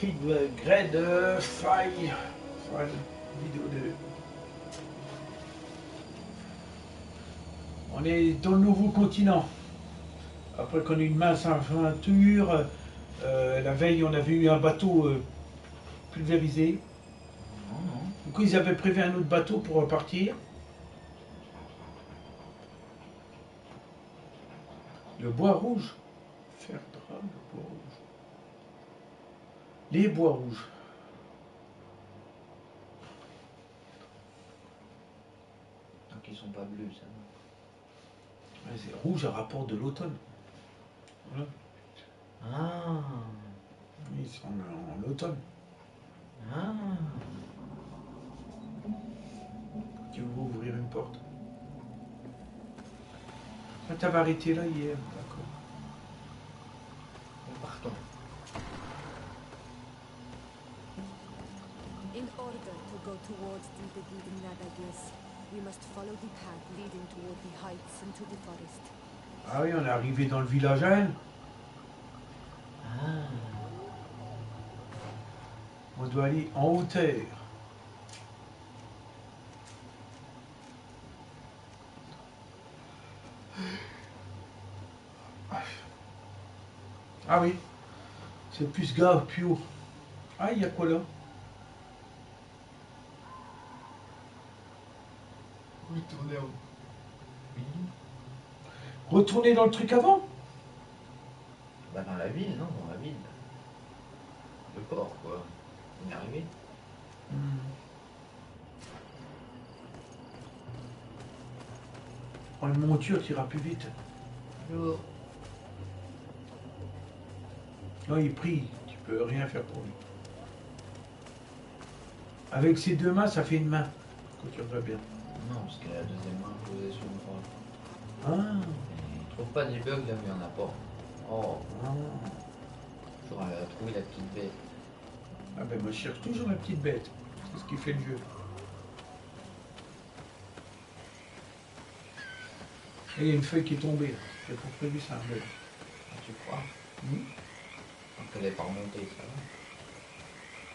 Grade faille. Vidéo 2. On est dans le nouveau continent. Après qu'on ait une mince aventure, la veille on avait eu un bateau pulvérisé. Du coup ils avaient prévu un autre bateau pour repartir. Le bois rouge. Faire drame, le bois rouge. Les bois rouges. Donc ils sont pas bleus, ça. Ouais, c'est rouge à rapport de l'automne. Voilà. Ah. Ils sont en automne. Ah. Tu veux ouvrir une porte. Ah, t'avais arrêté là hier, d'accord. Partons. In order to go towards the Beguidin Nadagios, we must follow the path leading toward the heights and to the forest. Ah oui, on est arrivé dans le village à elle. Ah. On doit aller en hauteur. Ah oui, c'est plus grave, plus haut. Ah, il y a quoi là? Retourner en ville. Retourner dans le truc avant? Bah dans la ville, non, dans la ville. Le port, quoi. On est arrivé. Oh, une monture, tu iras plus vite. Bonjour. Non, il prie, tu peux rien faire pour lui. Avec ses deux mains, ça fait une main. Quand tu regardes bien. Non, parce qu'elle a la deuxième main posée sur le bras. Ah, Je trouve pas des bugs là où il y en a pas. Oh, ah. j'aurais trouvé la petite bête. Ah ben moi je cherche toujours la petite bête. C'est ce qui fait le jeu. Et il y a une feuille qui est tombée là. C'est pas prévu, c'est un bug. Ah, tu crois? Donc elle est pas remontée, ça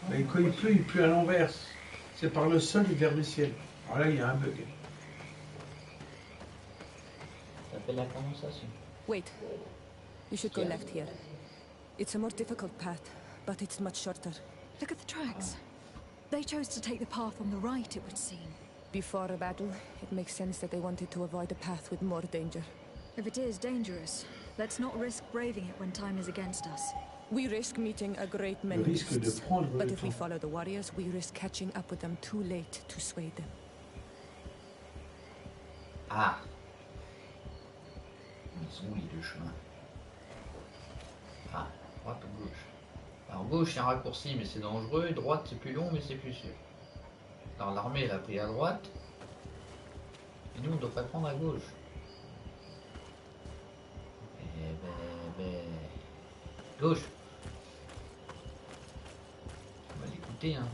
va. Et quand il pleut à l'envers. C'est par le sol et vers le ciel. Alors là, il y a un bug. Ça s'appelle la condensation. Wait. You should go left here. It's a more difficult path, but it's much shorter. Look at the tracks. They chose to take the path on the right, it would seem. Before a battle, it makes sense that they wanted to avoid a path with more danger. If it is dangerous, let's not risk braving it when time is against us. We risk meeting a great many risque de beasts, prendre but le if we temps. follow the warriors, we risk catching up with them too late to sway them. Ah. Ils sont où les deux chemins? Ah, droite ou gauche? Alors gauche c'est un raccourci mais c'est dangereux, et droite c'est plus long mais c'est plus sûr. Alors l'armée elle a pris à droite, et nous on doit pas prendre à gauche. Gauche. On va l'écouter hein.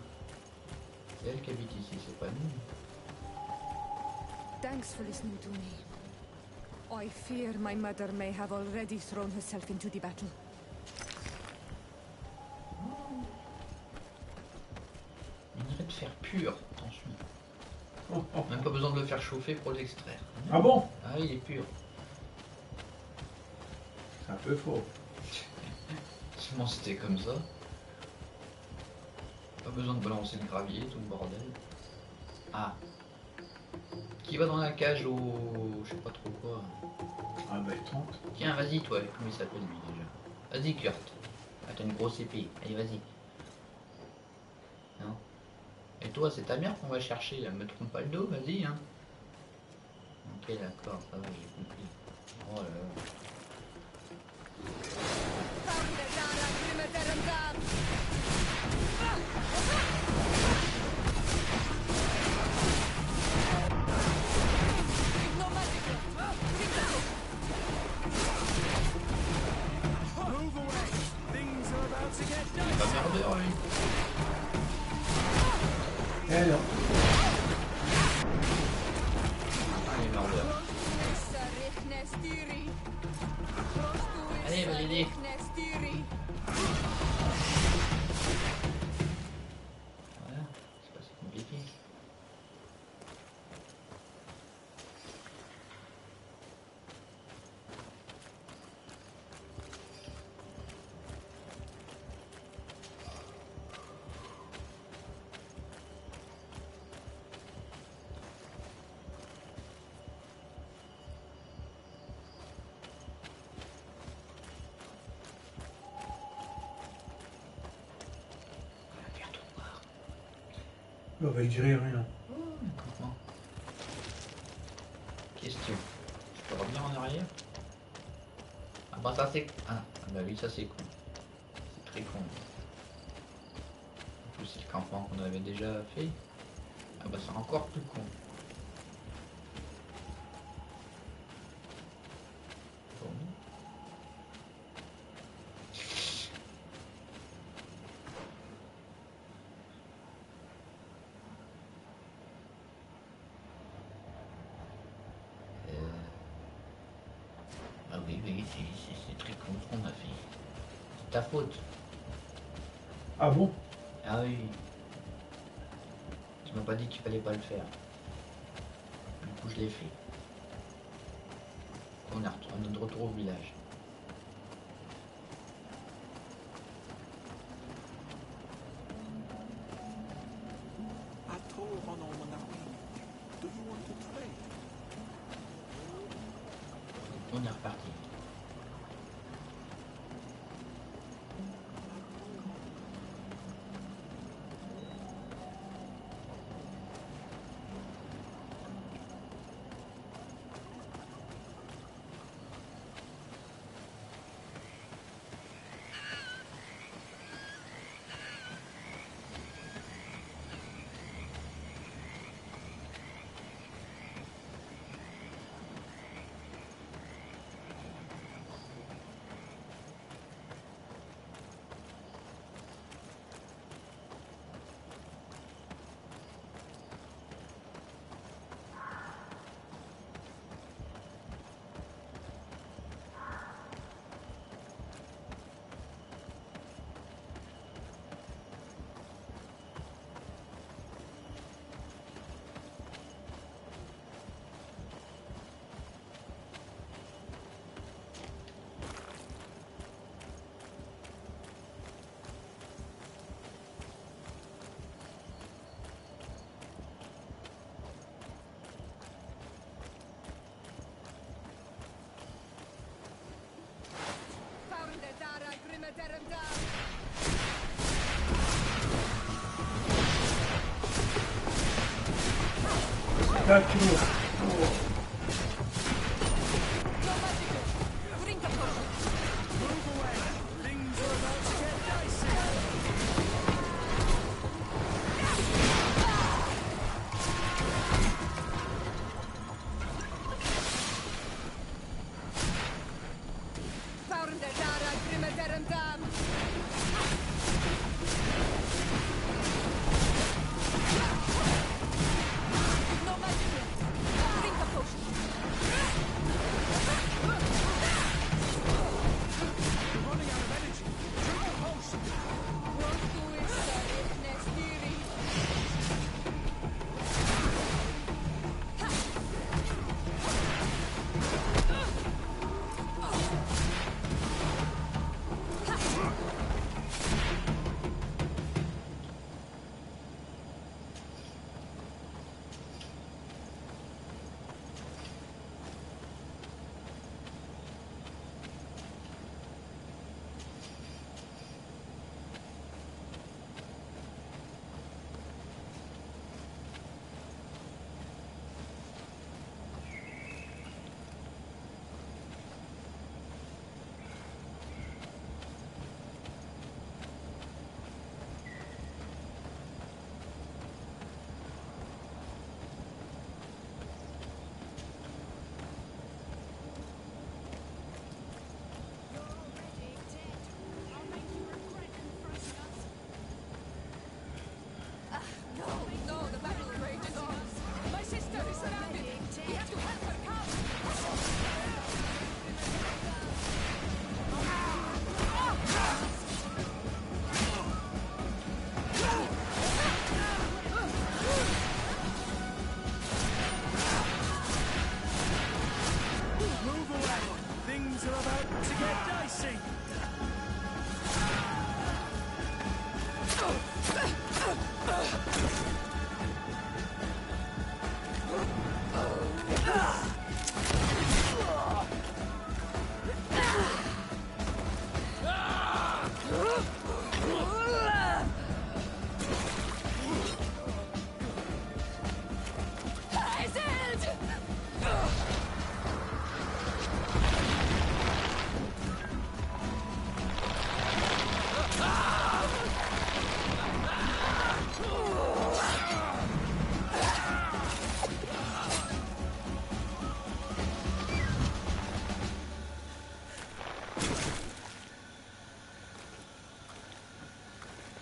C'est elle qui habite ici, c'est pas nous. Thanks for listening to me. I fear my mother may have already thrown herself into the battle. Minerai de fer pur, attention. Même pas besoin de le faire chauffer pour l'extraire. Ah bon? Ah il est pur. C'est un peu faux. Seulement c'était comme ça. Pas besoin de balancer le gravier, tout le bordel. Ah. Qui va dans la cage au... je sais pas trop quoi. Ah ben 30. Tiens, vas-y toi, comment il s'appelle lui déjà? Vas-y Kurt. Ah t'as une grosse épée, allez vas-y. Non. Et toi c'est ta mère qu'on va chercher, là. Me trompe pas le dos, vas-y hein. Ok d'accord, ça va, j'ai compris. Oh là là. Il est pas merdeur lui. Eh non. Il est merdeur. Allez va l'aider. Oh, bah, je dirais rien. Complètement. Question. Je peux revenir en arrière? Ah bah ça c'est... Ah bah oui, ça c'est con. C'est très con. En plus c'est le campement qu'on avait déjà fait. Ah bah c'est encore plus con. Bon. Ah oui, oui, c'est très con ce qu'on a fait. C'est ta faute. Ah bon? Ah oui. Tu m'as pas dit qu'il fallait pas le faire. Du coup, je l'ai fait. On est de retour au village. On est reparti. Là, tu vois.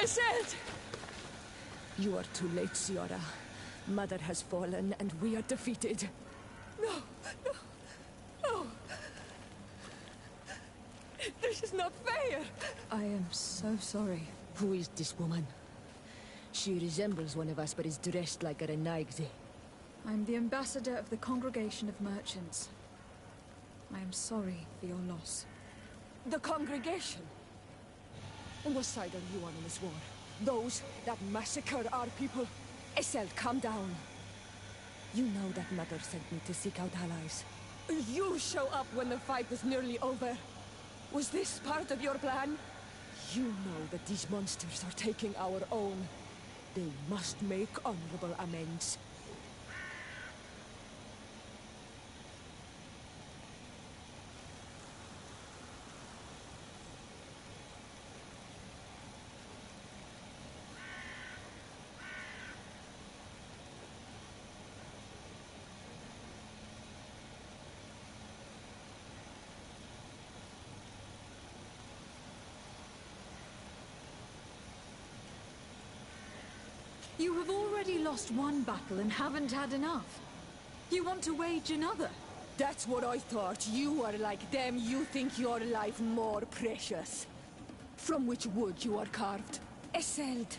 Iselt! You are too late, Ciara. Mother has fallen, and we are defeated. No, no, no. This is not fair. I am so sorry. Who is this woman? She resembles one of us, but is dressed like a Renaigze. I'm the ambassador of the Congregation of Merchants. I am sorry for your loss. The congregation? And what side are you on in this war? Those that massacre our people? Iselt, calm down. You know that Mother sent me to seek out allies. You show up when the fight was nearly over. Was this part of your plan? You know that these monsters are taking our own. They must make honorable amends. You have already lost one battle and haven't had enough. You want to wage another? That's what I thought. You are like them. You think your life more precious. From which wood you are carved? Iselt.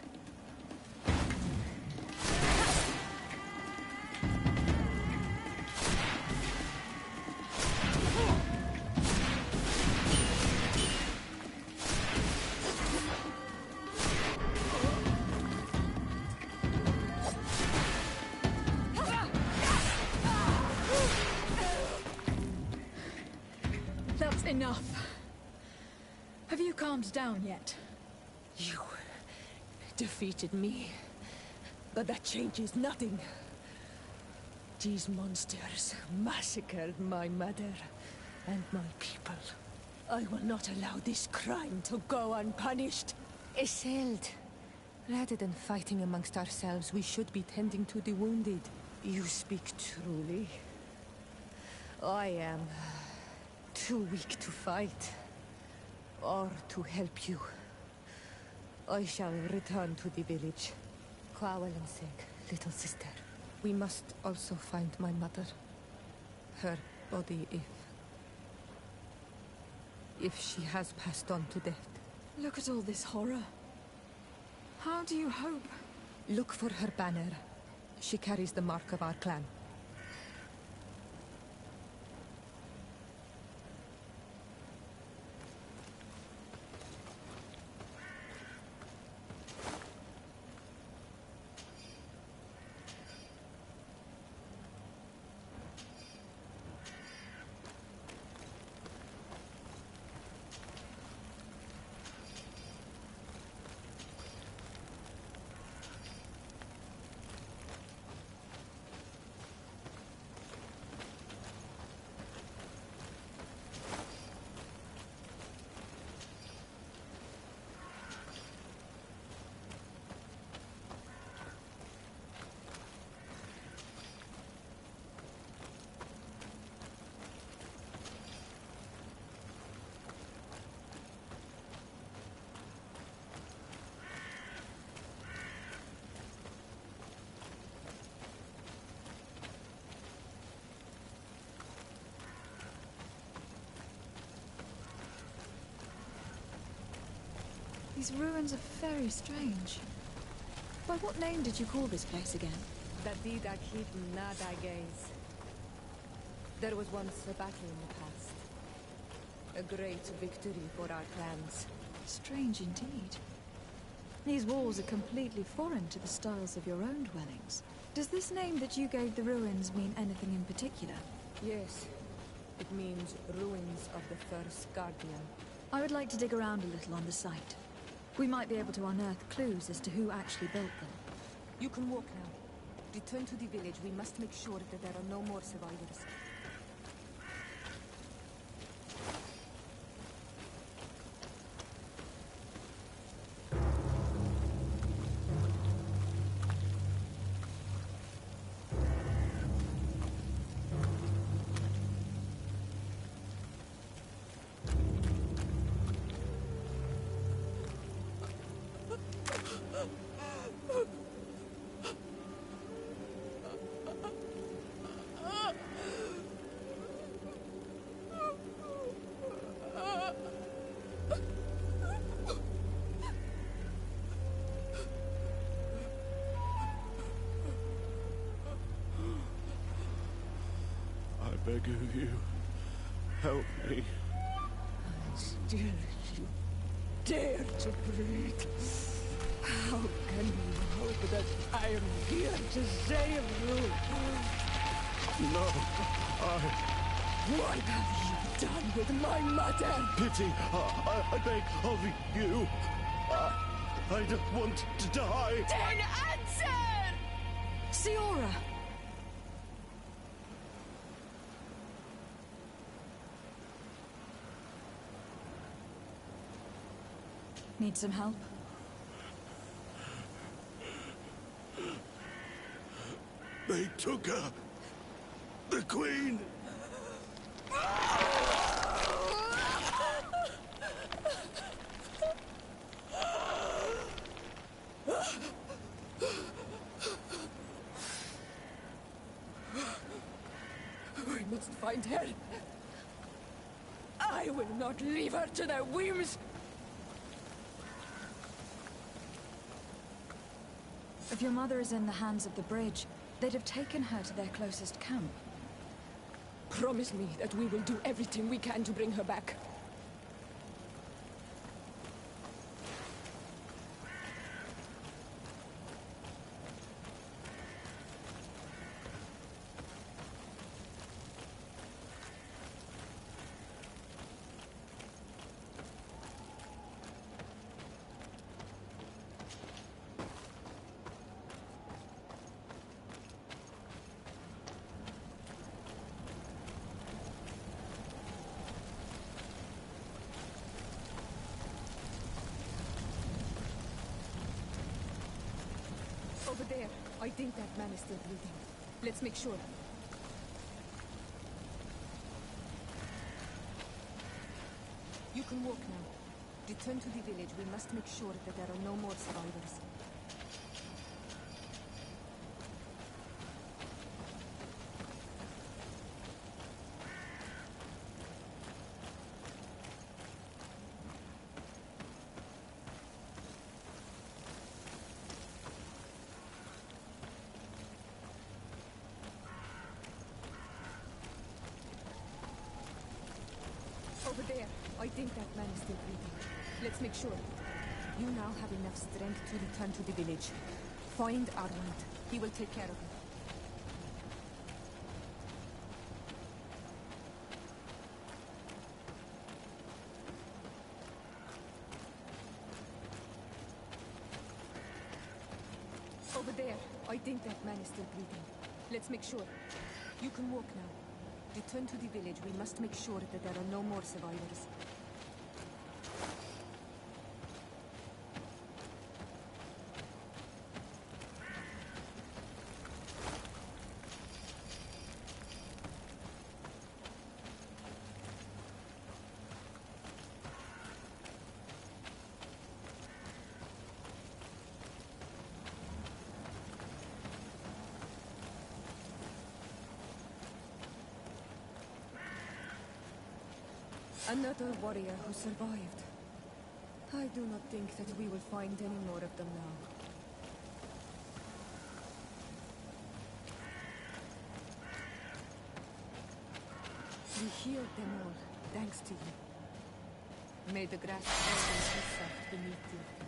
That's enough. Have you calmed down yet? You defeated me, but that changes nothing. These monsters massacred my mother and my people. I will not allow this crime to go unpunished. Iselt, rather than fighting amongst ourselves, we should be tending to the wounded. You speak truly. I am too weak to fight, or to help you. I shall return to the village. Kwawalanseg, little sister. We must also find my mother. Her body, if she has passed on to death. Look at all this horror. How do you hope? Look for her banner. She carries the mark of our clan. These ruins are very strange. By what name did you call this place again? There was once a battle in the past. A great victory for our clans. Strange indeed. These walls are completely foreign to the styles of your own dwellings. Does this name that you gave the ruins mean anything in particular? Yes. It means ruins of the first guardian. I would like to dig around a little on the site. We might be able to unearth clues as to who actually built them. You can walk now. Return to the village. We must make sure that there are no more survivors. I beg of you, help me. Still you dare to breathe. How can you hope that I am here to save you? No, What have you done with my mother? pity, I beg of you. I don't want to die. Then answer! Siora! Need some help? They took her. The Queen. We must find her. I will not leave her to their whims. If your mother is in the hands of the bridge, they'd have taken her to their closest camp. Promise me that we will do everything we can to bring her back. Over there. I think that man is still breathing. Let's make sure. You can walk now. Return to the village. We must make sure that there are no more survivors. Over there. I think that man is still breathing. Let's make sure. You now have enough strength to return to the village. Find Armand. He will take care of you. Over there. I think that man is still breathing. Let's make sure. You can walk now. Return to the village. We must make sure that there are no more survivors. Another warrior who survived. I do not think that we will find any more of them now. We healed them all, thanks to you. May the grass always be soft beneath your feet.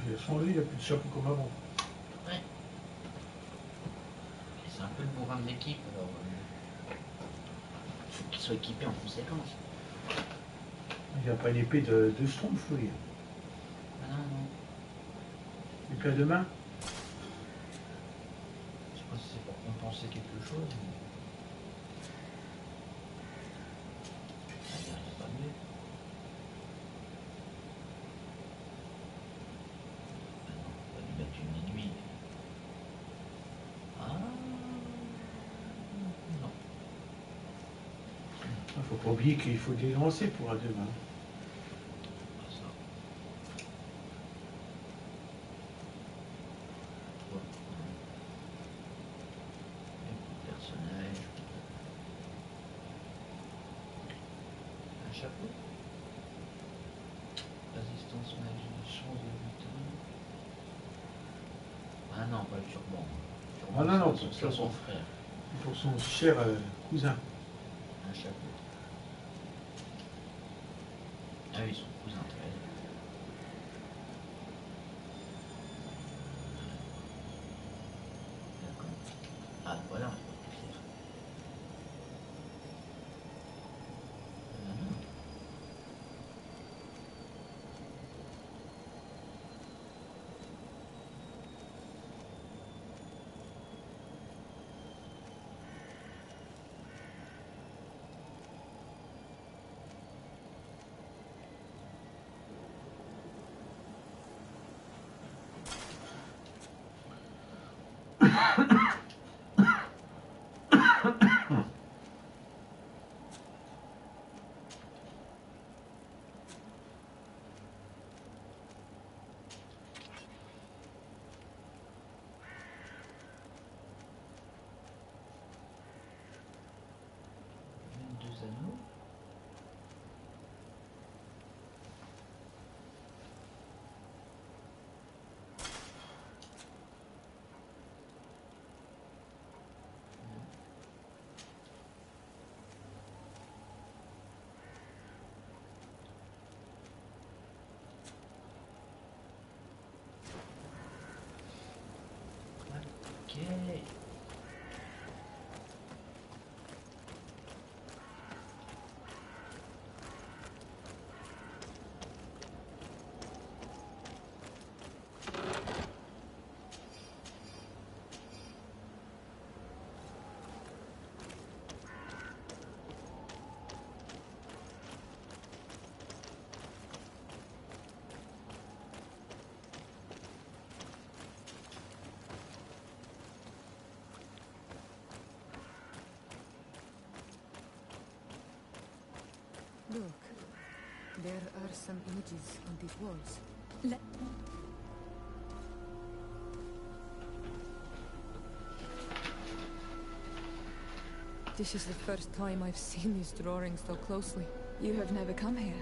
Il a changé, il a plus de chapeau comme avant. Ouais. Et c'est un peu le bourrin de l'équipe, alors faut qu'il soit équipé en conséquence. Il n'a pas une épée de schtroumpf, lui. Ah non, non. Épée à deux mains. Je sais pas si c'est pour compenser quelque chose. Mais... Ah, il n'y a pas mieux. Ah non, on va lui mettre une aiguille. Ah non. Il ne faut pas oublier qu'il faut des lancers pour à deux mains. Pas ça. Ouais. Personnage. Un chapeau. Résistance magie, chance de butin. Ah non, pas le turban. Ah non, non, c'est c'est son frère. pour son cher cousin. Un chapeau. Ah oui, son cousin, très bien. D'accord. Ah voilà, pierre. Deux anneaux. Ok. Look, there are some images on these walls. This is the first time I've seen these drawings so closely. You have never come here.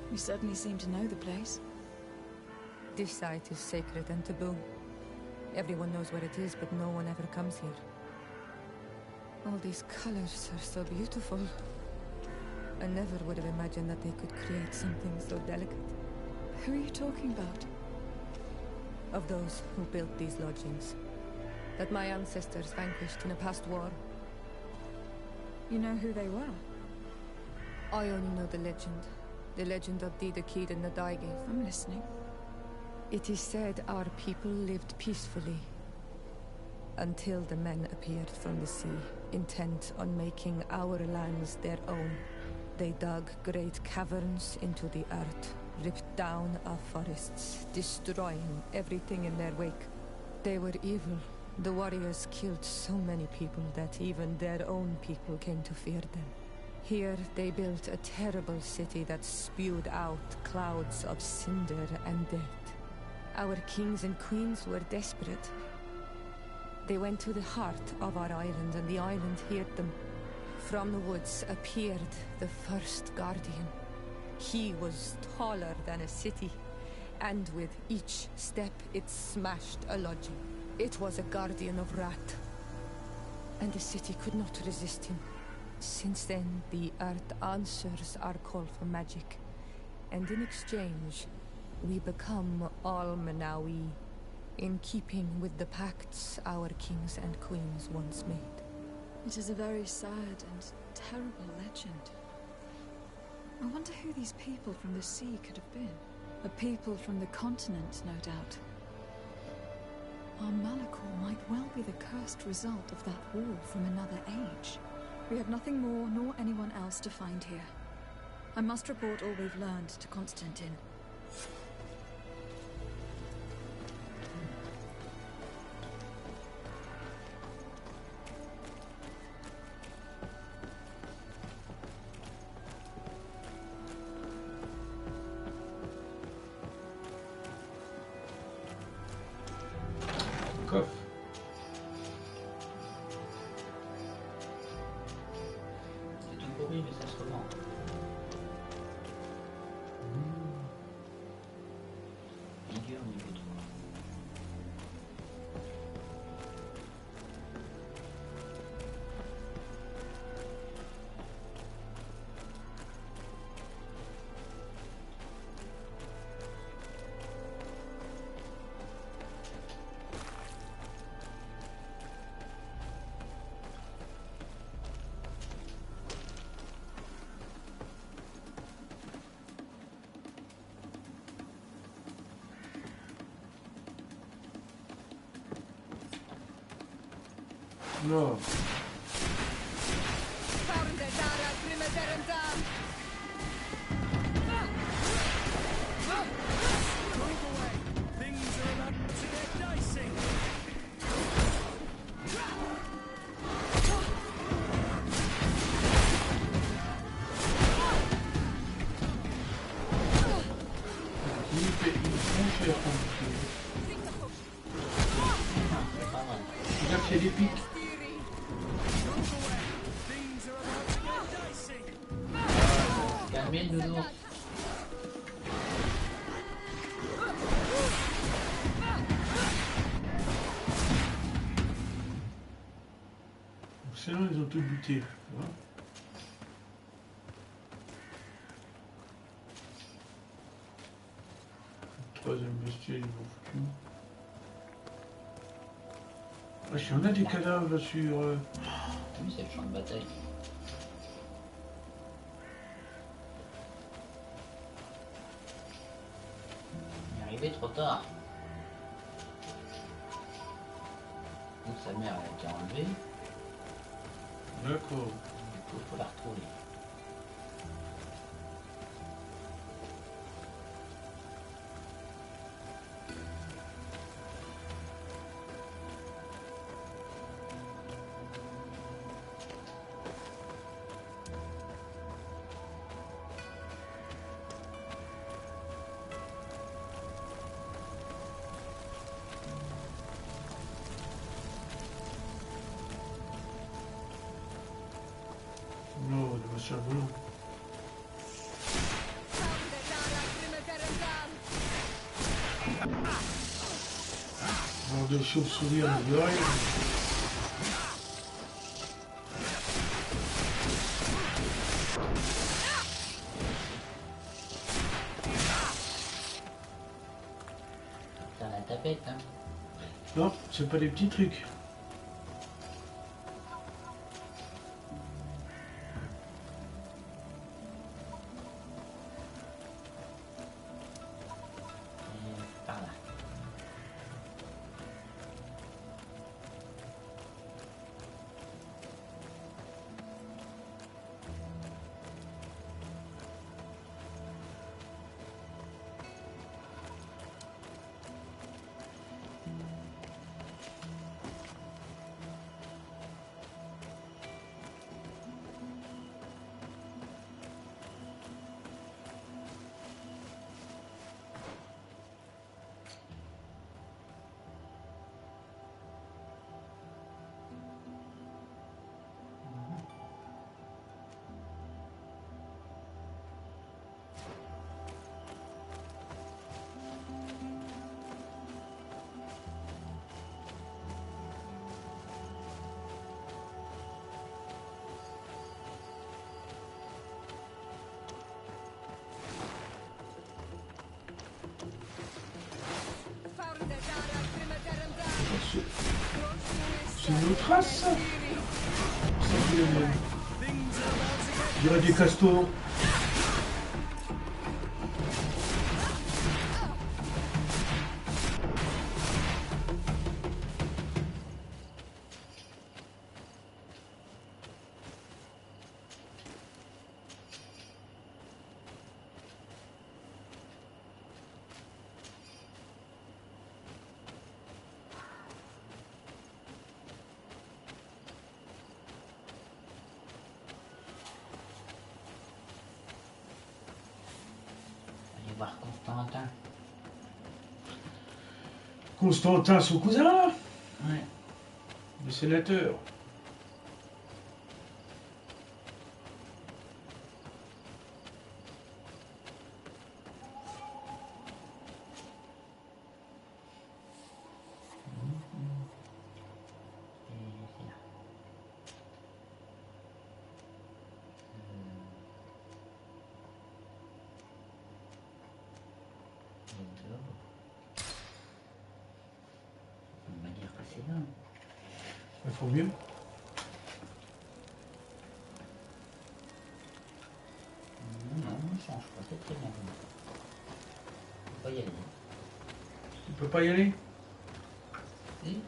You certainly seem to know the place. This site is sacred and taboo. Everyone knows where it is, but no one ever comes here. All these colors are so beautiful. I never would have imagined that they could create something so delicate. Who are you talking about? Of those who built these lodgings. That my ancestors vanquished in a past war. You know who they were? I only know the legend. The legend of Dida Kid and the Daigith. I'm listening. It is said our people lived peacefully. Until the men appeared from the sea, intent on making our lands their own. They dug great caverns into the earth, ripped down our forests, destroying everything in their wake. They were evil. The warriors killed so many people that even their own people came to fear them. Here they built a terrible city that spewed out clouds of cinder and death. Our kings and queens were desperate. They went to the heart of our island, and the island heard them. From the woods appeared the first guardian. He was taller than a city, and with each step it smashed a lodging. It was a guardian of Rat, and the city could not resist him. Since then, the earth answers our call for magic, and in exchange, we become Almanawi, in keeping with the pacts our kings and queens once made. It is a very sad and terrible legend. I wonder who these people from the sea could have been. A people from the continent, no doubt. Our Malachor might well be the cursed result of that war from another age. We have nothing more nor anyone else to find here. I must report all we've learned to Constantine. Coffre. C'est tout pourri, mais ça se revend. Vigueur niveau 3. Non. Things are about to get dicey. Ils font cher comme C'est pas mal. regarde, c'est des pics. Things are about to get dicey. Calmez le nounours. C'est là, ils ont tout buté. Tu vois. Le troisième bestiaire, ils vont foutu. Ah, si on a des cadavres là, sur. Oui, c'est le champ de bataille. Il est arrivé trop tard. Donc sa mère elle a été enlevée. D'accord. Du coup, il faut la retrouver. Non, le machin volant. Avoir des chauves-souris à l'oreille. T'as la tapette, hein. Non, c'est pas des petits trucs. Par là. une autre race. Il y aurait des castors. Voir Constantin. Constantin, son cousin là? Ouais. Le sénateur. On va dire que c'est là. Il faut mieux. Non, on ne change pas, c'est très bien. On peut pas y aller. Tu peux pas y aller? Si.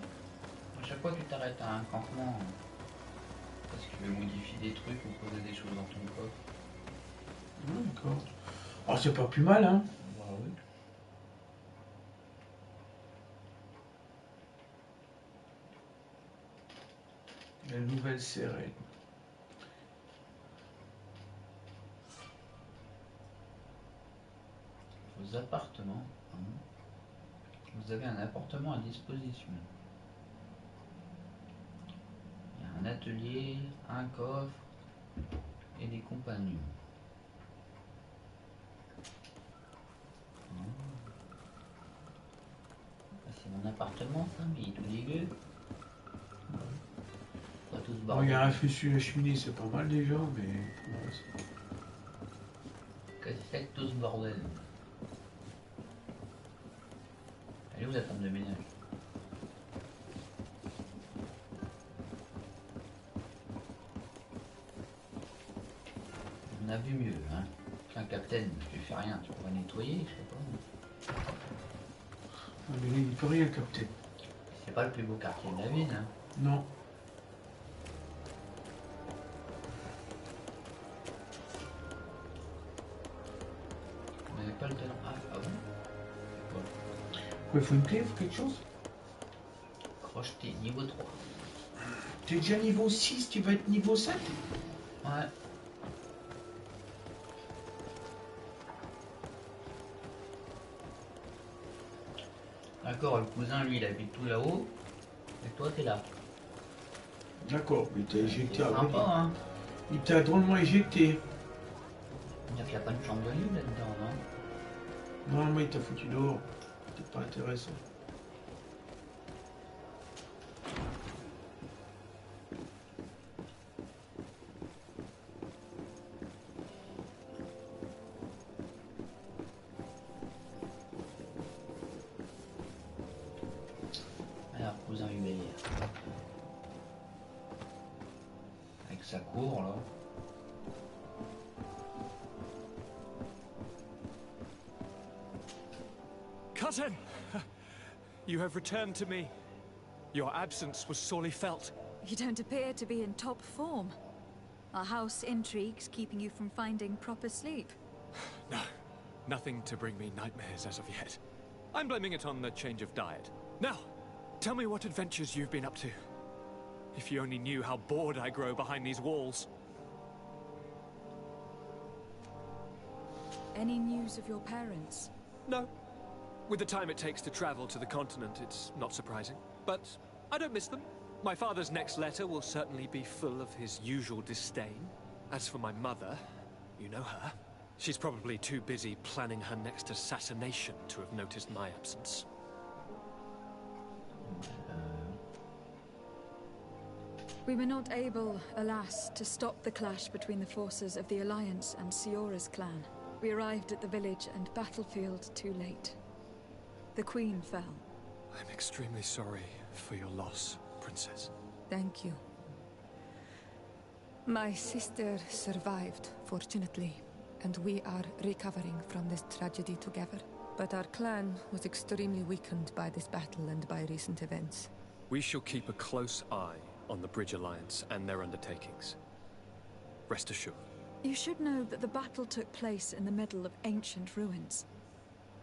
À chaque fois que tu t'arrêtes à un campement, parce que tu veux modifier des trucs ou poser des choses dans ton coffre. D'accord. Oh, c'est pas plus mal, hein? Bah oui. La nouvelle sirène. Vos appartements. Vous avez un appartement à disposition. Il y a un atelier, un coffre et des compagnons. C'est mon appartement, ça, mais il est tout dégueu. Pas tout ce Bon, bordel. il y a un feu sur la cheminée, c'est pas mal déjà, mais... Qu'est-ce que c'est que tout ce bordel? Elle est où la femme de ménage? On a vu mieux, hein. Qu'un capitaine, tu fais rien, tu pourrais nettoyer, je sais pas. Ah, mais il peut rien capter. C'est pas le plus beau quartier de la ville, hein. Non. On n'avait pas le talent. Ah bon? Quoi, il faut une clé, il faut quelque chose? Crocheté, niveau 3. T'es déjà niveau 6, tu vas être niveau 7? Ouais. D'accord, le cousin, lui, il habite tout là-haut. Et toi, t'es là. D'accord, mais t'es éjecté C'est à sympa, hein. Il t'a drôlement éjecté. C'est-à-dire qu'il n'y a pas de chambre de libre là-dedans, non? Non, mais il t'a foutu dehors. C'était pas intéressant. Alors, cousin Hubert. Avec sa cour, là. Cousin! You have returned to me. Your absence was sorely felt. You don't appear to be in top form. Are house intrigues keeping you from finding proper sleep? No, nothing to bring me nightmares as of yet. I'm blaming it on the change of diet. Now, tell me what adventures you've been up to. If you only knew how bored I grow behind these walls. Any news of your parents? No. With the time it takes to travel to the continent, it's not surprising. But I don't miss them. My father's next letter will certainly be full of his usual disdain. As for my mother, you know her. She's probably too busy planning her next assassination to have noticed my absence. We were not able, alas, to stop the clash between the forces of the Alliance and Siora's clan. We arrived at the village and battlefield too late. The Queen fell. I'm extremely sorry for your loss, Princess. Thank you. My sister survived, fortunately, and we are recovering from this tragedy together. But our clan was extremely weakened by this battle and by recent events. We shall keep a close eye on the Bridge Alliance and their undertakings. Rest assured. You should know that the battle took place in the middle of ancient ruins.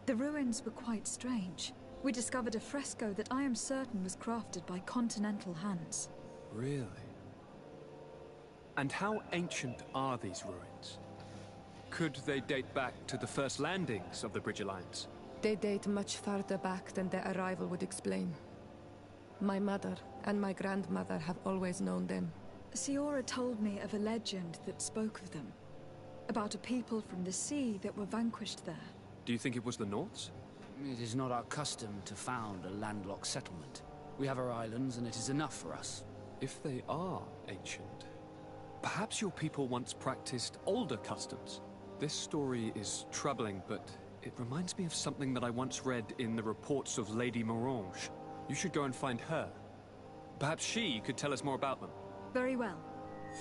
The ruins were quite strange. We discovered a fresco that I am certain was crafted by continental hands. Really? And how ancient are these ruins? Could they date back to the first landings of the Bridge Alliance? They date much farther back than their arrival would explain. My mother and my grandmother have always known them. Siora told me of a legend that spoke of them. About a people from the sea that were vanquished there. Do you think it was the Nords? It is not our custom to found a landlocked settlement. We have our islands, and it is enough for us. If they are ancient, perhaps your people once practiced older customs. This story is troubling, but it reminds me of something that I once read in the reports of Lady Morange. You should go and find her. Perhaps she could tell us more about them. Very well.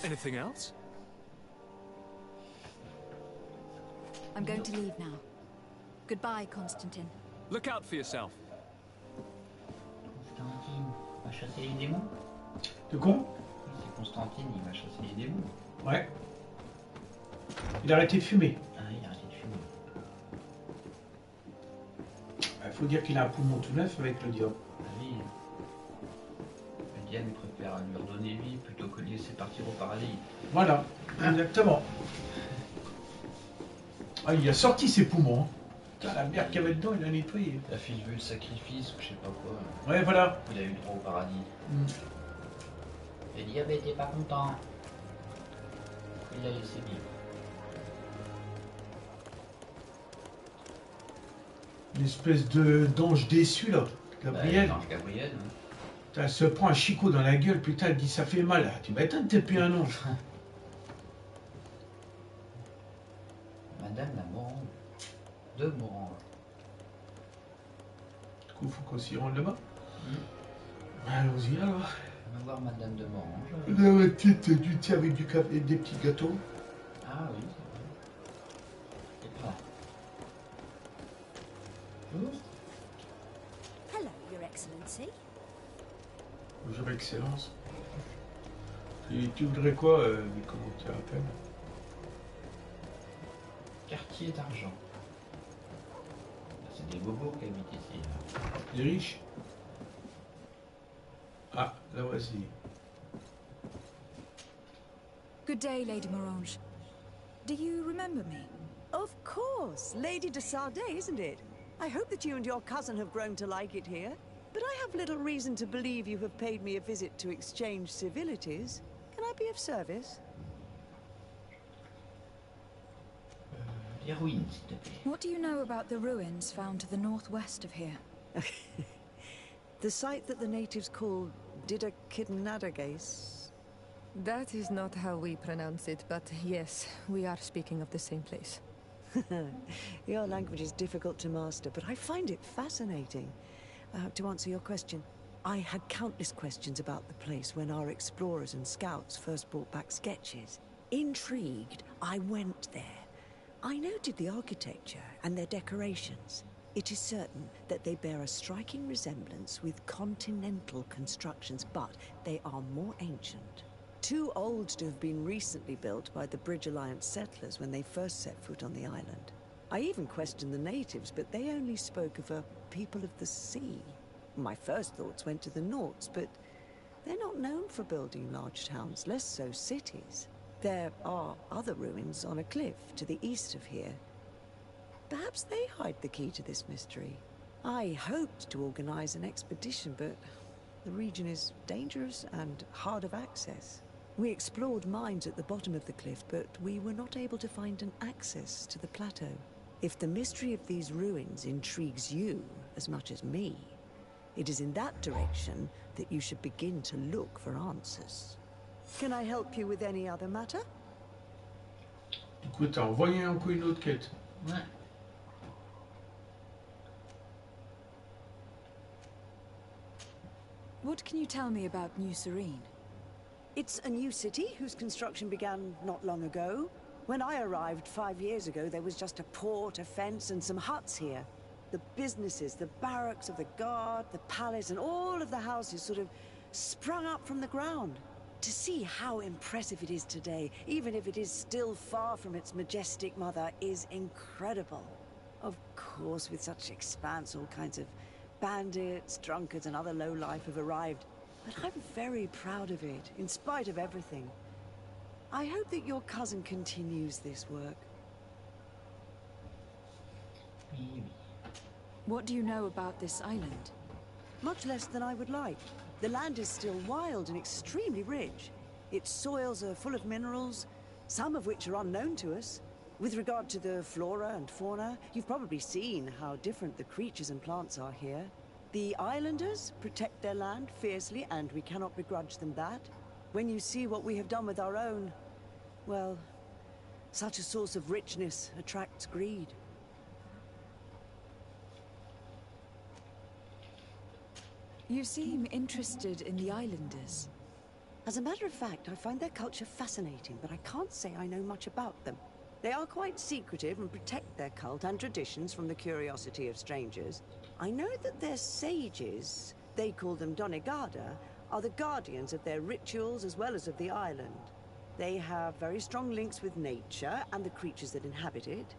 Anything else? I'm going to leave now. Goodbye, Constantine. Look out for yourself. Constantine va chasser les démons. De quoi? C'est Constantine, il va chasser les démons. Ouais. Il a arrêté de fumer. Ah, il a arrêté de fumer. Il faut dire qu'il a un poumon tout neuf avec le diable. Ah oui. Le diable préfère lui redonner vie plutôt que de laisser partir au paradis. Voilà, exactement. Ah, il a sorti ses poumons. Hein. Putain, la merde qu'il y avait dedans, il a nettoyé. La fille veut le sacrifice ou je sais pas quoi. Ouais, voilà. Il a eu le droit au paradis. Le diable était pas content. Il l'a laissé vivre. Une espèce d'ange déçu là, Gabriel. L'ange Gabriel. Hein. Putain, elle se prend un chicot dans la gueule, putain, elle dit ça fait mal. Tu m'étonnes, t'es plus un ange. Madame la Morange. De Morange. Du coup, faut qu'on s'y rende là-bas. Allons-y alors. On va voir Madame de Morange. La petite du thé avec du café et des petits gâteaux. Ah oui, c'est vrai. Et là. Bonjour. Hello, Your Excellency. Bonjour, Excellence. Et tu voudrais quoi, comment tu l'appelles? Quartier d'argent. C'est des bobos qui habitent ici. Là. Les riches? Ah, la voici. Good day, Lady Morange. Do you remember me? Of course, Lady de Sardet, isn't it? I hope that you and your cousin have grown to like it here. But I have little reason to believe you have paid me a visit to exchange civilities. Can I be of service? Les ruines, s'il te plaît. What do you know about the ruins found to the northwest of here? The site that the natives call Didakidnadagase. That is not how we pronounce it, but yes, we are speaking of the same place. Your language is difficult to master, but I find it fascinating. To answer your question, I had countless questions about the place when our explorers and scouts first brought back sketches. Intrigued, I went there. I noted the architecture and their decorations. It is certain that they bear a striking resemblance with continental constructions, but they are more ancient. Too old to have been recently built by the Bridge Alliance settlers when they first set foot on the island. I even questioned the natives, but they only spoke of a people of the sea. My first thoughts went to the Nords, but they're not known for building large towns, less so cities. There are other ruins on a cliff to the east of here. Perhaps they hide the key to this mystery. I hoped to organize an expedition, but the region is dangerous and hard of access. We explored mines at the bottom of the cliff, but we were not able to find an access to the plateau. If the mystery of these ruins intrigues you as much as me, it is in that direction that you should begin to look for answers. Can I help you with any other matter? Du coup, t'as envoyé encore une autre quête. Ouais. What can you tell me about New Serene? It's a new city whose construction began not long ago. When I arrived 5 years ago, there was just a port, a fence, and some huts here. The businesses, the barracks of the guard, the palace, and all of the houses sort of sprung up from the ground. To see how impressive it is today, even if it is still far from its majestic mother, is incredible. Of course, with such expanse, all kinds of bandits, drunkards, and other lowlife have arrived. But I'm very proud of it, in spite of everything. I hope that your cousin continues this work. Maybe. What do you know about this island? Much less than I would like. The land is still wild and extremely rich. Its soils are full of minerals, some of which are unknown to us. With regard to the flora and fauna, you've probably seen how different the creatures and plants are here. The islanders protect their land fiercely, and we cannot begrudge them that. When you see what we have done with our own, well, such a source of richness attracts greed. You seem interested in the islanders. As a matter of fact, I find their culture fascinating, but I can't say I know much about them. They are quite secretive and protect their cult and traditions from the curiosity of strangers. I know that their sages, they call them Donegada, are the guardians of their rituals as well as of the island. They have very strong links with nature and the creatures that inhabit it.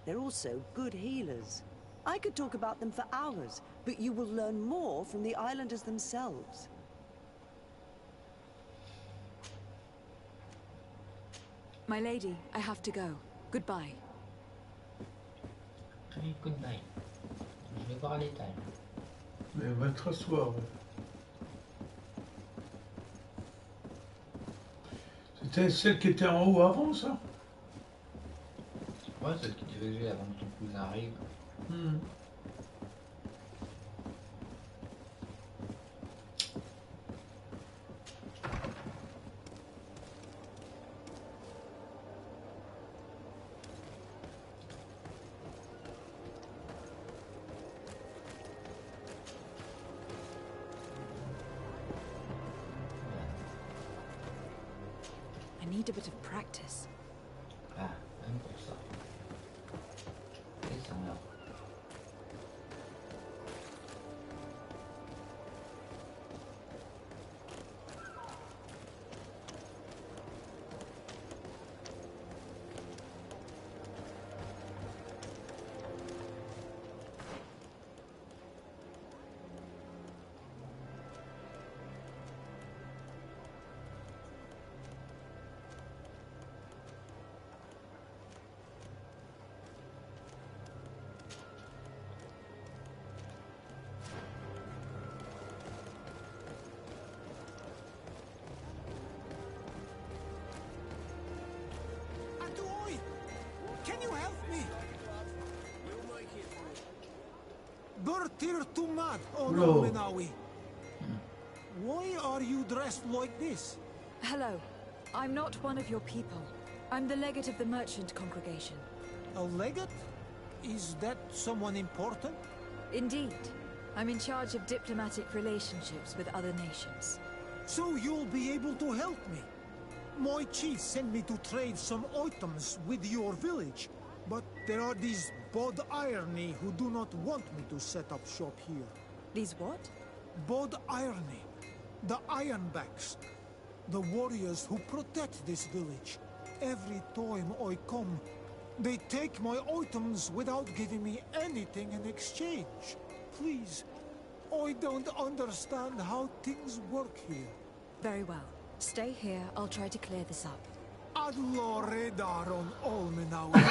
They're also good healers. I could talk about them for hours, but you will learn more from the islanders themselves. My lady, I have to go. Goodbye. Oui, goodbye. Je vais voir l'étage. Mais on va te rasseoir. C'était celle qui était en haut avant, ça? Ouais, celle qui dirigeait avant que ton cousin arrive. I need a bit of practice. Ah, même pour ça. Et ça meurt. Can you help me? Bertir to mad, oh no, Menawi. Why are you dressed like this? Hello. I'm not one of your people. I'm the legate of the merchant congregation. A legate? Is that someone important? Indeed. I'm in charge of diplomatic relationships with other nations. So you'll be able to help me. My chief sent me to trade some items with your village, but there are these Bod Irony who do not want me to set up shop here. These what? Bod Irony. The Ironbacks. The warriors who protect this village. Every time I come, they take my items without giving me anything in exchange. Please, I don't understand how things work here. Very well. Stay here, I'll try to clear this up. Allah radar on all Menawi.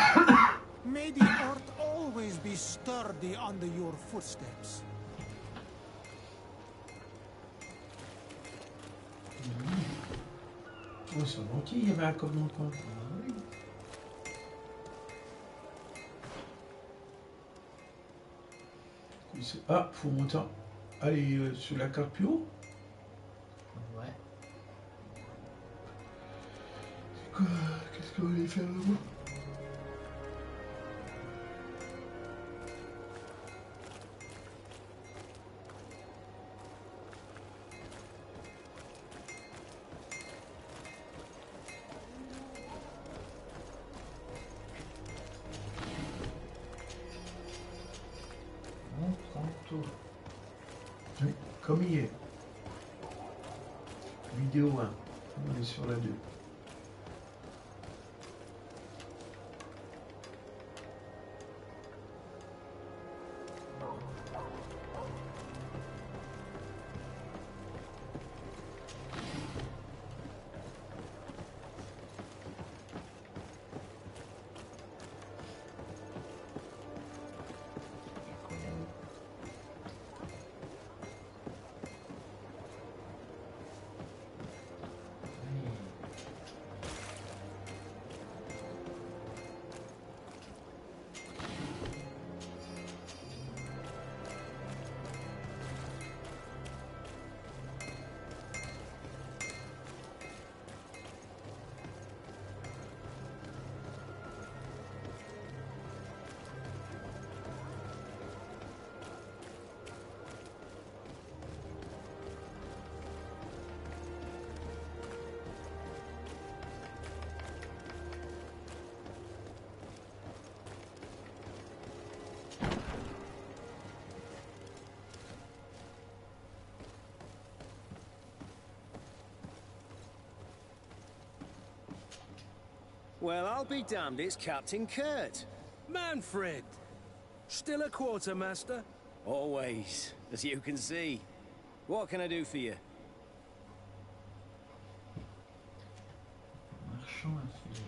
May the earth always be sturdy under your footsteps. Oh, c'est gentil, il y avait un commandant. Ah, faut monter. Aller sur la carte plus haut. Ouais. C'est quoi? Qu'est-ce qu'on va aller faire là-bas? retourne. Oui, comme hier. Vidéo 1. On est sur la 2. Well, I'll be damned, it's Captain Kurt. Manfred! Still a quartermaster? Always, as you can see. What can I do for you?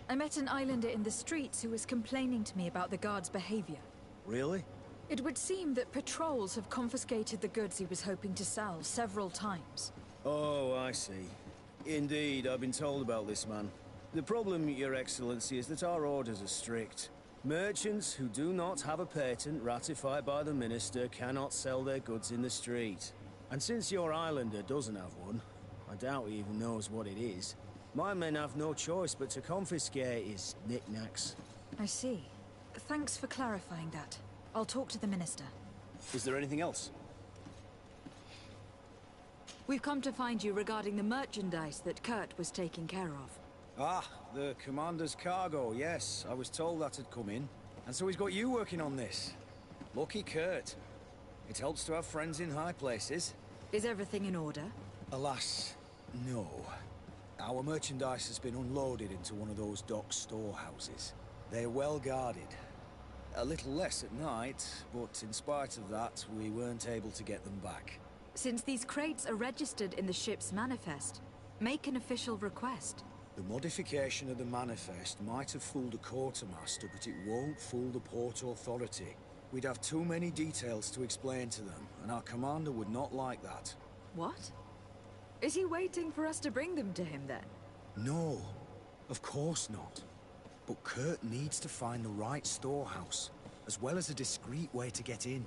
I met an islander in the streets who was complaining to me about the guard's behavior. Really? It would seem that patrols have confiscated the goods he was hoping to sell several times. Oh, I see. Indeed, I've been told about this man. The problem, Your Excellency, is that our orders are strict. Merchants who do not have a patent ratified by the Minister cannot sell their goods in the street. And since your islander doesn't have one, I doubt he even knows what it is, my men have no choice but to confiscate his knickknacks. I see. Thanks for clarifying that. I'll talk to the Minister. Is there anything else? We've come to find you regarding the merchandise that Kurt was taking care of. Ah, the Commander's cargo, yes. I was told that had come in. And so he's got you working on this. Lucky Kurt. It helps to have friends in high places. Is everything in order? Alas, no. Our merchandise has been unloaded into one of those dock storehouses. They're well guarded. A little less at night, but in spite of that, we weren't able to get them back. Since these crates are registered in the ship's manifest, make an official request. The modification of the manifest might have fooled a quartermaster, but it won't fool the Port Authority. We'd have too many details to explain to them, and our commander would not like that. What? Is he waiting for us to bring them to him, then? No, of course not. But Kurt needs to find the right storehouse, as well as a discreet way to get in.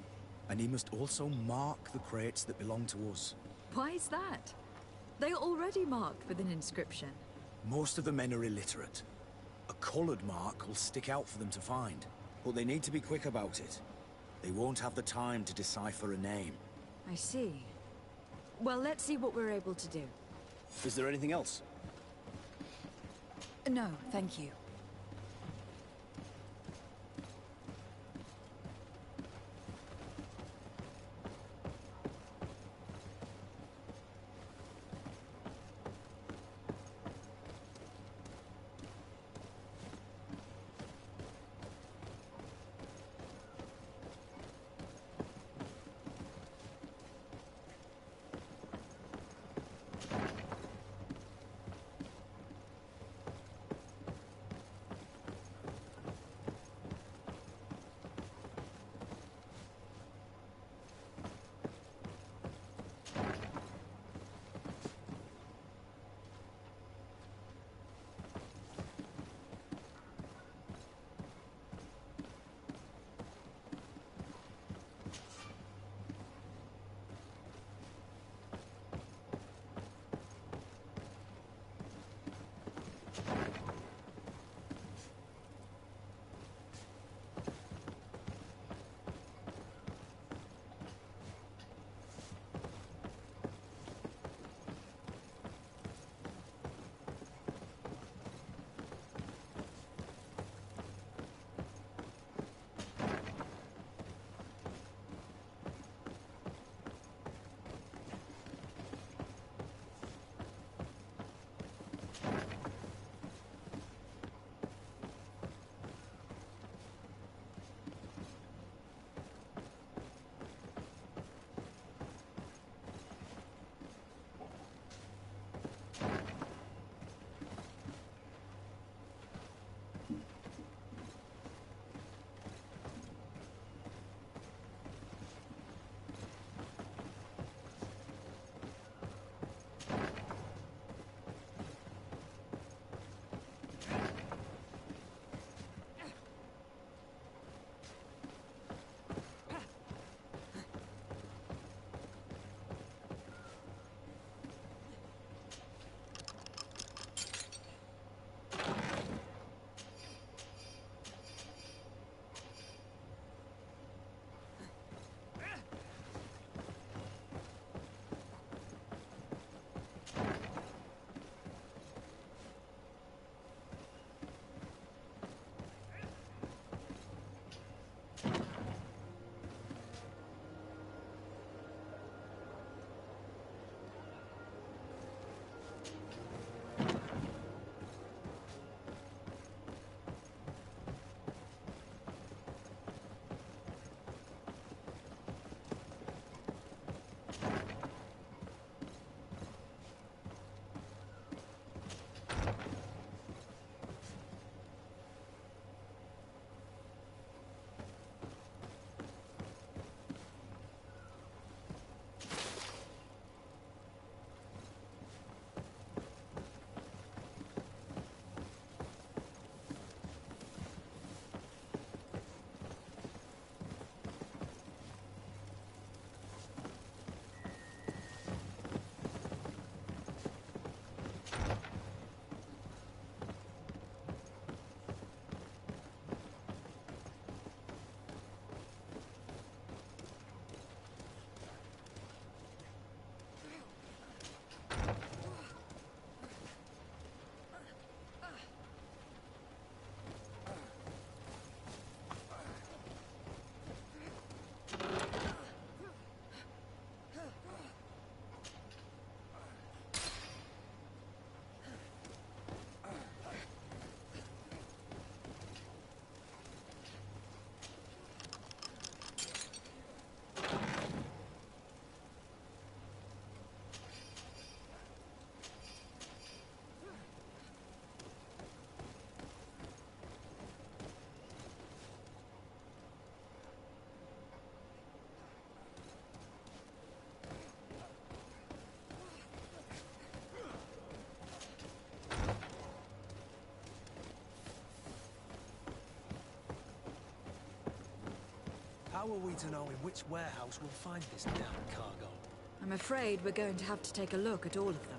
And he must also mark the crates that belong to us. Why is that? They are already marked with an inscription. Most of the men are illiterate. A coloured mark will stick out for them to find, but they need to be quick about it. They won't have the time to decipher a name. I see. Well, let's see what we're able to do. Is there anything else? No, thank you. How are we to know in which warehouse we'll find this damn cargo? I'm afraid we're going to have to take a look at all of them.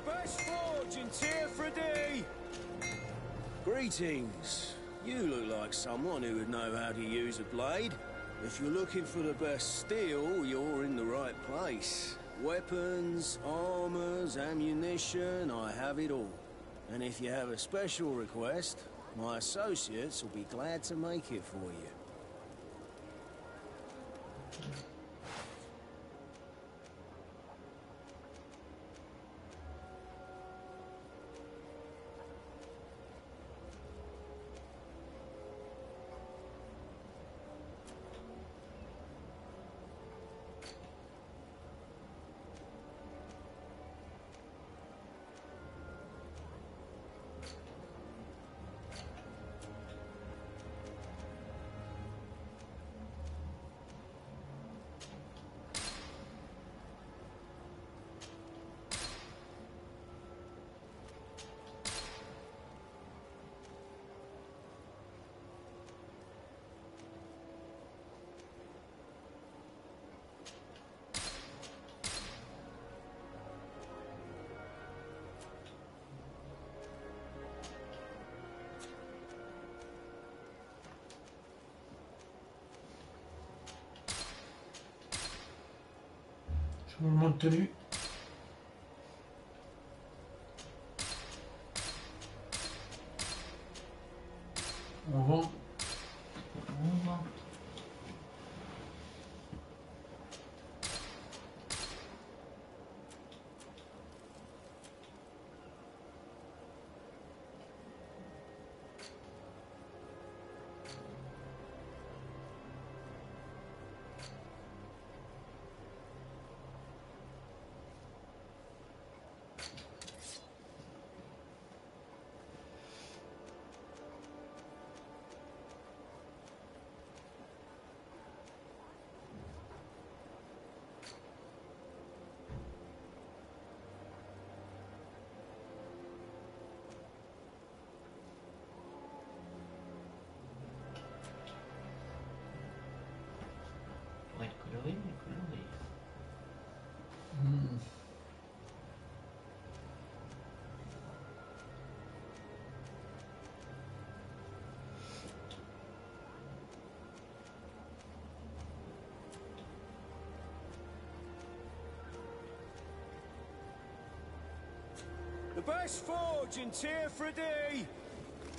Best forge in Tier 3D! Greetings. You look like someone who would know how to use a blade. If you're looking for the best steel, you're in the right place. Weapons, armors, ammunition, I have it all. And if you have a special request, my associates will be glad to make it for you. Changement de tenue. On vend. best forge in Tier 3D.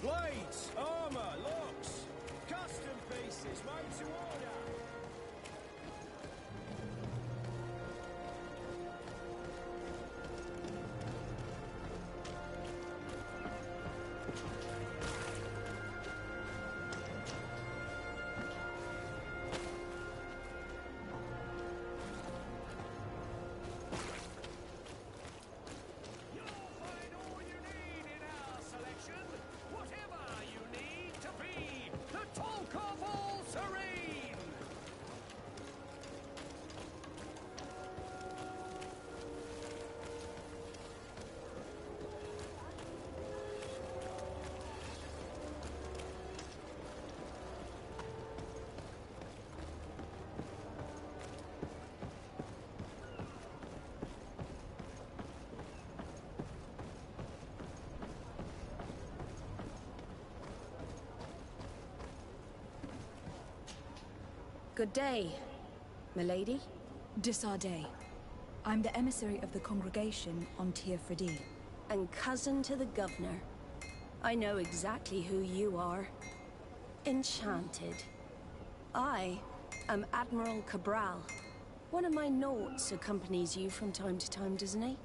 Blades, armor, locks, custom pieces made to order. Good day, milady. Desarday. I'm the emissary of the congregation on Tier 3D. And cousin to the governor. I know exactly who you are. Enchanted. I am Admiral Cabral. One of my Nauts accompanies you from time to time, doesn't he?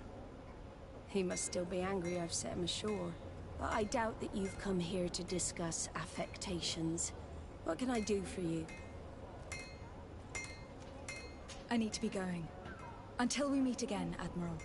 He must still be angry I've set him ashore. But I doubt that you've come here to discuss affectations. What can I do for you? I need to be going. Until we meet again, Admiral.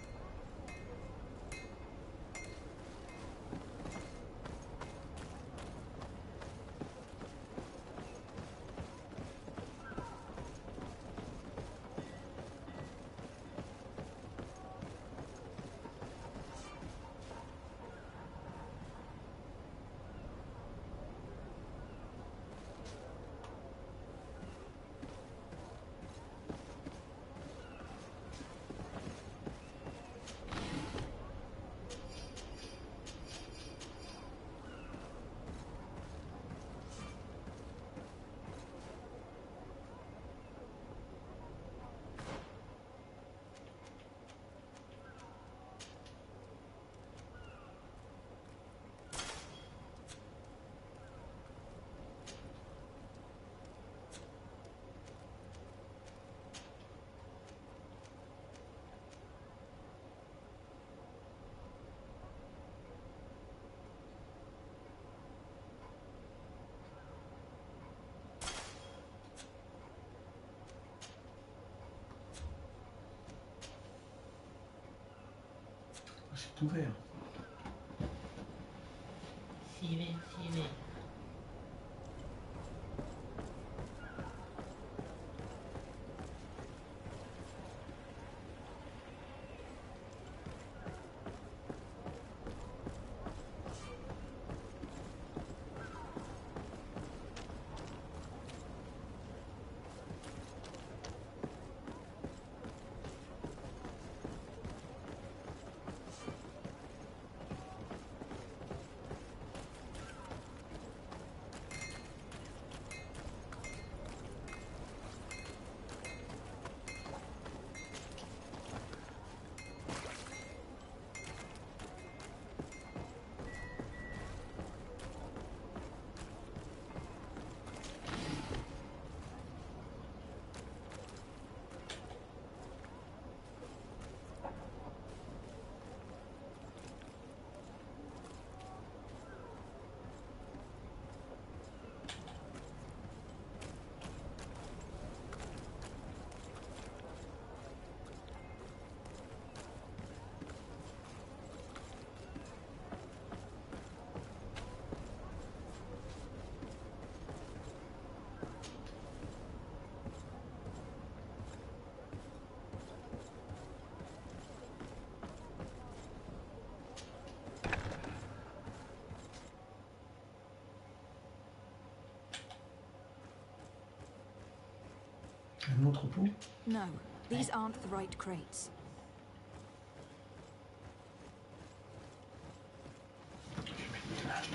C'est ouvert. Filez, filez. Un entrepôt? No, these aren't the right crates.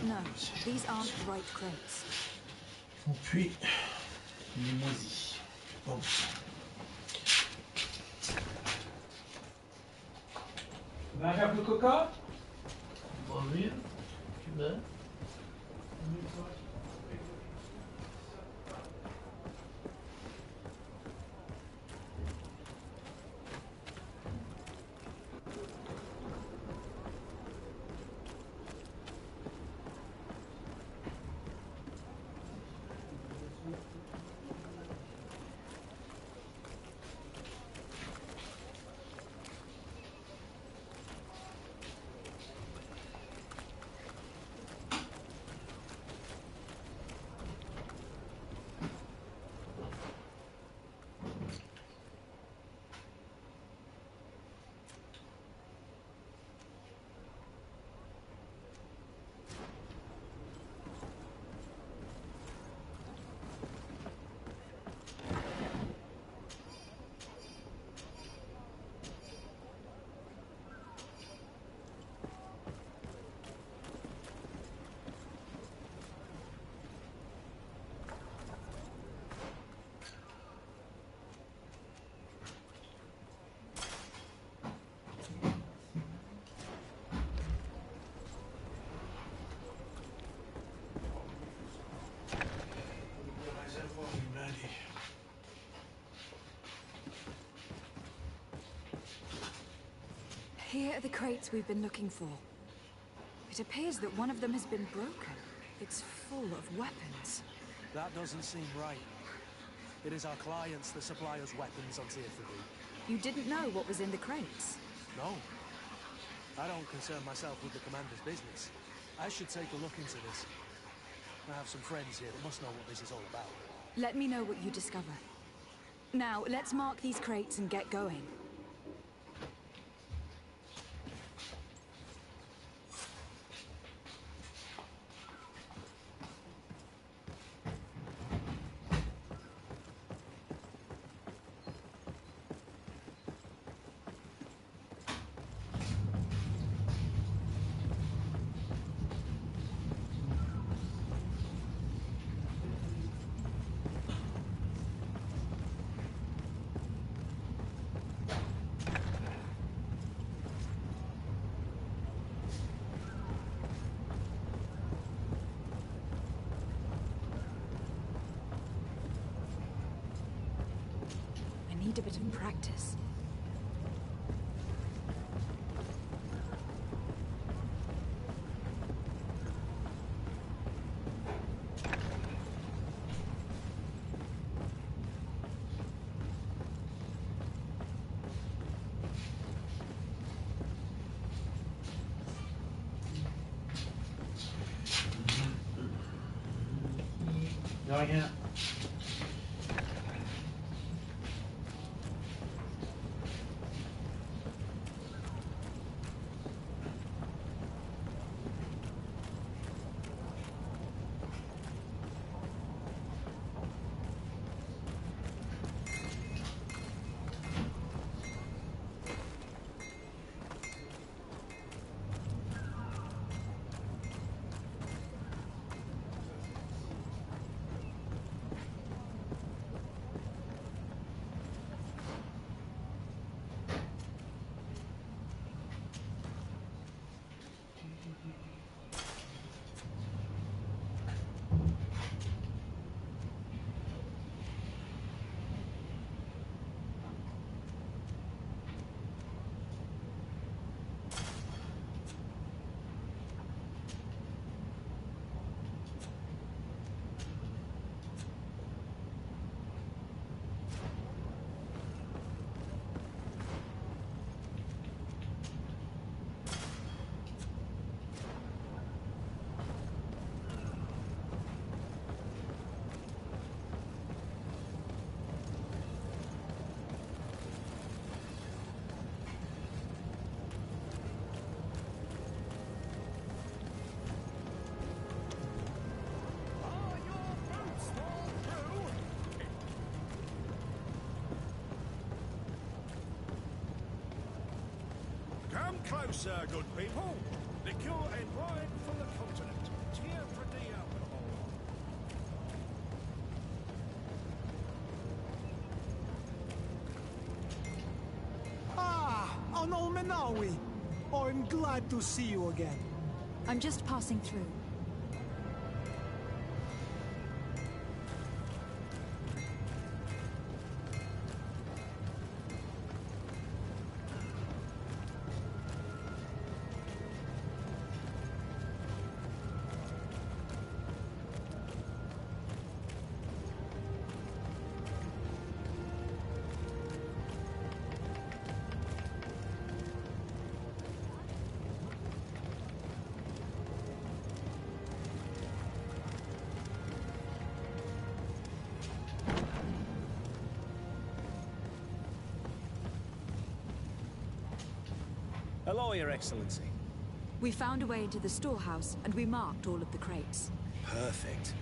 No, these aren't the right crates. Oh, puis, il est moisi. Bon. Un verre de coca? dans le mur, tu meurs. Here are the crates we've been looking for. It appears that one of them has been broken. It's full of weapons. That doesn't seem right. It is our clients that supply us weapons on Tier 3. You didn't know what was in the crates? No. I don't concern myself with the commander's business. I should take a look into this. I have some friends here that must know what this is all about. Let me know what you discover. Now, let's mark these crates and get going. Need a bit of practice. Rien. Come closer, good people. Liqueur and wine from the continent. Tier for the alcohol. Ah, Anol Menawi. I'm glad to see you again. I'm just passing through. Hello, Your Excellency. We found a way into the storehouse, and we marked all of the crates. Perfect.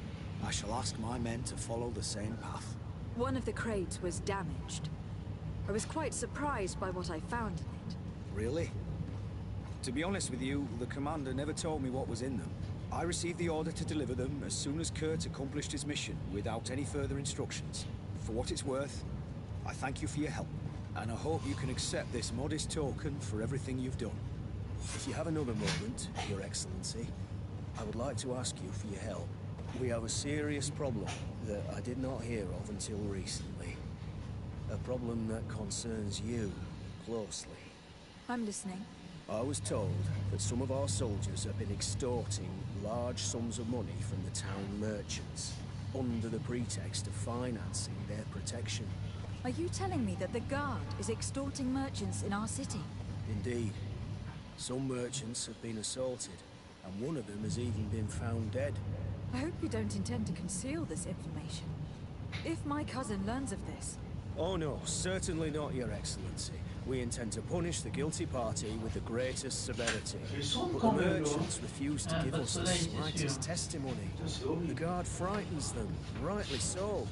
I shall ask my men to follow the same path. One of the crates was damaged. I was quite surprised by what I found in it. Really? To be honest with you, the commander never told me what was in them. I received the order to deliver them as soon as Kurt accomplished his mission, without any further instructions. For what it's worth, I thank you for your help, and I hope you can accept this modest token for everything you've done. If you have another moment, Your Excellency, I would like to ask you for your help. We have a serious problem that I did not hear of until recently. A problem that concerns you closely. I'm listening. I was told that some of our soldiers have been extorting large sums of money from the town merchants, under the pretext of financing their protection. Are you telling me that the Guard is extorting merchants in our city? Indeed. Some merchants have been assaulted, and one of them has even been found dead. I hope you don't intend to conceal this information. If my cousin learns of this... Oh no, certainly not, Your Excellency. We intend to punish the guilty party with the greatest severity. But the merchants refuse to give us the slightest testimony. The Guard frightens them, rightly so.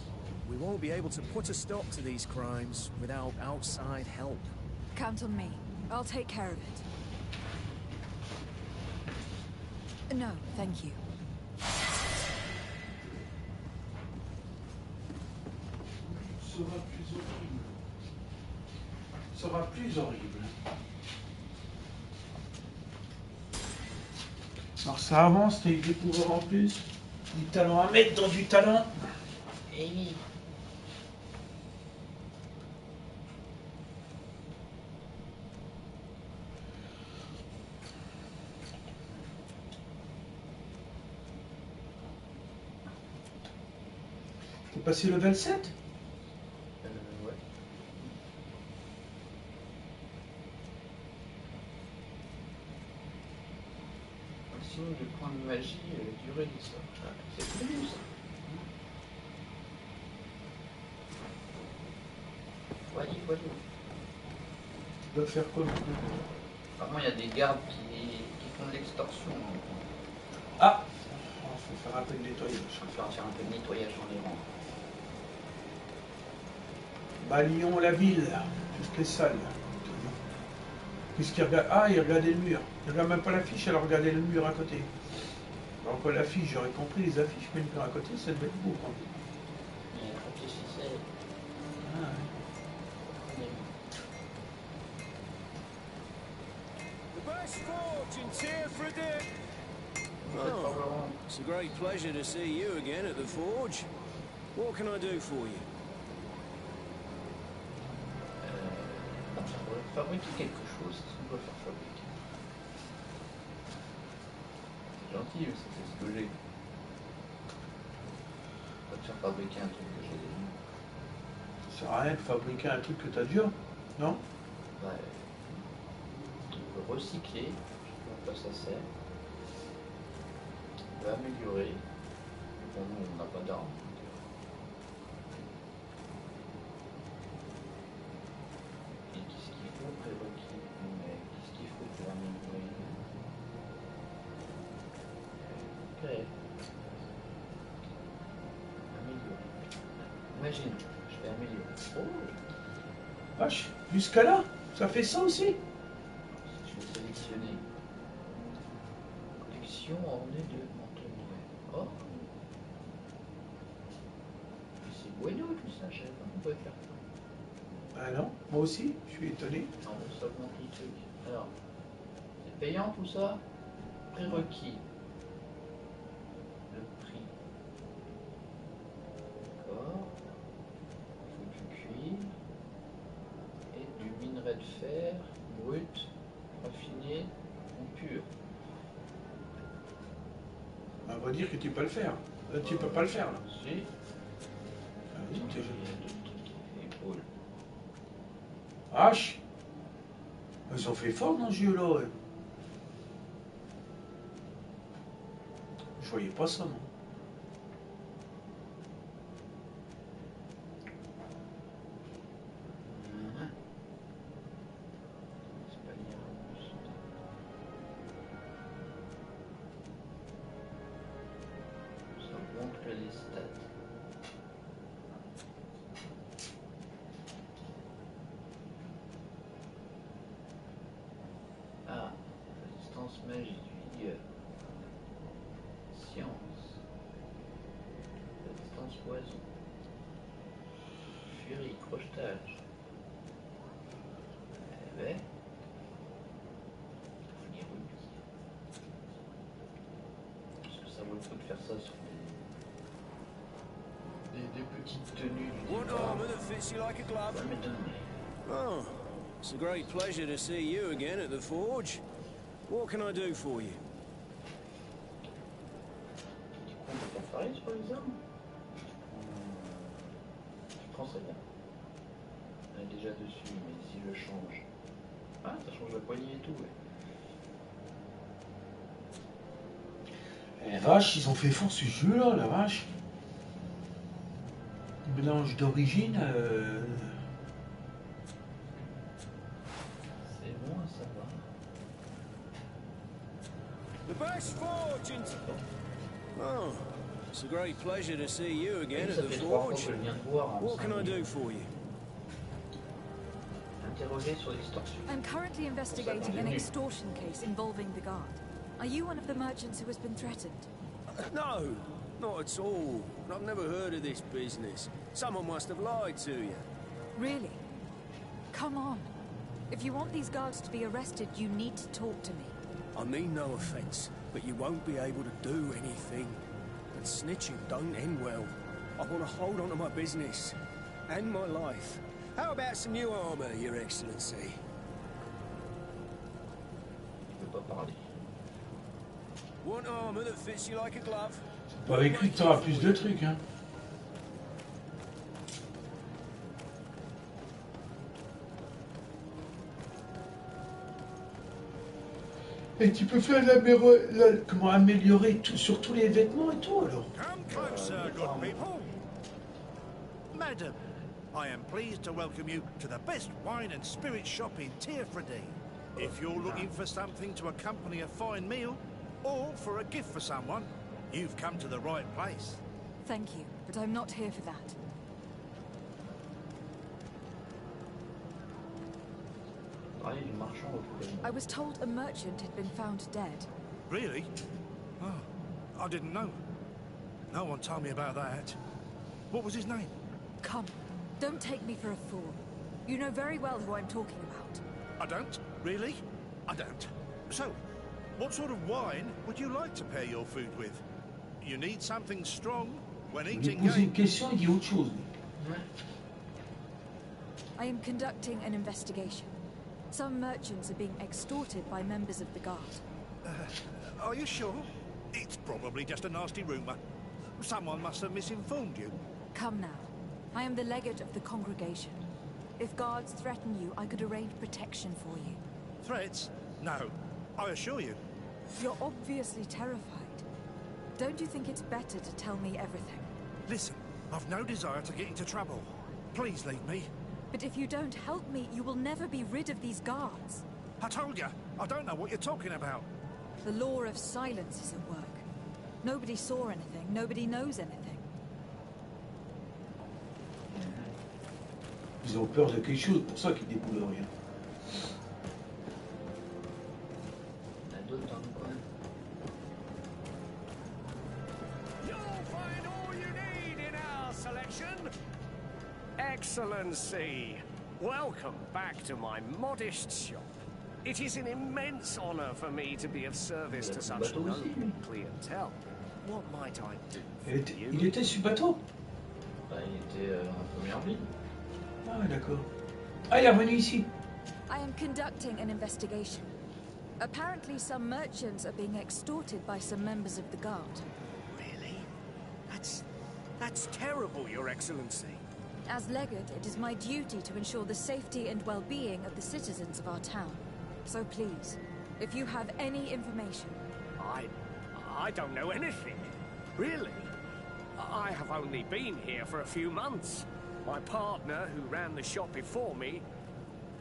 We won't be able to put a stop to these crimes without outside help. Count on me. I'll take care of it. No, thank you. Sera plus horrible. Alors ça avance, t'as eu des pouvoirs en plus. Du talent à mettre dans du talent. Et oui. T'es passé level 7? Ouais. Sinon, le point de magie, durée du sort. C'est plus ça. Voyez. Tu dois faire quoi? Apparemment, il y a des gardes qui font de l'extorsion. Ah! Il faut faire un peu de nettoyage. Je vais faire un peu de nettoyage dans les rangs. Balayons la ville, tout ce qui est sale. Puisqu'il regarde... Ah, il regardait le mur. Il regarde même pas l'affiche, elle regardait le mur à côté. Alors que l'affiche, j'aurais compris les affiches, mais le mur à côté, ça devait être beau quand même. Il y a un papier ficelle. Ah, ouais. The best fortune's here for a day. Oh, it's a great pleasure to see you again at the forge. What can I do for you? On va fabriquer quelque chose, qu'est-ce qu'on doit faire fabriquer? C'est gentil, mais c'est ce que j'ai. On va te faire fabriquer un truc que j'ai déjà. Ça sert à rien de fabriquer un truc que t'as déjà, non? Ouais. On peut recycler, je sais pas à quoi ça sert. On peut améliorer. Bon, nous, on n'a pas d'armes. Et qu'est-ce qu'il faut prérequis? Mais qu'est-ce qu'il faut pour améliorer? Ok. Améliorer. Imagine, je vais améliorer. Oh! Vache, jusqu'à là, ça fait ça aussi? Je vais sélectionner. Collection ornée de manteaux noirs. Oh! C'est bueno tout ça, je savais pas qu'on pouvait faire ça. Ah non, moi aussi, je suis étonné. Non, ça augmente le truc. Alors, c'est payant tout ça? Prérequis. Le prix. D'accord. Il faut du cuivre. Et du minerai de fer brut, raffiné ou pur. On va dire que tu peux le faire. Tu peux pas le faire là. Si. Vas-y, tu épaule. Hache. Ils ont fait fort dans ce jeu-là. Ouais. Je voyais pas ça, non. Les stats. Ah, résistance magie, vigueur, science, résistance poison, furie, crochetage. Eh ben, finir rubis. Est-ce que ça vaut le coup de faire ça sur des petites tenues du One armor that fits you like a glove. Ça m'étonnerait. Oh, it's a great pleasure to see you again at the forge. What can I do for you? On peut faire pareil sur les armes. Je prends celle-là. Elle est déjà dessus, mais si je change... Ah, ça change la poignée et tout, ouais. La vache, ils ont fait fort ce jeu-là, la vache. Mélange d'origine. C'est bon, ça va. The best forge in... Oh, it's a great pleasure to see you again at the forge. What can I do for you? Interroger sur l'extorsion. I'm currently investigating an extortion case involving the guard. Are you one of the merchants who has been threatened? No, not at all. I've never heard of this business. Someone must have lied to you. Really? Come on. If you want these guards to be arrested, you need to talk to me. I mean no offence, but you won't be able to do anything. And snitching don't end well. I want to hold on to my business. And my life. How about some new armour, Your Excellency? Je peux pas parler. Want armour that fits you like a glove? Pas avec lui que t'auras plus de trucs, hein. Et tu peux faire comment améliorer tout, sur tous les vêtements et tout alors. Come closer, good people. Madam, I am pleased to welcome you to the best wine and spirit shop in Tearfredy. If you're looking for something to accompany a fine meal, or for a gift for someone, you've come to the right place. Thank you, but I'm not here for that. I was told a merchant had been found dead. Really? Oh, I didn't know. No one told me about that. What was his name? Come, don't take me for a fool. You know very well who I'm talking about. I don't? Really? I don't. So, what sort of wine would you like to pair your food with? You need something strong when eating game. Une question, il dit autre chose. I am conducting an investigation. Some merchants are being extorted by members of the guard. Are you sure? It's probably just a nasty rumor. Someone must have misinformed you. Come now. I am the legate of the congregation. If guards threaten you, I could arrange protection for you. Threats? No. I assure you. You're obviously terrified. Don't you think it's better to tell me everything? Listen, I've no desire to get into trouble. Please leave me. But if you don't help me, you will never be rid of these guards. I told you, I don't know what you're talking about. The law of silence is at work. Nobody saw anything, nobody knows anything. Ils ont peur de quelque chose, pour ça qu'ils déboulent rien. You'll find all you need in our selection. Excellency, welcome back to my modest shop. It is an immense honor for me to be of service to such noble clientele. What might I do for you? Il était sur bateau? Bah, il était en première ligne. Ah, d'accord. Ah, il est revenu ici. I am conducting an investigation. Apparently some merchants are being extorted by some members of the guard. Really? That's terrible, Your Excellency. As legate, it is my duty to ensure the safety and well-being of the citizens of our town. So please, if you have any information... I don't know anything. Really? I have only been here for a few months. My partner, who ran the shop before me,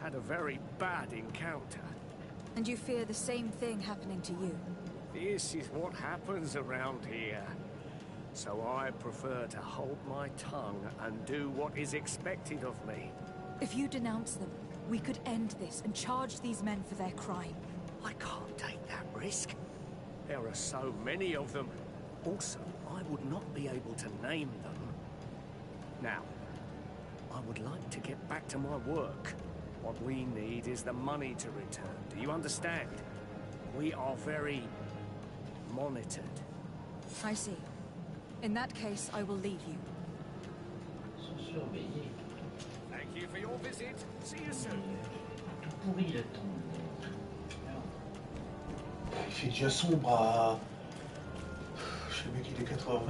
had a very bad encounter. And you fear the same thing happening to you? This is what happens around here. So I prefer to hold my tongue and do what is expected of me. If you denounce them, we could end this and charge these men for their crime. I can't take that risk. There are so many of them. Also, I would not be able to name them. Now, I would like to get back to my work. What we need is the money to return. Do you understand? We are very monitored. I see. In that case, I will leave you. Thank you for your visit. See you soon. Tout pourri le temps. Il fait déjà sombre à... Je sais même qu'il est 4h20.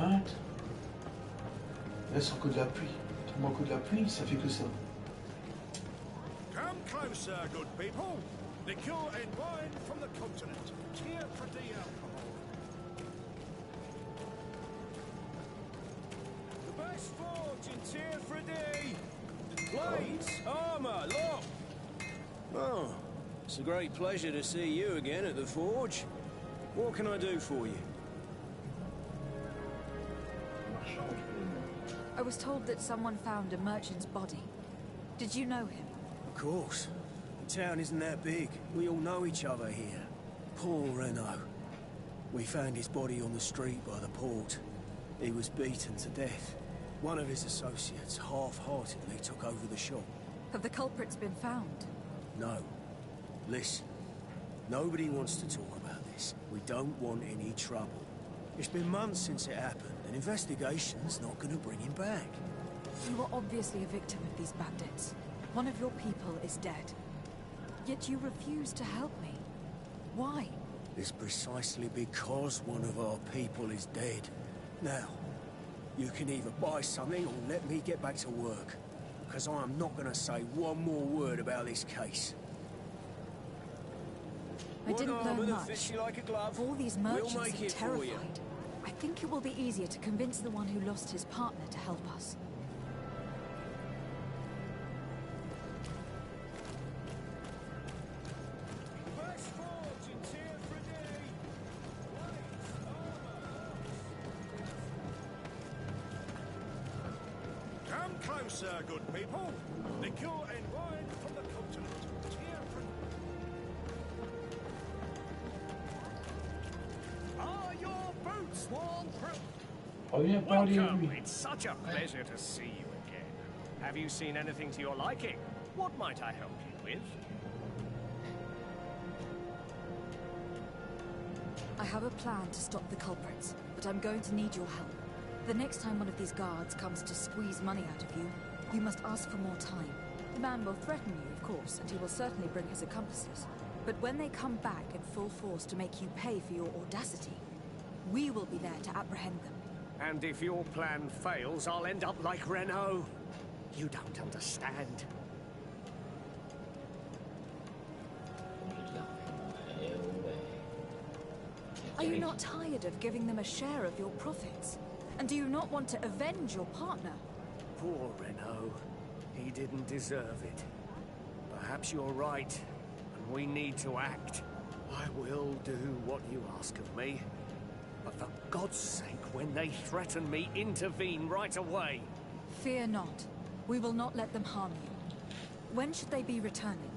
Là, c'est encore de la pluie. Tellement que de la pluie, ça fait que ça. Come closer, good people. Liqueur and wine from the continent. Tier for the alcohol. The best forge in Tier for D. Blades, armor, lock. Oh, it's a great pleasure to see you again at the forge. What can I do for you? I was told that someone found a merchant's body. Did you know him? Of course. The town isn't that big. We all know each other here. Poor Renault. We found his body on the street by the port. He was beaten to death. One of his associates half-heartedly took over the shop. Have the culprits been found? No. Listen. Nobody wants to talk about this. We don't want any trouble. It's been months since it happened. An investigation's not going to bring him back. You were obviously a victim of these bandits. One of your people is dead. Yet you refuse to help me. Why? It's precisely because one of our people is dead. Now, you can either buy something or let me get back to work. Because I am not going to say one more word about this case. I didn't learn much. All these merchants are terrified. I think it will be easier to convince the one who lost his partner to help us. Come closer, good people. Liqueur and wine from the continent. Tier for... Are your boots worn through? Reviens parler à Welcome. lui. It's such a pleasure to see you again. Have you seen anything to your liking? What might I help you with? I have a plan to stop the culprits, but I'm going to need your help. The next time one of these guards comes to squeeze money out of you, you must ask for more time. The man will threaten you, of course, and he will certainly bring his accomplices. But when they come back in full force to make you pay for your audacity, we will be there to apprehend them. And if your plan fails, I'll end up like Renault. You don't understand. Are you not tired of giving them a share of your profits? And do you not want to avenge your partner? Poor Renault. He didn't deserve it. Perhaps you're right, and we need to act. I will do what you ask of me. But for God's sake, when they threaten me, intervene right away. Fear not. We will not let them harm you. When should they be returning?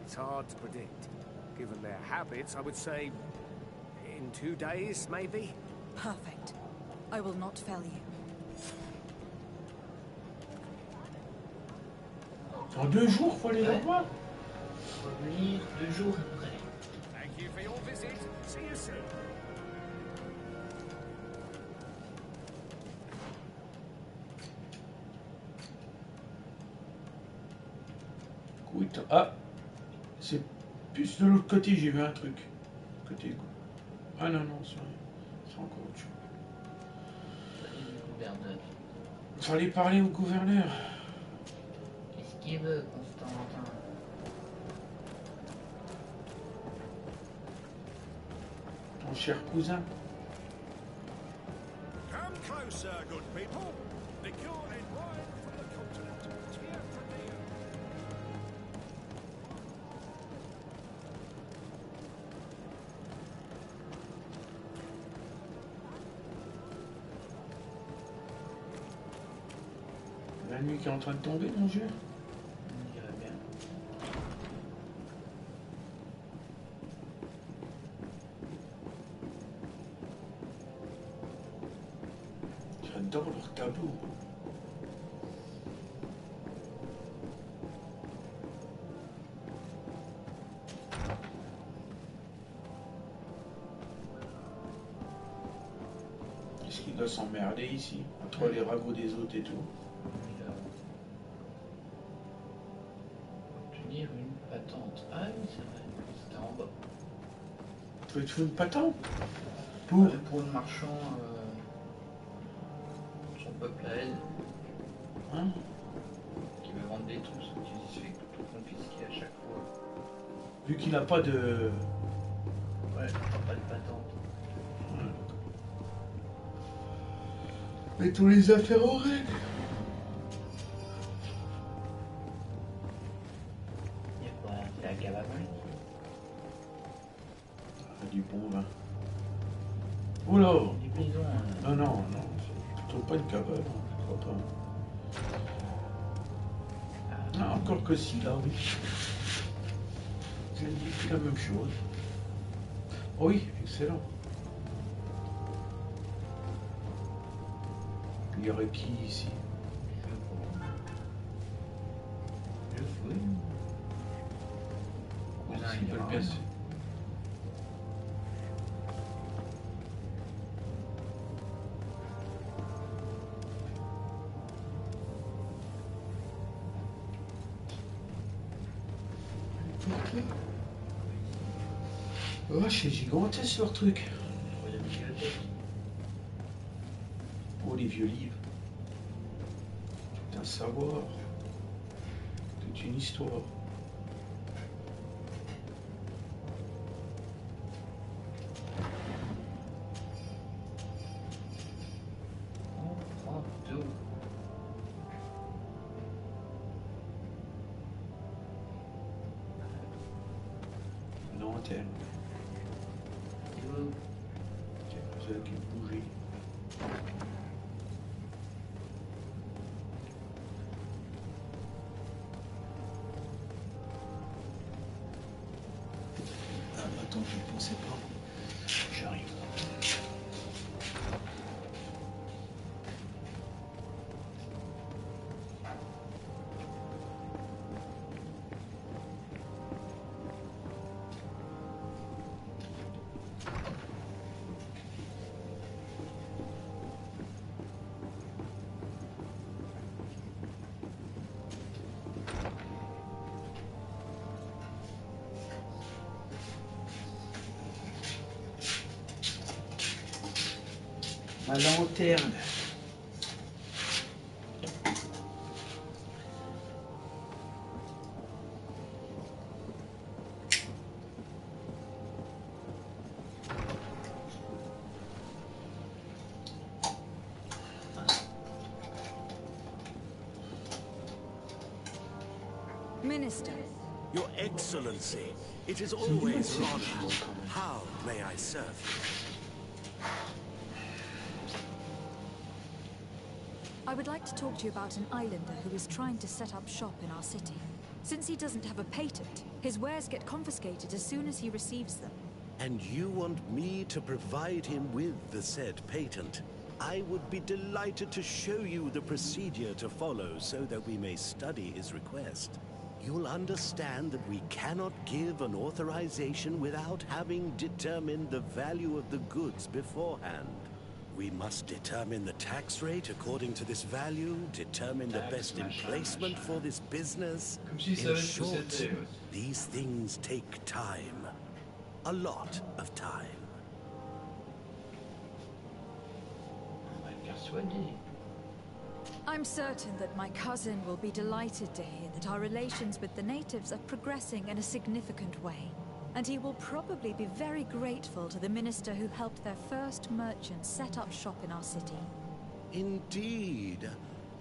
It's hard to predict. Given their habits, I would say... in 2 days, maybe? Perfect. I will not fail you. En 2 jours, faut aller les voir. Revenir 2 jours après. Putain. Ah, c'est plus de l'autre côté, j'ai vu un truc. Côté. Ah non, non, c'est encore autre chose. Fallait parler au gouverneur. Qu'est-ce qu'il veut, Constantin? Ton cher cousin. Come closer, good people. Liqueur and wine from the continent. Tear for tear. La nuit qui est en train de tomber, mon Dieu. On dirait bien. J'adore leur tableau. Est-ce qu'il doit s'emmerder ici, entre les ragots des autres et tout? Obtenir une patente. Ah oui, c'est vrai. C'était en bas. Tu veux te faire une patente? Pour le marchand, son peuple à elle, Hein? qui veut vendre des trucs, qui se fait tout confisquer à chaque fois. Vu qu'il n'a pas de... Ouais, pas de patente. Mettons les affaires en règle. Il y a quoi? C'est la cave à vin? Du bon vin. Oula! Du bison. Non, non, non. C'est plutôt pas une cabane, je crois pas. Ah, encore que si, là, oui. J'ai dit la même chose. Oui, excellent. Il y aurait qui ici? Je fouille. S'ils veulent bien se... Oh, c'est gigantesque leur truc. Oh, les vieux livres. Tout un savoir. Toute une histoire. On prend tout. Non, antenne. C'est là qui bougeait. Ah, attends, je pensais pas. J'arrive. Ma lanterne. Minister. Your Excellency, it is always an honor. How may I serve you? I would like to talk to you about an islander who is trying to set up shop in our city. Since he doesn't have a patent, his wares get confiscated as soon as he receives them. And you want me to provide him with the said patent? I would be delighted to show you the procedure to follow so that we may study his request. You'll understand that we cannot give an authorization without having determined the value of the goods beforehand. We must determine the tax rate according to this value, determine the best emplacement for this business. In short, these things take time. A lot of time. I'm certain that my cousin will be delighted to hear that our relations with the natives are progressing in a significant way. And he will probably be very grateful to the minister who helped their first merchant set up shop in our city. Indeed.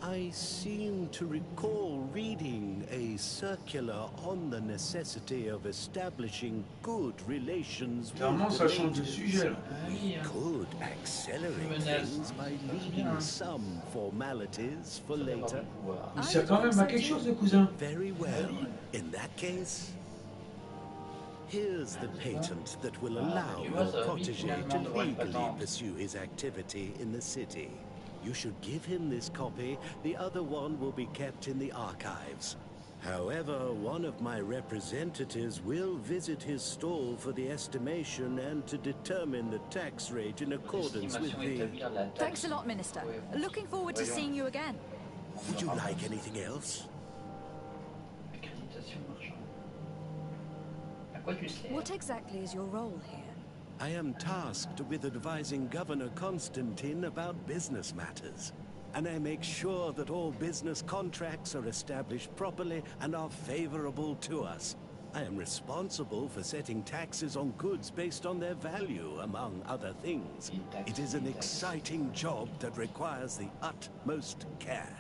I seem to recall reading a circular on the necessity of establishing good relations with the natives. We could accelerate things by leaving some formalities for later. Ça quand même à quelque chose, le cousin. Very well. In that case, here's the patent that will allow your protégé to legally pursue his activity in the city. You should give him this copy. The other one will be kept in the archives. However, one of my representatives will visit his stall for the estimation and to determine the tax rate in accordance with the... Thanks a lot, Minister. Looking forward to seeing you again. Would you like anything else? What exactly is your role here? I am tasked with advising Governor Constantine about business matters, and I make sure that all business contracts are established properly and are favorable to us. I am responsible for setting taxes on goods based on their value, among other things. It is an exciting job that requires the utmost care.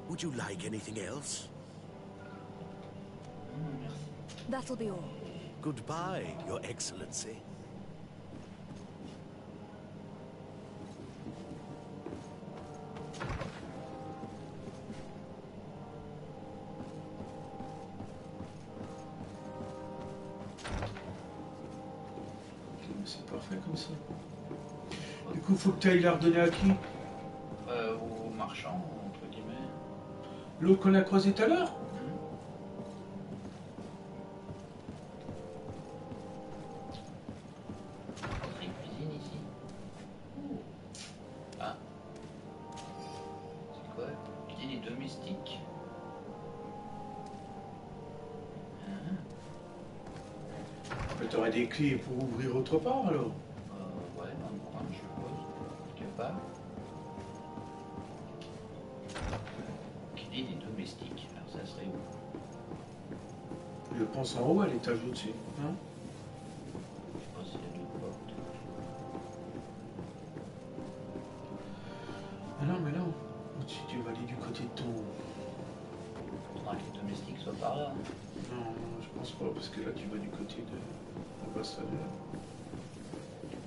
Would you like anything else? That'll be all. Goodbye, Your Excellency. C'est parfait comme ça. Du coup, faut que tu ailles la redonner à qui? Au marchand, entre guillemets. L'autre qu'on a croisé tout à l'heure? Cuisine ici. Ah. C'est quoi? Cuisine et domestique. T'aurais des clés pour ouvrir autre part alors? Ouais, dans le coin, je suppose. Quelque part. Cuisine et domestique. Alors ça serait où? Je pense en haut, à l'étage au-dessus. Hein? Je sais pas s'il y a deux portes. Ah non, mais non. Au-dessus, tu vas aller du côté de ton... Faudra que les domestiques soient par là. Non, je pense pas, parce que là, tu vas du côté de l'ambassadeur.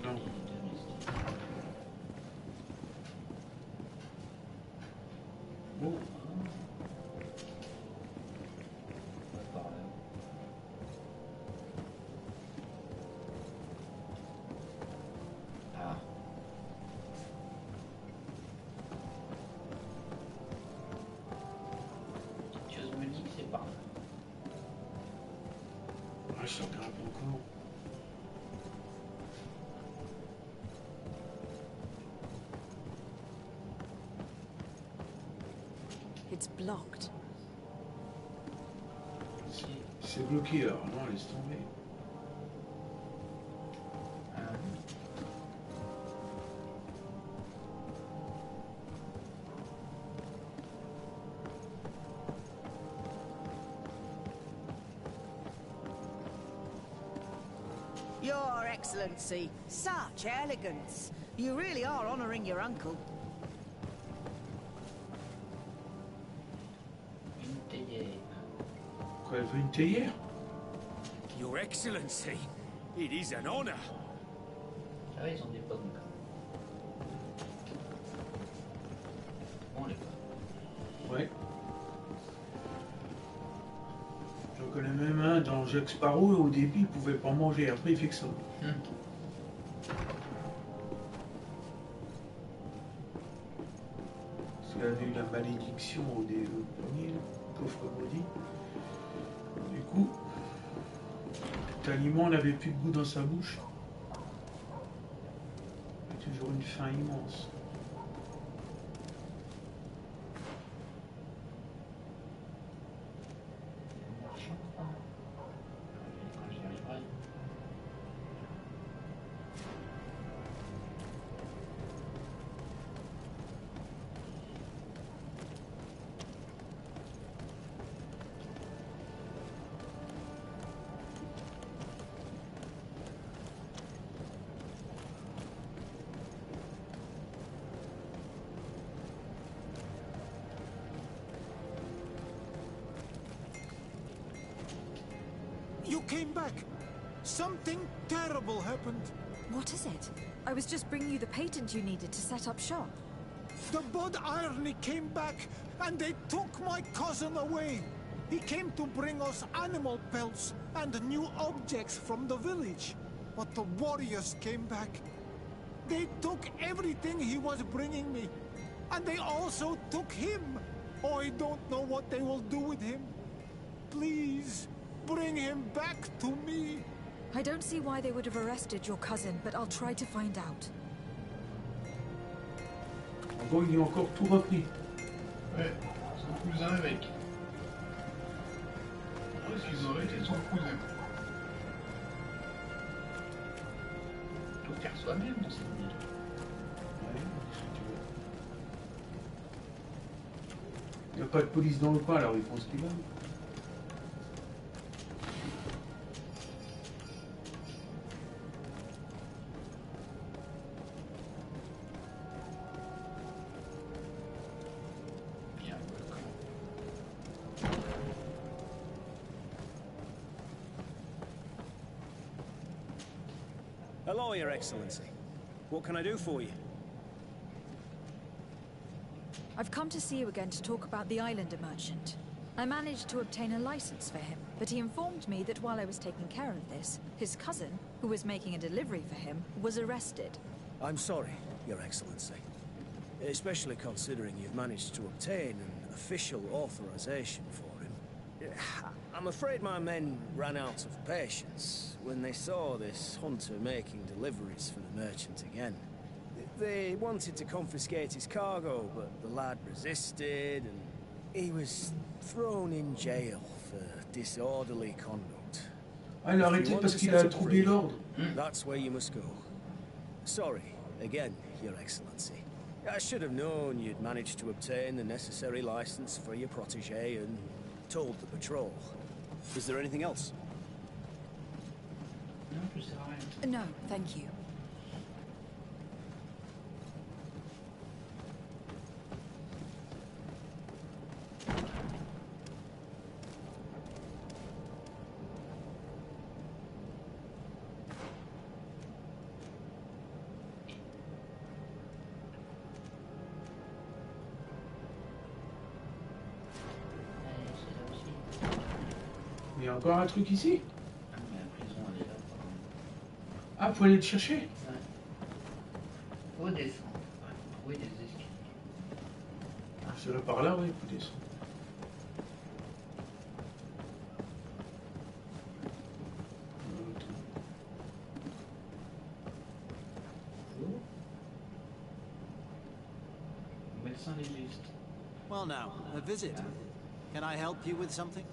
Non. Bon. Par là. Ah. Quelque chose me dit que c'est par là. Ah, je regarde encore. It's blocked. C'est bloqué alors, non, laisse tomber. Your Excellency, such elegance. You really are honoring your uncle. Quoi, elle veut une théière? Your Excellency, it is an honor. Ah oui, ils ont des pommes là. On les voit. Ouais. J'en connais même un dans Jack Sparrow, au début il pouvait pas manger, après il fait que ça. Parce qu'il avait eu la malédiction au premier, pauvre maudit. Du coup, cet aliment n'avait plus de goût dans sa bouche. Il y a toujours une faim immense. You came back. Something terrible happened. What is it? I was just bringing you the patent you needed to set up shop. The Bud Irony came back, and they took my cousin away. He came to bring us animal pelts and new objects from the village. But the warriors came back. They took everything he was bringing me. And they also took him. I don't know what they will do with him. Please, bring him back to me. I don't see why they would have arrested your cousin, but I'll try to find out. Bon, il est encore tout repris. Ouais, son cousin avec. Parce qu'ils auraient été son cousin. Tout faire soi-même dans cette ville. Ouais, si tu veux. Il n'y a pas de police dans le coin, alors ils font ce qu'ils veulent. Hello, Your Excellency. What can I do for you? I've come to see you again to talk about the Islander merchant. I managed to obtain a license for him, but he informed me that while I was taking care of this, his cousin, who was making a delivery for him, was arrested. I'm sorry, Your Excellency. Especially considering you've managed to obtain an official authorization for him. I'm afraid my men ran out of patience when they saw this hunter making deliveries for the merchant again. They wanted to confiscate his cargo, but the lad resisted, and he was thrown in jail for disorderly conduct. Ah, il a arrêté parce qu'il a troublé l'ordre. That's where you must go. Sorry, again, Your Excellency. I should have known you'd managed to obtain the necessary license for your protégé and told the patrol. Is there anything else? No, thank you. Il y a encore un truc ici. Ah, faut aller le chercher. Ouais. Faut descendre. Oui, des escaliers. Ah, c'est là par là, oui, faut descendre. Médecin légiste. Well now, a visit. Can I help you with something?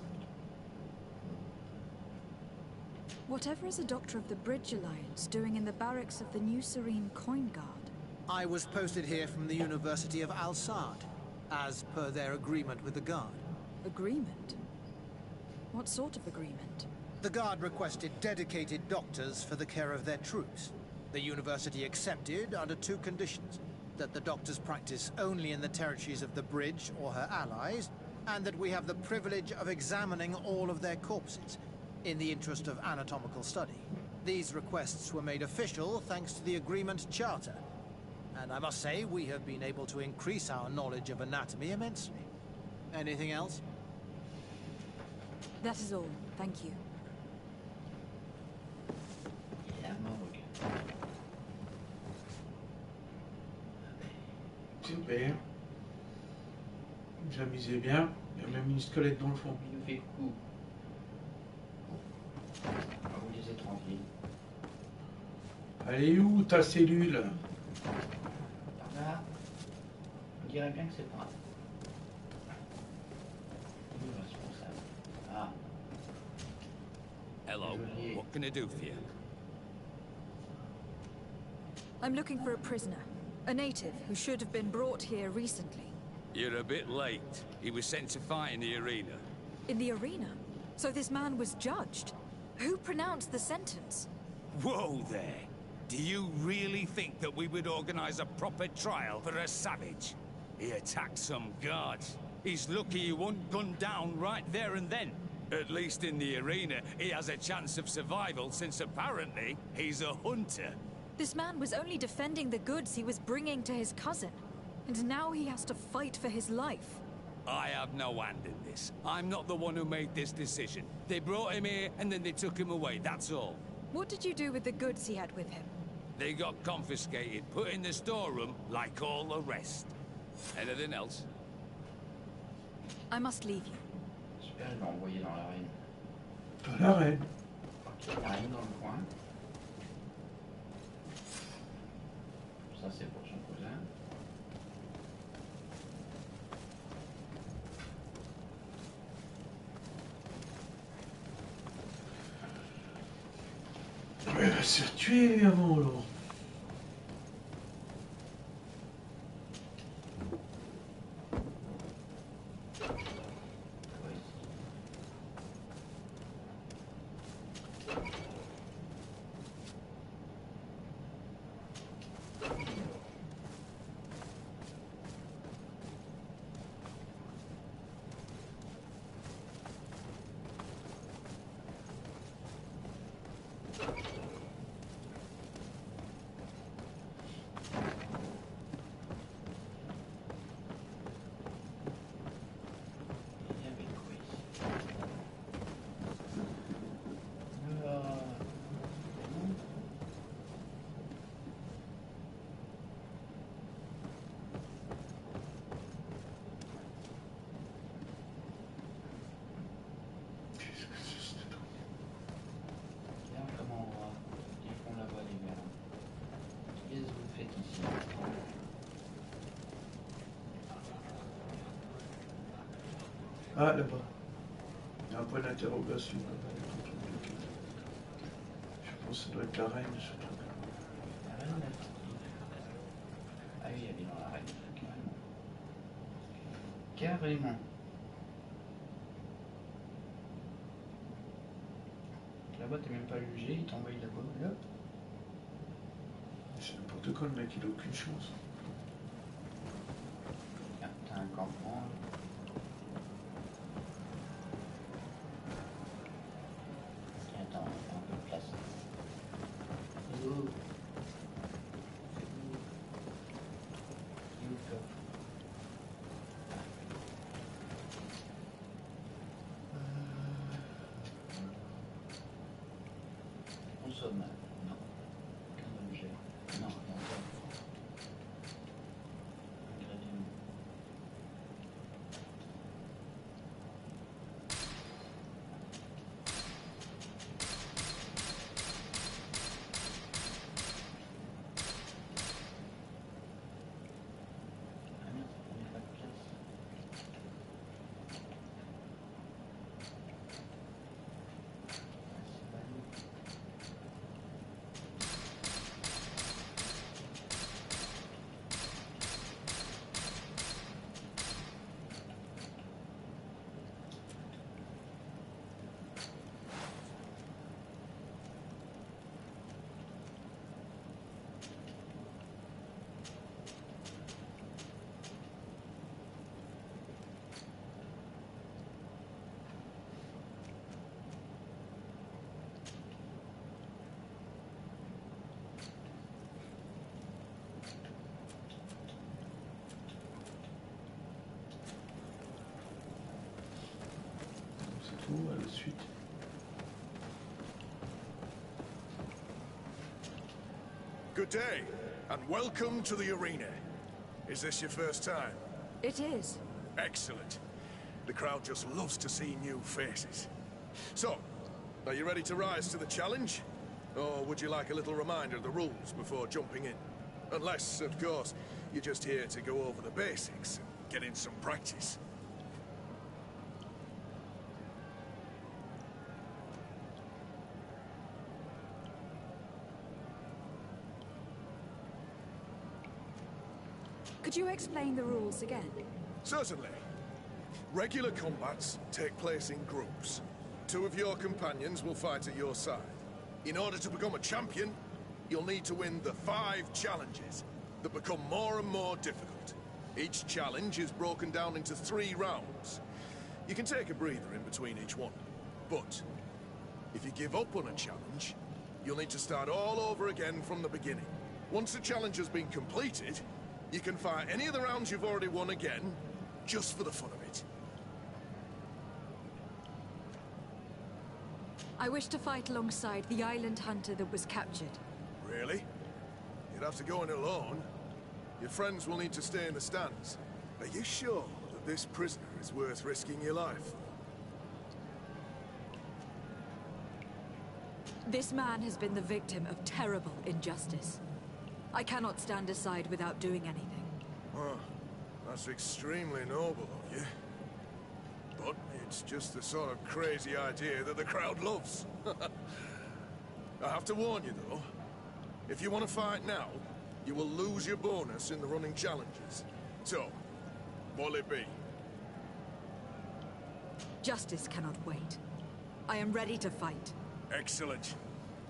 Whatever is a doctor of the Bridge Alliance doing in the barracks of the New Serene Coin Guard? I was posted here from the University of Al-Sad, as per their agreement with the Guard. Agreement? What sort of agreement? The Guard requested dedicated doctors for the care of their troops. The University accepted under two conditions: that the doctors practice only in the territories of the Bridge or her allies, and that we have the privilege of examining all of their corpses, in the interest of anatomical study. These requests were made official thanks to the Agreement Charter. And I must say, we have been able to increase our knowledge of anatomy immensely. Anything else? That is all. Thank you. Super. Vous amusez bien. Il y a même une squelette dans le fond. Il nous fait coucou. Vous lisez tranquille. Elle est où ta cellule? dirais bien que c'est pas. Le responsable. Ah. Hello. What can I do for you? I'm looking for a prisoner. A native who should have been brought here recently. You're a bit late. He was sent to fight in the arena. In the arena? So this man was judged? Who pronounced the sentence? Whoa there! Do you really think that we would organize a proper trial for a savage? He attacked some guards. He's lucky he wasn't gunned down right there and then. At least in the arena, he has a chance of survival since apparently he's a hunter. This man was only defending the goods he was bringing to his cousin. And now he has to fight for his life. I have no hand in this. I'm not the one who made this decision. They brought him here and then they took him away, that's all. What did you do with the goods he had with him? They got confiscated, put in the storeroom like all the rest. Anything else? I must leave you. Super, je l'ai envoyé dans l'arène. Dans l'arène. Ok, il arrive dans le coin. Ça c'est pour son cousin. Il va se faire tuer avant alors. Ah, là-bas. Il y a un point d'interrogation là-bas. Je pense que ça doit être la reine, ce truc. La reine, ah oui, elle est dans la reine, carrément. Carrément. Là-bas, t'es même pas jugé, il t'envoie là-bas, là. C'est n'importe quoi, le mec, il a aucune chance. Ah, t'as un campement. Attends, on a un peu de place. Oh. Consomme. Non. Qu'un objet. Non, non. Ingrédient. Ah merde, il n'y a pas de place. C'est tout, à la suite. Good day, and welcome to the arena. Is this your first time? It is. Excellent. The crowd just loves to see new faces. So, are you ready to rise to the challenge? Or would you like a little reminder of the rules before jumping in? Unless, of course, You're just here to go over the basics and get in some practice. Could you explain the rules again? Certainly. Regular combats take place in groups. 2 of your companions will fight at your side. In order to become a champion, you'll need to win the 5 challenges that become more and more difficult. Each challenge is broken down into 3 rounds. You can take a breather in between each one. But if you give up on a challenge, you'll need to start all over again from the beginning. Once the challenge has been completed, you can fight any of the rounds you've already won again, just for the fun of it. I wish to fight alongside the island hunter that was captured. Really? You'd have to go in alone. Your friends will need to stay in the stands. Are you sure that this prisoner is worth risking your life? This man has been the victim of terrible injustice. I cannot stand aside without doing anything. Oh, that's extremely noble of you. But it's just the sort of crazy idea that the crowd loves. I have to warn you, though. If you want to fight now, you will lose your bonus in the running challenges. So, what'll it be? Justice cannot wait. I am ready to fight. Excellent.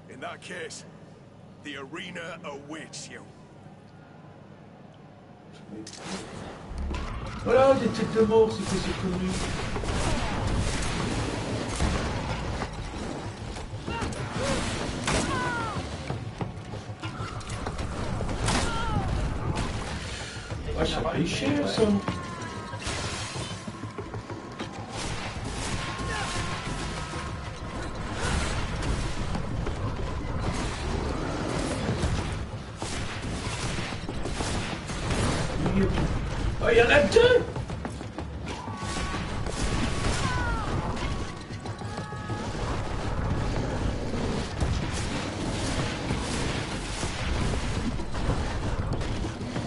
In that case, the arena awaits you. Voilà, des têtes de mort, c'est que c'est connu. Ah, ça paye cher, ça. Oh, il y en a 2!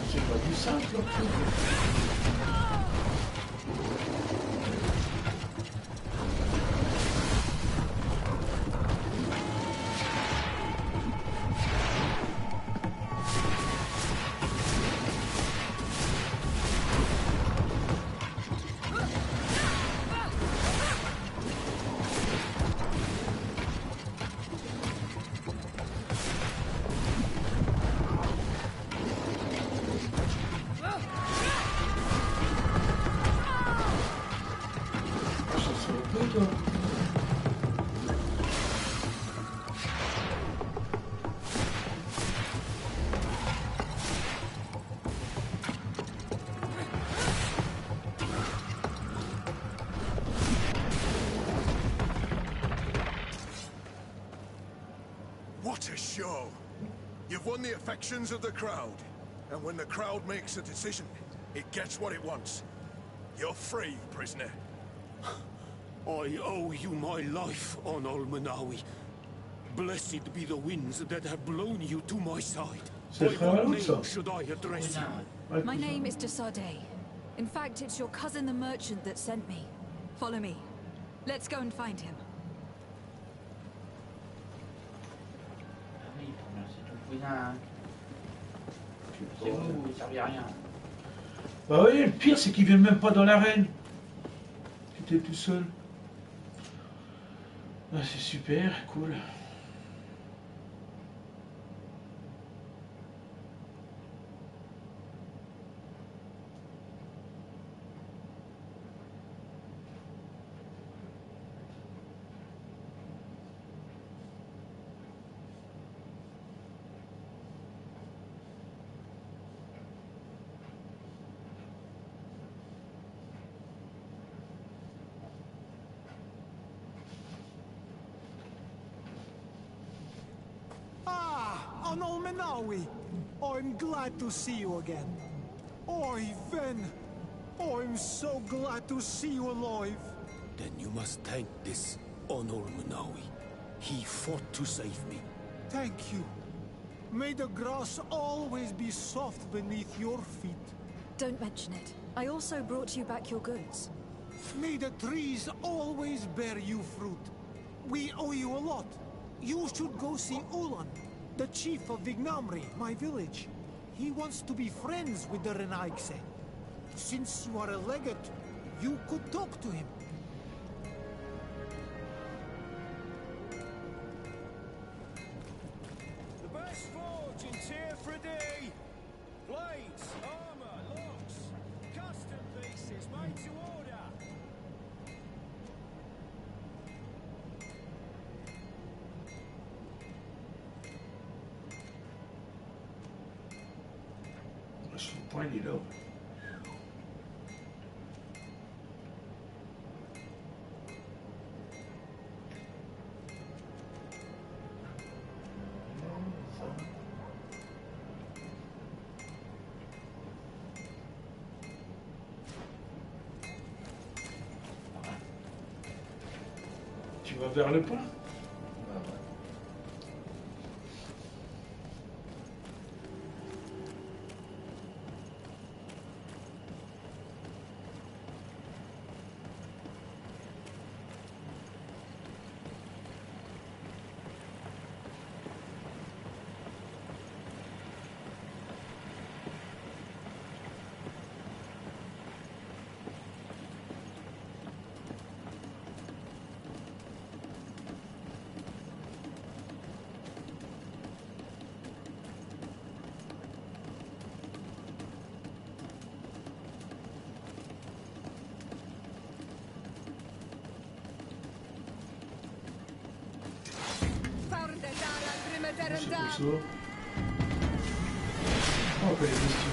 C'est pas du simple, le truc. What a show! You've won the affections of the crowd. And when the crowd makes a decision, it gets what it wants. You're free, prisoner. I owe you my life, Onol Manawi. Blessed be the winds that have blown you to my side. By what name should I address you? My name is Desade. In fact, it's your cousin the merchant that sent me. Follow me. Let's go and find him. Bah oui, le pire c'est qu'ils viennent même pas dans l'arène. J'étais tout seul. Ah, c'est super, cool. Onol Manawi, I'm glad to see you again. Oi, Ven, I'm so glad to see you alive. Then you must thank this Onol Manawi. He fought to save me. Thank you. May the grass always be soft beneath your feet. Don't mention it. I also brought you back your goods. May the trees always bear you fruit. We owe you a lot. You should go see Ulan, the chief of Vignamri, my village. He wants to be friends with the Renaigse. Since you are a legate, you could talk to him. The best forge in Tear blades, armor, locks, custom pieces made to order. Son point il est là. Tu vas vers le pont? Ruisseau. Oh, quelle question.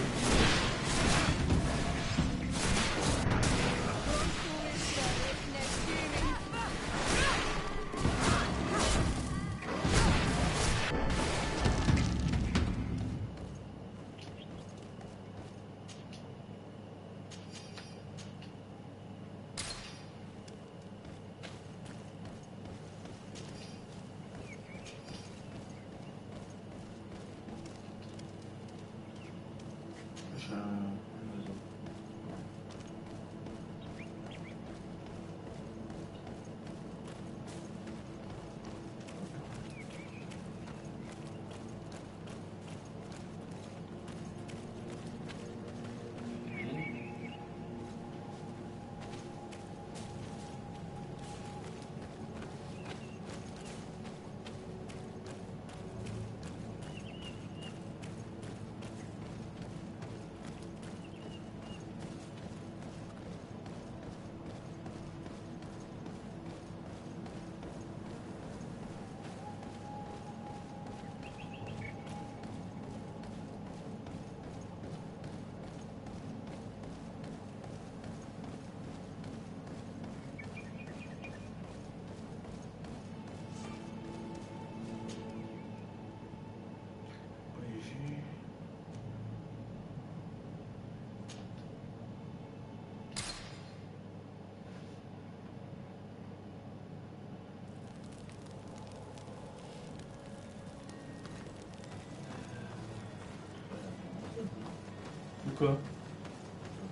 Quoi? Pas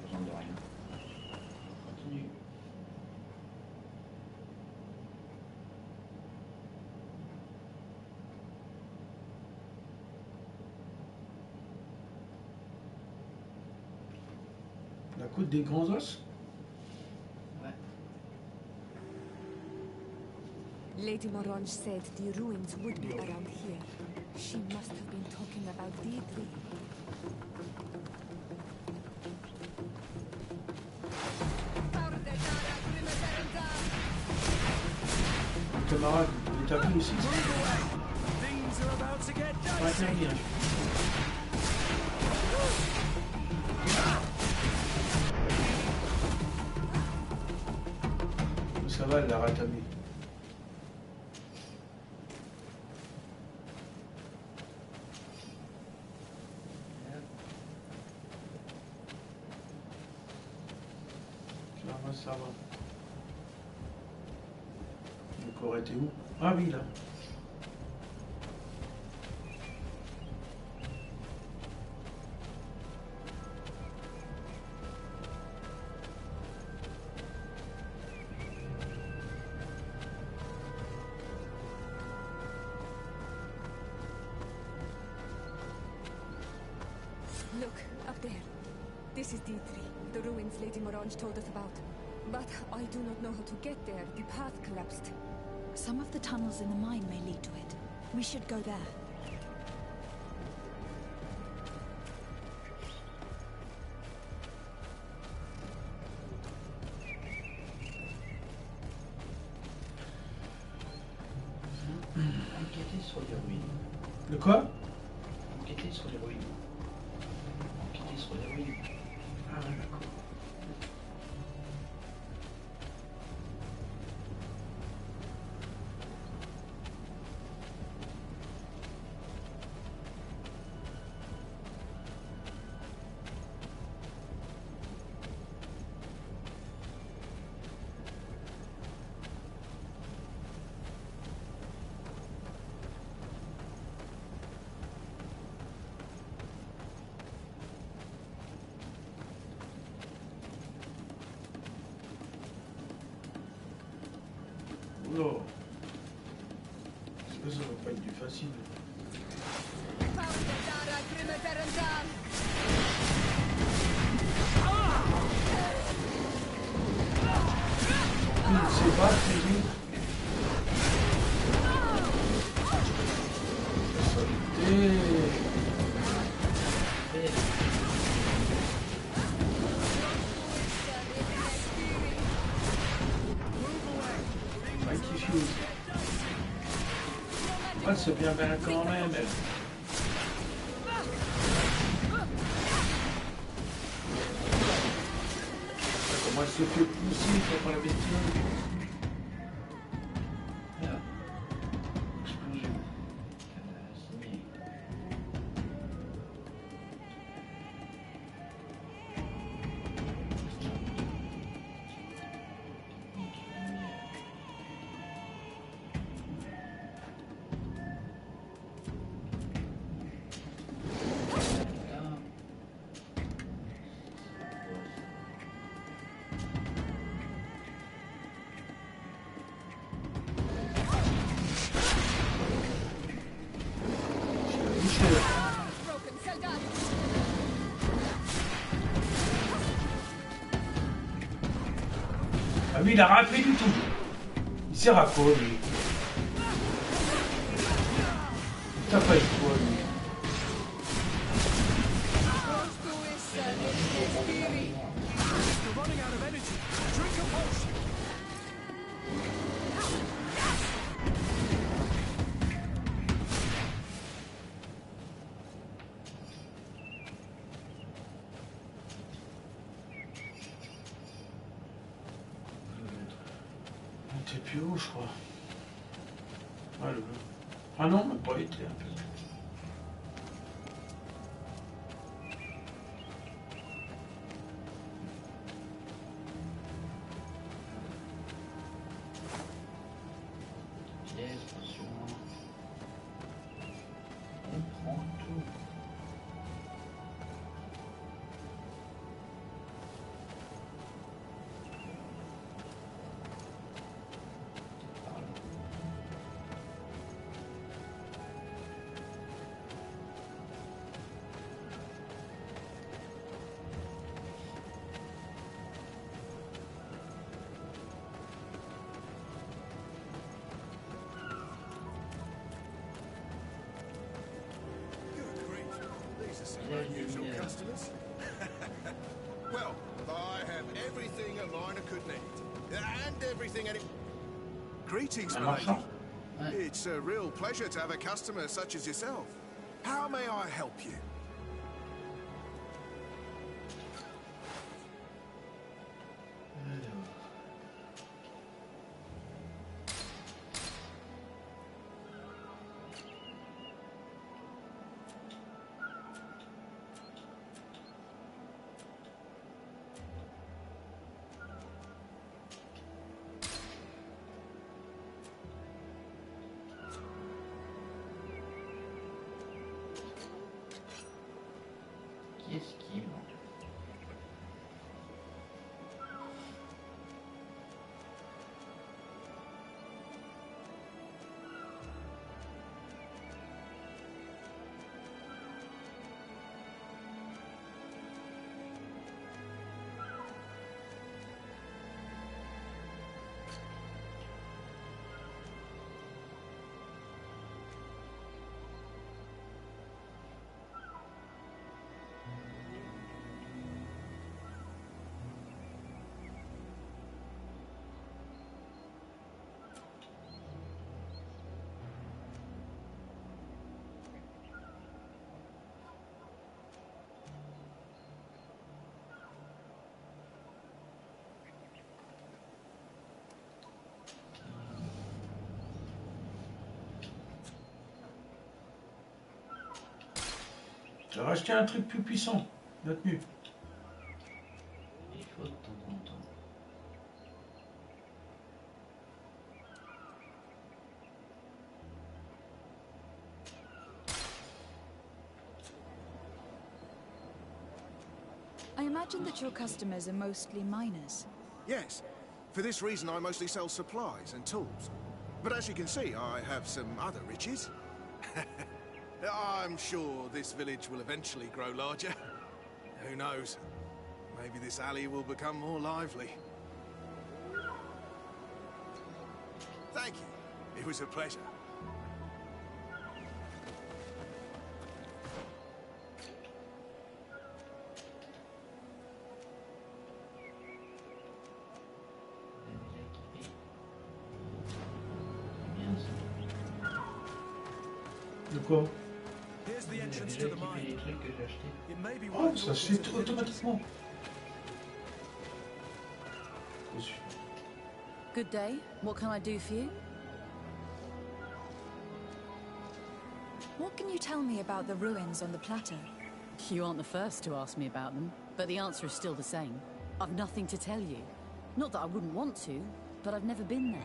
besoin de rien. Continue. La côte des grands os? Ouais. Lady Morange said the ruins would be around here. She must have been talking about the tree. Camarade, il est à vous aussi. Things are about to get Ouais, très bien. Ça va, elle l'a ratamé. Ça va. Le corps était où? Ah oui, là. This is D3, the ruins Lady Morange told us about. But I do not know how to get there. The path collapsed. Some of the tunnels in the mine may lead to it. We should go there. Enquêter sur les ruines. Le quoi? Enquêter sur les ruines. Enquêter sur les ruines. Ah ouais, d'accord. Non. Ça va pas être du facile. C'est pas fini. Ah, c'est bien quand même. Comment elle se fait pousser par la bestiole. Ah lui il a rien fait du tout. Il sert à quoi lui? T'as pas eu quoi lui? T'es plus haut je crois. Ah, le... ah non, même pas été un peu. Usual customers? Well, I have everything a miner could need. And everything any... Greetings, milady. It's a real pleasure to have a customer such as yourself. How may I help you? J'ai racheté un truc plus puissant, notre mieux. Il faut de temps en temps. I imagine that your customers are mostly miners. Yes. For this reason, I mostly sell supplies and tools. But as you can see, I have some other riches. I'm sure this village will eventually grow larger. Who knows? Maybe this alley will become more lively. Thank you. It was a pleasure. De quoi? Here's the entrance to the mine. It may be Oh, ça se fait automatiquement. Good day. What can I do for you? What can you tell me about the ruins on the plateau? You aren't the first to ask me about them, but the answer is still the same. I've nothing to tell you. Not that I wouldn't want to, but I've never been there.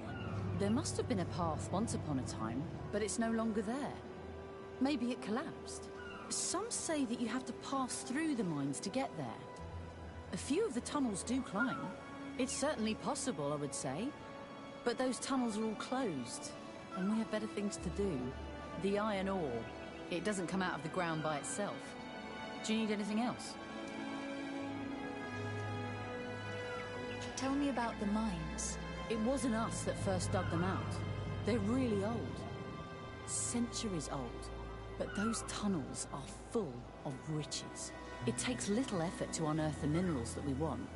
There must have been a path once upon a time, but it's no longer there. Maybe it collapsed. Some say that you have to pass through the mines to get there. A few of the tunnels do climb. It's certainly possible, I would say. But those tunnels are all closed, and we have better things to do. The iron ore, it doesn't come out of the ground by itself. Do you need anything else? Tell me about the mines. It wasn't us that first dug them out. They're really old. Centuries old. But those tunnels are full of riches. It takes little effort to unearth the minerals that we want.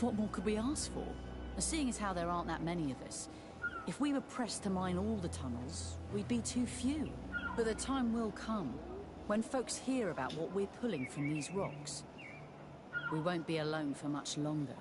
What more could we ask for? Seeing as how there aren't that many of us, if we were pressed to mine all the tunnels, we'd be too few. But the time will come, when folks hear about what we're pulling from these rocks. We won't be alone for much longer.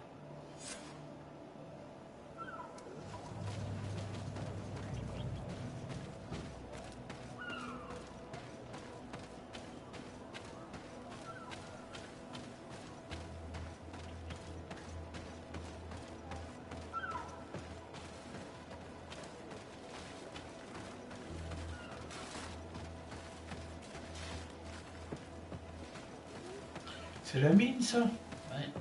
C'est la mine, ça? Ouais.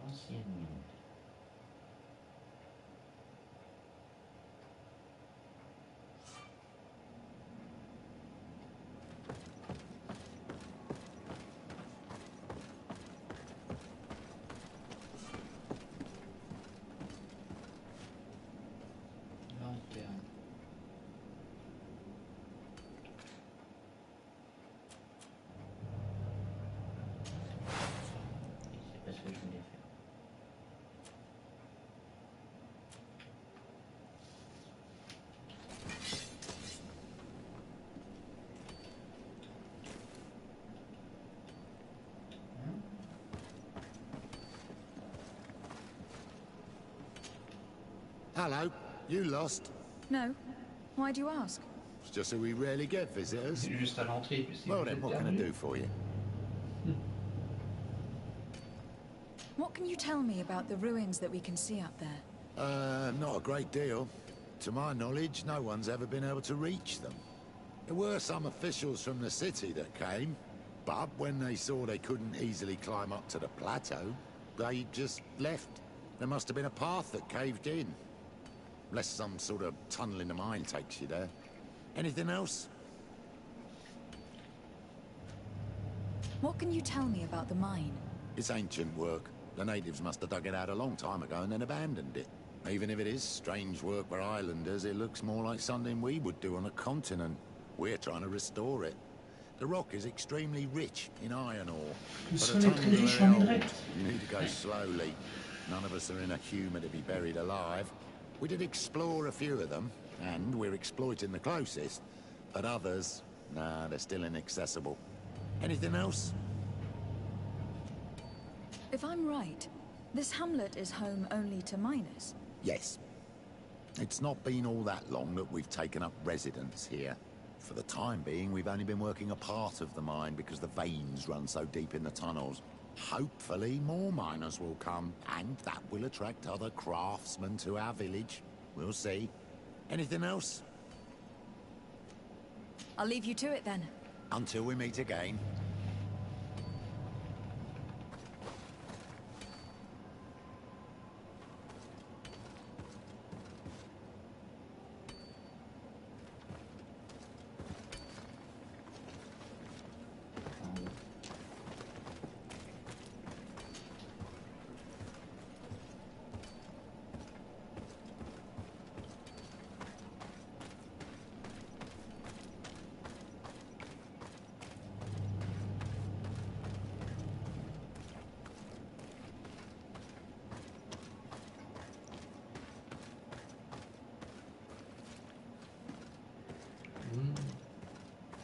Ancienne mine. Lanterne. C'est pas ce que je voulais faire. Hello, you lost? No. Why do you ask? It's just that we rarely get visitors. C'est juste à l'entrée. Puis Well then, what can I do for you? What can you tell me about the ruins that we can see up there? Not a great deal. To my knowledge, no one's ever been able to reach them. There were some officials from the city that came, but when they saw they couldn't easily climb up to the plateau, they just left. There must have been a path that caved in. Unless some sort of tunnel in the mine takes you there. Anything else? What can you tell me about the mine? It's ancient work. The natives must have dug it out a long time ago and then abandoned it. Even if it is strange work for islanders, it looks more like something we would do on a continent. We're trying to restore it. The rock is extremely rich in iron ore. But the tunnels are very old. You need to go slowly. None of us are in a humour to be buried alive. We did explore a few of them, and we're exploiting the closest. But others, nah, they're still inaccessible. Anything else? If I'm right, this hamlet is home only to miners. Yes. It's not been all that long that we've taken up residence here. For the time being, we've only been working a part of the mine because the veins run so deep in the tunnels. Hopefully more miners will come, and that will attract other craftsmen to our village. We'll see. Anything else? I'll leave you to it then. Until we meet again.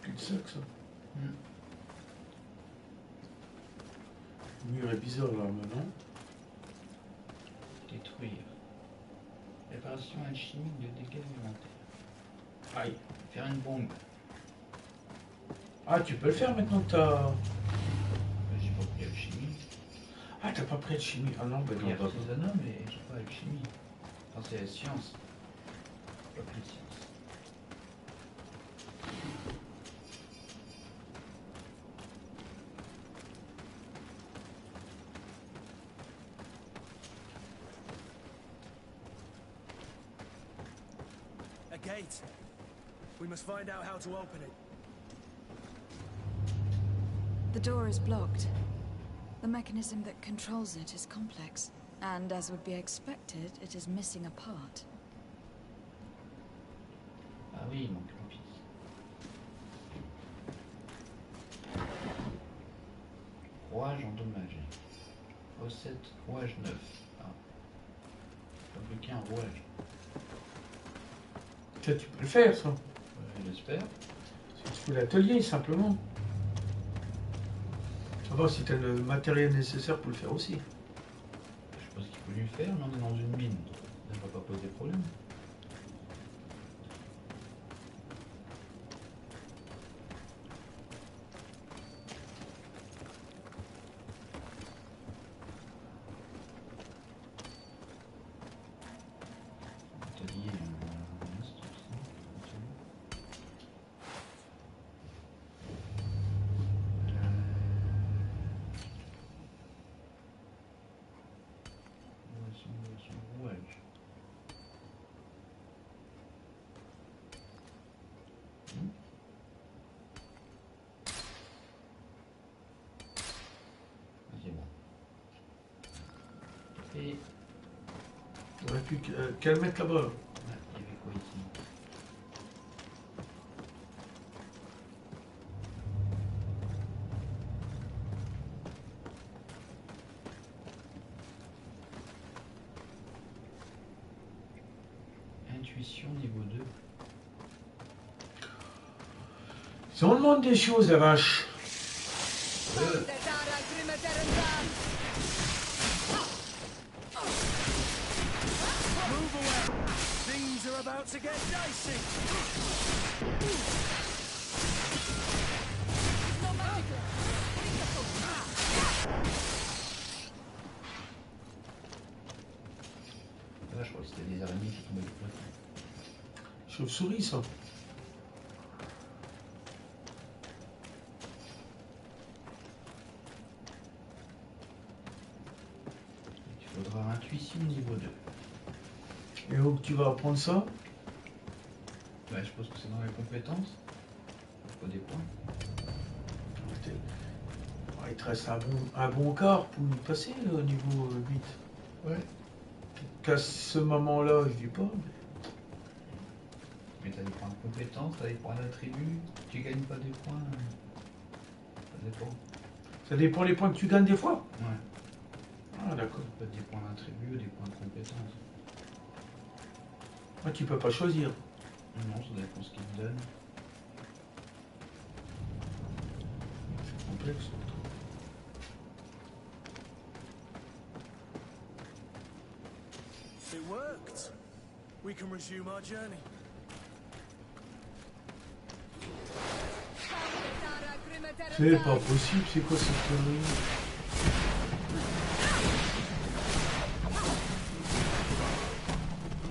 Cul-de-sac, ça. Le mur est bizarre là maintenant. Détruire. Réparation alchimique de dégâts élémentaires. Aïe. Faire une bombe. Ah, tu peux le faire maintenant que t'as... J'ai pas pris alchimie. Ah, t'as pas pris alchimie. Ah non, ben Il y a non, artisanat, mais j'ai pas alchimie. Enfin, c'est la science. Pas plus de science. A gate. We must find out how to open it. The door is blocked. The mechanism that controls it is complex, and as would be expected, it is missing a part. Ah oui, il manque une pièce. Rouage endommagé. Recette rouage neuf. Ah. Fabriquer un rouage. Ça, tu peux le faire, ça. J'espère. Si tu fais l'atelier, simplement. Ça va, si tu as le matériel nécessaire pour le faire aussi. Je pense qu'il faut lui faire, mais on est dans une mine. Ça ne va pas poser problème. Atelier, et on aurait pu qu'à le mettre là-bas. il y avait quoi ici? Intuition niveau 2. Si on demande des choses, la vache. Move away! Things are about to get dicey! Là, je crois que c'était des araignées qui tombaient du plafond. Chauve-souris, ça. Il faudra intuition niveau 2. Et où tu vas apprendre ça? Bah, je pense que c'est dans les compétences. Pas des points. Il te reste un bon quart pour y passer au niveau 8. Ouais. Qu'à ce moment-là, je dis pas. Mais t'as des points de compétences, t'as des points d'attribut, tu gagnes pas des points. Ça dépend. Ça dépend des points que tu gagnes des fois? Ouais. Ah, d'accord. Ça peut être des points d'attribut ou des points de compétences. Ah, tu peux pas choisir. Non, ça dépend ce qu'ils te donnent. C'est complexe. It worked. we can resume our journey. C'est pas possible, c'est quoi cette connerie?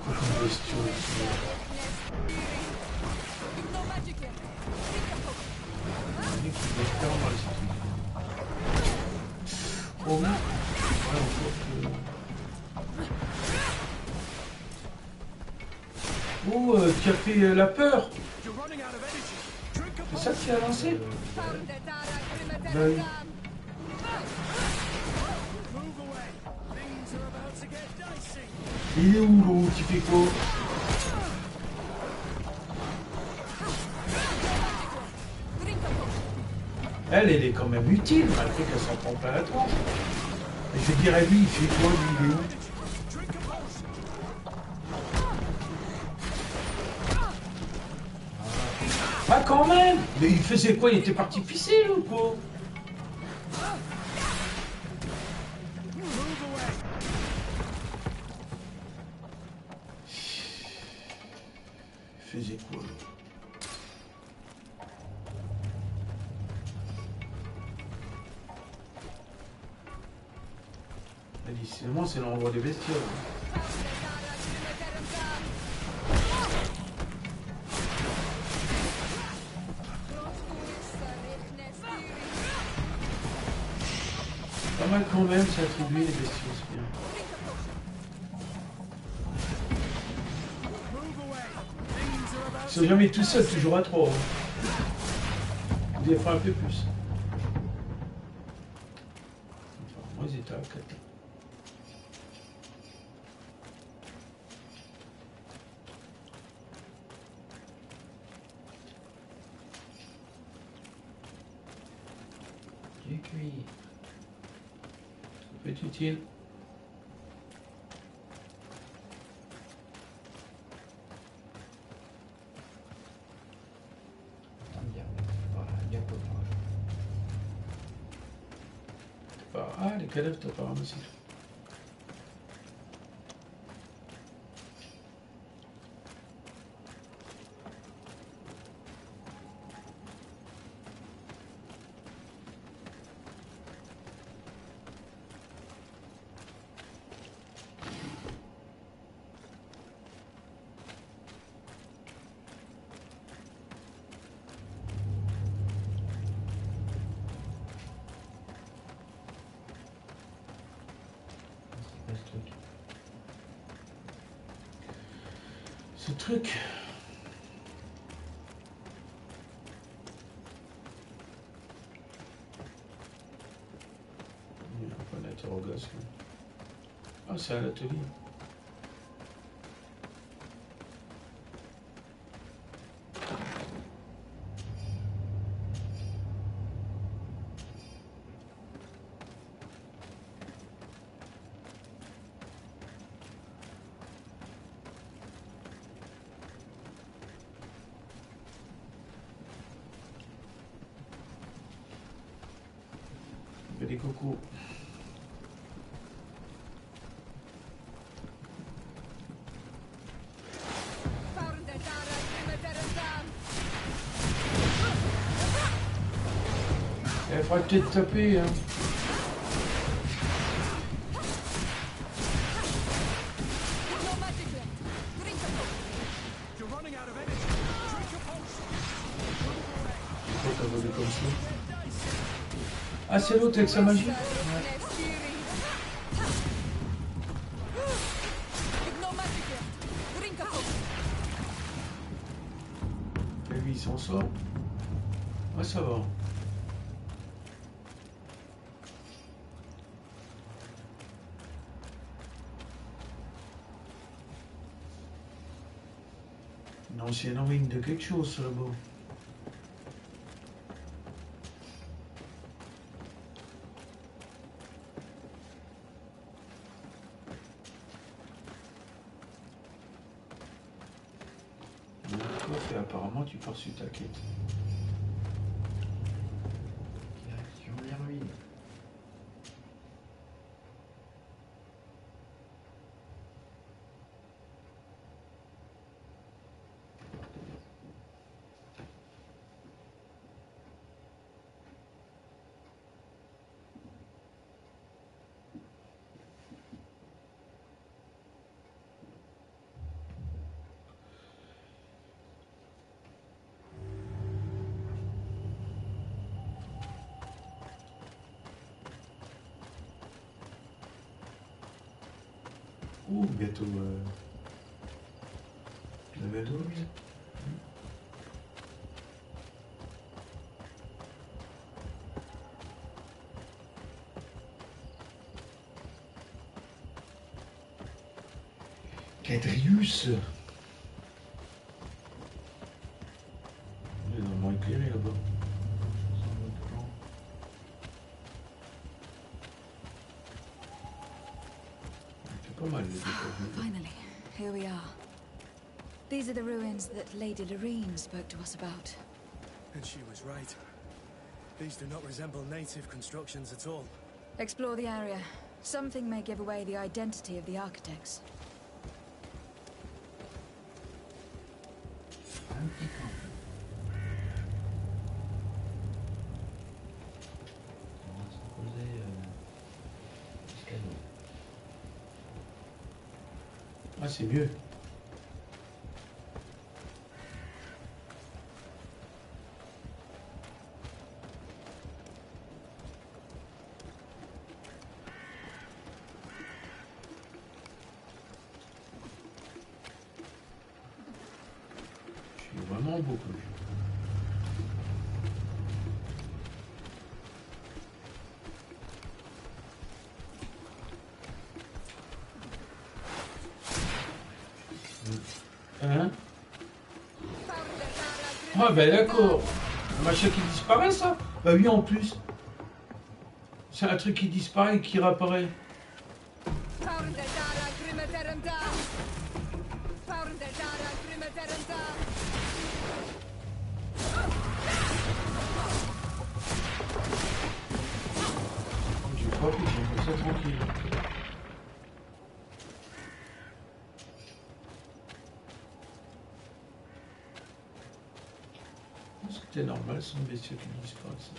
Quoi comme question ici? Oh non. Ouais, encore que... Oh, tu as fait la peur. C'est ça que tu as lancé? Ben oui. Il est où l'eau? Tu fais quoi? Elle est quand même utile, malgré qu'elle s'en prend pas à la tronche. Et je dirais, lui, il fait quoi, lui, il est où? Ah, quand même! Mais il faisait quoi? Il était parti pisser, ou quoi? Il faisait quoi, là? Décidément, c'est l'endroit des bestioles. Pas mal quand même, c'est attribué les bestioles, c'est bien. Ils sont jamais tout seuls, toujours à trois. Hein. Des fois un peu plus. Enfin, moi, ils étaient à 4. Du cuir. Ça peut être utile. Ah, les cadavres, t'as pas ramassé. Ce truc. Il n'y a pas d'interrogation. Ah, c'est à l'atelier. Des cocos. Il faudra peut-être taper, hein. Pourquoi t'as volé comme ça? Ah, c'est l'autre avec sa magie? Ouais. Et lui, il s'en sort. Ouais, ça va. Une ancienne ruine de quelque chose, là-bas. Et apparemment, tu poursuis ta quête. Direction les ruines. Ouh, bientôt level 12. Cadrius. Il est normalement éclairé là-bas. C'est pas mal les décors. Finally, here we are. These are the ruins that Lady Lorene spoke to us about. And she was right. These do not resemble native constructions at all. Explore the area. Something may give away the identity of the architects. Ah, c'est mieux. Je suis vraiment beaucoup. Hein? Ah ben d'accord. Un machin qui disparaît ça? Bah oui en plus. C'est un truc qui disparaît et qui réapparaît. J'ai frappé, j'ai fait ça tranquille. C'est normal, ce sont des bestiaux qui disparaissent.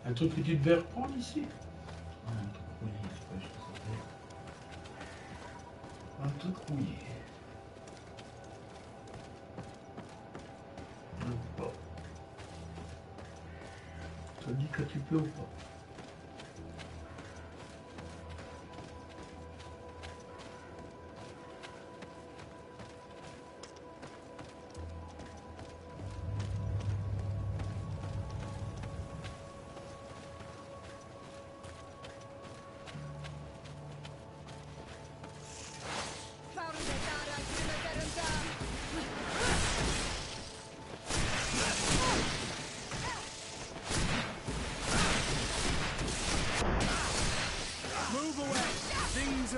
Un truc que tu devais reprendre ici? Un truc rouillé. Je peux pas. Ça dit que tu peux ou pas?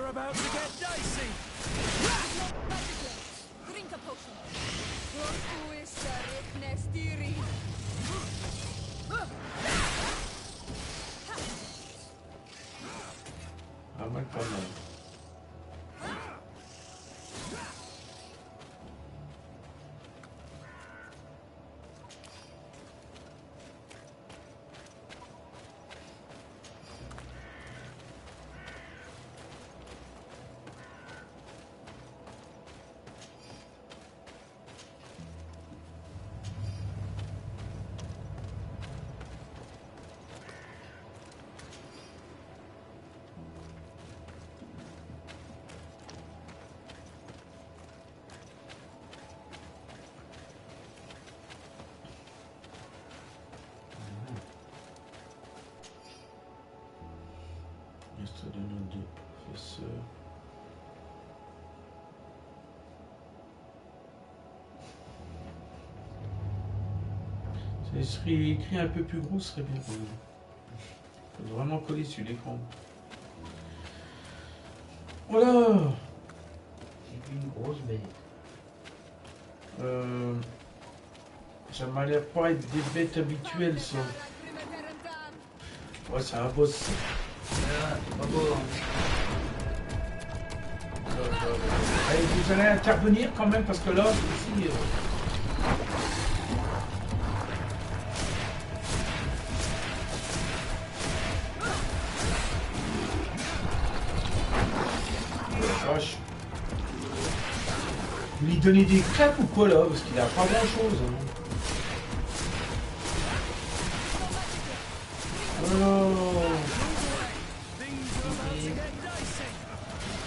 About to get dicey. Drink a potion. Who is Nestiri? Pas mal, pas mal. Ce serait écrit un peu plus gros, ce serait bien. Faut vraiment coller sur l'écran. Voilà. C'est une grosse bête. Ça m'a l'air pas être des bêtes habituelles, ça. Ouais, c'est un boss. C'est pas beau. Allez, vous allez intervenir quand même, parce que là, ici... Vache. Lui donner des crêpes ou quoi là? Parce qu'il a pas grand chose. Hein. Oh.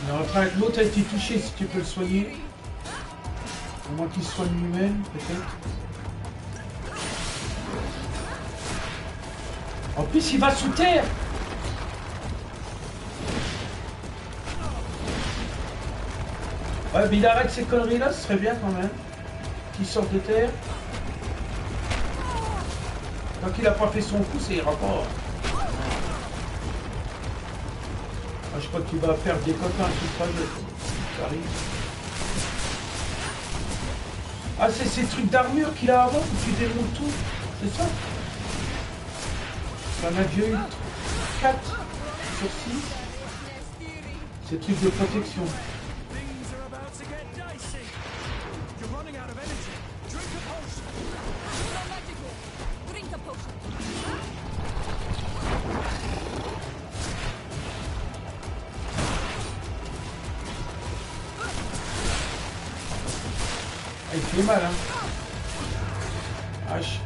Il est en train... L'autre a été touché, si tu peux le soigner. Au moins qu'il se soigne lui-même, peut-être. En plus, il va sous terre. Ouais, mais il arrête ces conneries-là, ce serait bien quand même. Qu'il sorte de terre. Tant qu'il a pas fait son coup, ça ira pas. Ah, je crois que tu vas perdre des copains tout le trajet. Ça arrive. Ah, c'est ces trucs d'armure qu'il a avant, où tu démontes tout. C'est ça? Ça en a déjà eu 4 sur 6. Ces trucs de protection. Il fait mal, hein. H.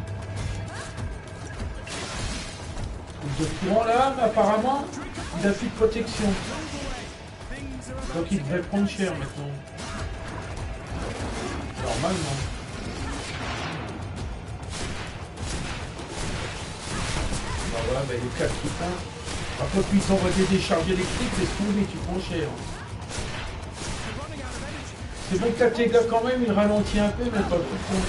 De courant là, mais apparemment, il a plus de protection. Donc il devrait prendre cher maintenant. Normalement. Bah voilà, bah, les 4 qui prennent. Après, puis ils t'envoient des décharges électriques, laisse tomber, tu prends cher. C'est bon que t'as tes gars quand même, il ralentit un peu, mais pas tout le temps.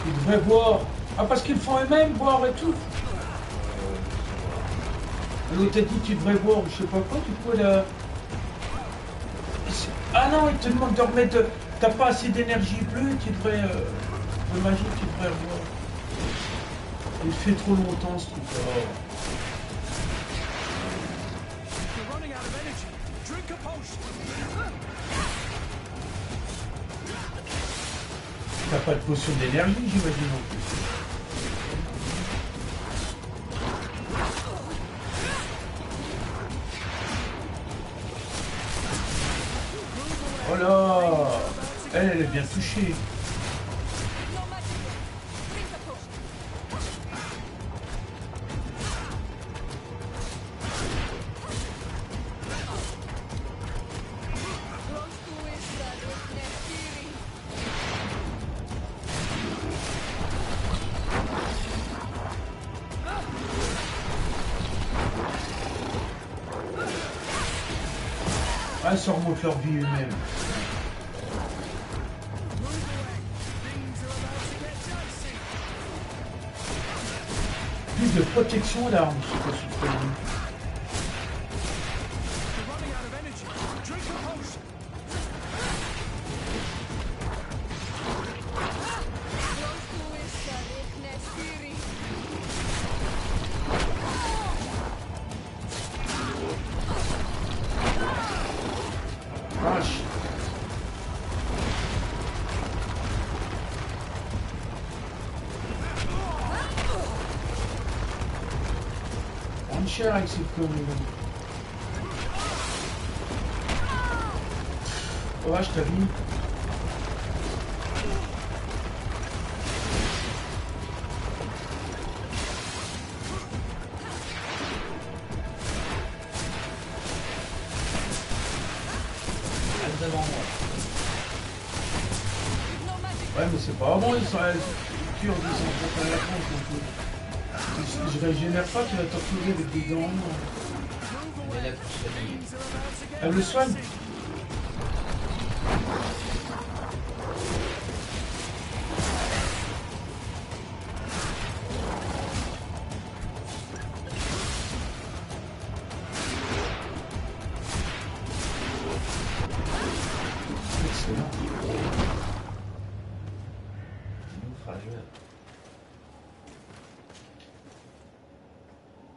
Ils devraient boire. Ah, parce qu'ils font eux-mêmes boire et tout. L'autre a dit tu devrais boire, je sais pas quoi, du coup là. Ah non, il te demande de remettre... T'as pas assez d'énergie bleue, tu devrais... de magie, tu devrais revoir. Il fait trop longtemps ce truc là. T'as pas de potion d'énergie, j'imagine non plus. Oh là! Elle est bien touchée. Ah, ça remonte leur vie eux-mêmes. Plus de protection à l'arme, je sais pas si tu peux dire. Cher avec cette connerie là. Oh, je t'ai vu. Devant moi. Ouais, mais c'est pas bon, ils sont... torture en disant que t'as la France un peu. Je régénère pas, tu vas torturer avec des gants. Elle est là pour soigner. Elle le soigne.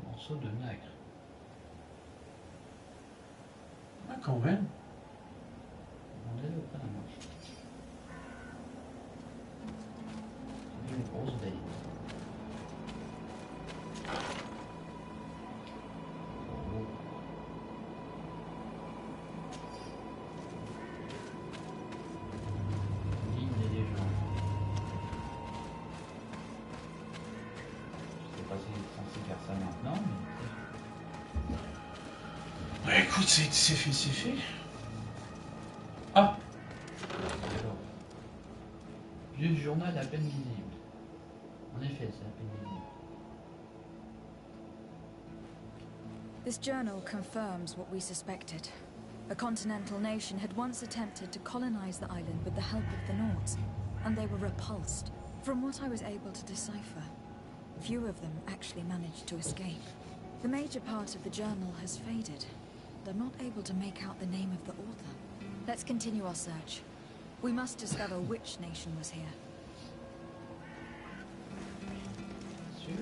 Morceau de nacre. Ah, quand même. On est au pas la marche. C'est une grosse baie. Écoute, c'est fait, c'est fait. Ah! Vieux du journal à peine visible. En effet, c'est à peine visible. This journal confirms what we suspected. A continental nation had once attempted to colonize the island with the help of the Nords, and they were repulsed. From what I was able to decipher, few of them actually managed to escape. The major part of the journal has faded. I'm not able to make out the name of the author. Let's continue our search. We must discover which nation was here. Sûr?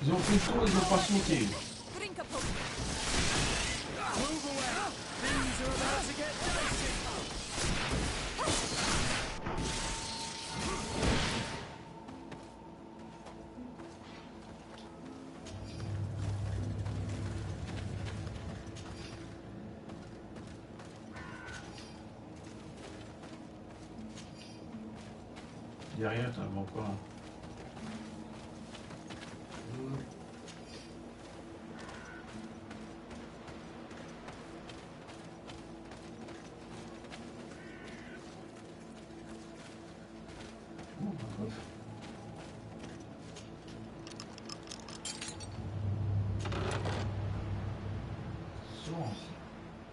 Ils ont fait le tour, ils n'ont pas sauté. Derrière, t'as bon quoi?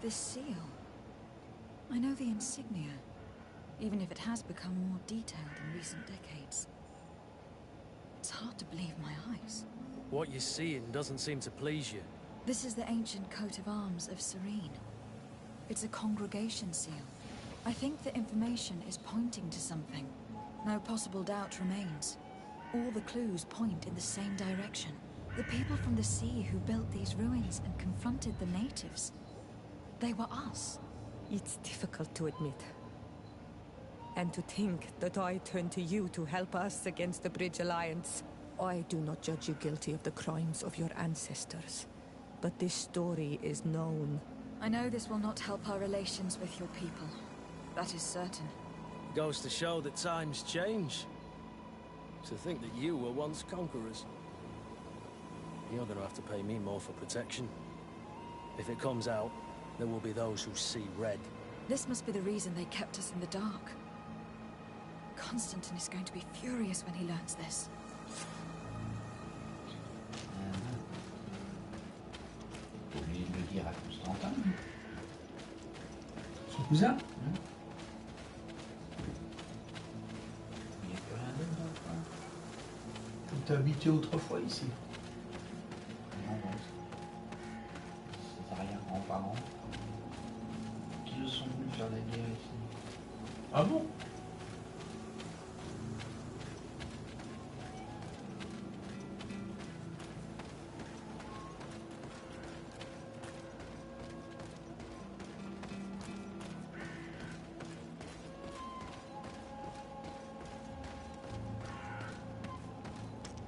This seal. I know the insignia, even if it has become more detailed in recent decades. It's hard to believe my eyes. What you're seeing doesn't seem to please you. This is the ancient coat of arms of Serene. It's a congregation seal. I think the information is pointing to something. No possible doubt remains. All the clues point in the same direction. The people from the sea who built these ruins and confronted the natives. They were us. It's difficult to admit. And to think that I turn to you to help us against the Bridge Alliance. I do not judge you guilty of the crimes of your ancestors. But this story is known. I know this will not help our relations with your people. That is certain. Goes to show that times change. To think that you were once conquerors. You're gonna have to pay me more for protection. If it comes out, there will be those who see red. This must be the reason they kept us in the dark. Constantine is going to be furious when he learns this. Faut oublier de le dire à Constantin. Son cousin? Il n'y a plus rien d'autre. Tu t'es habité autrefois ici. Non, non. C'est arrière-grands-parents qui sont venus faire la guerre ici. Ah bon?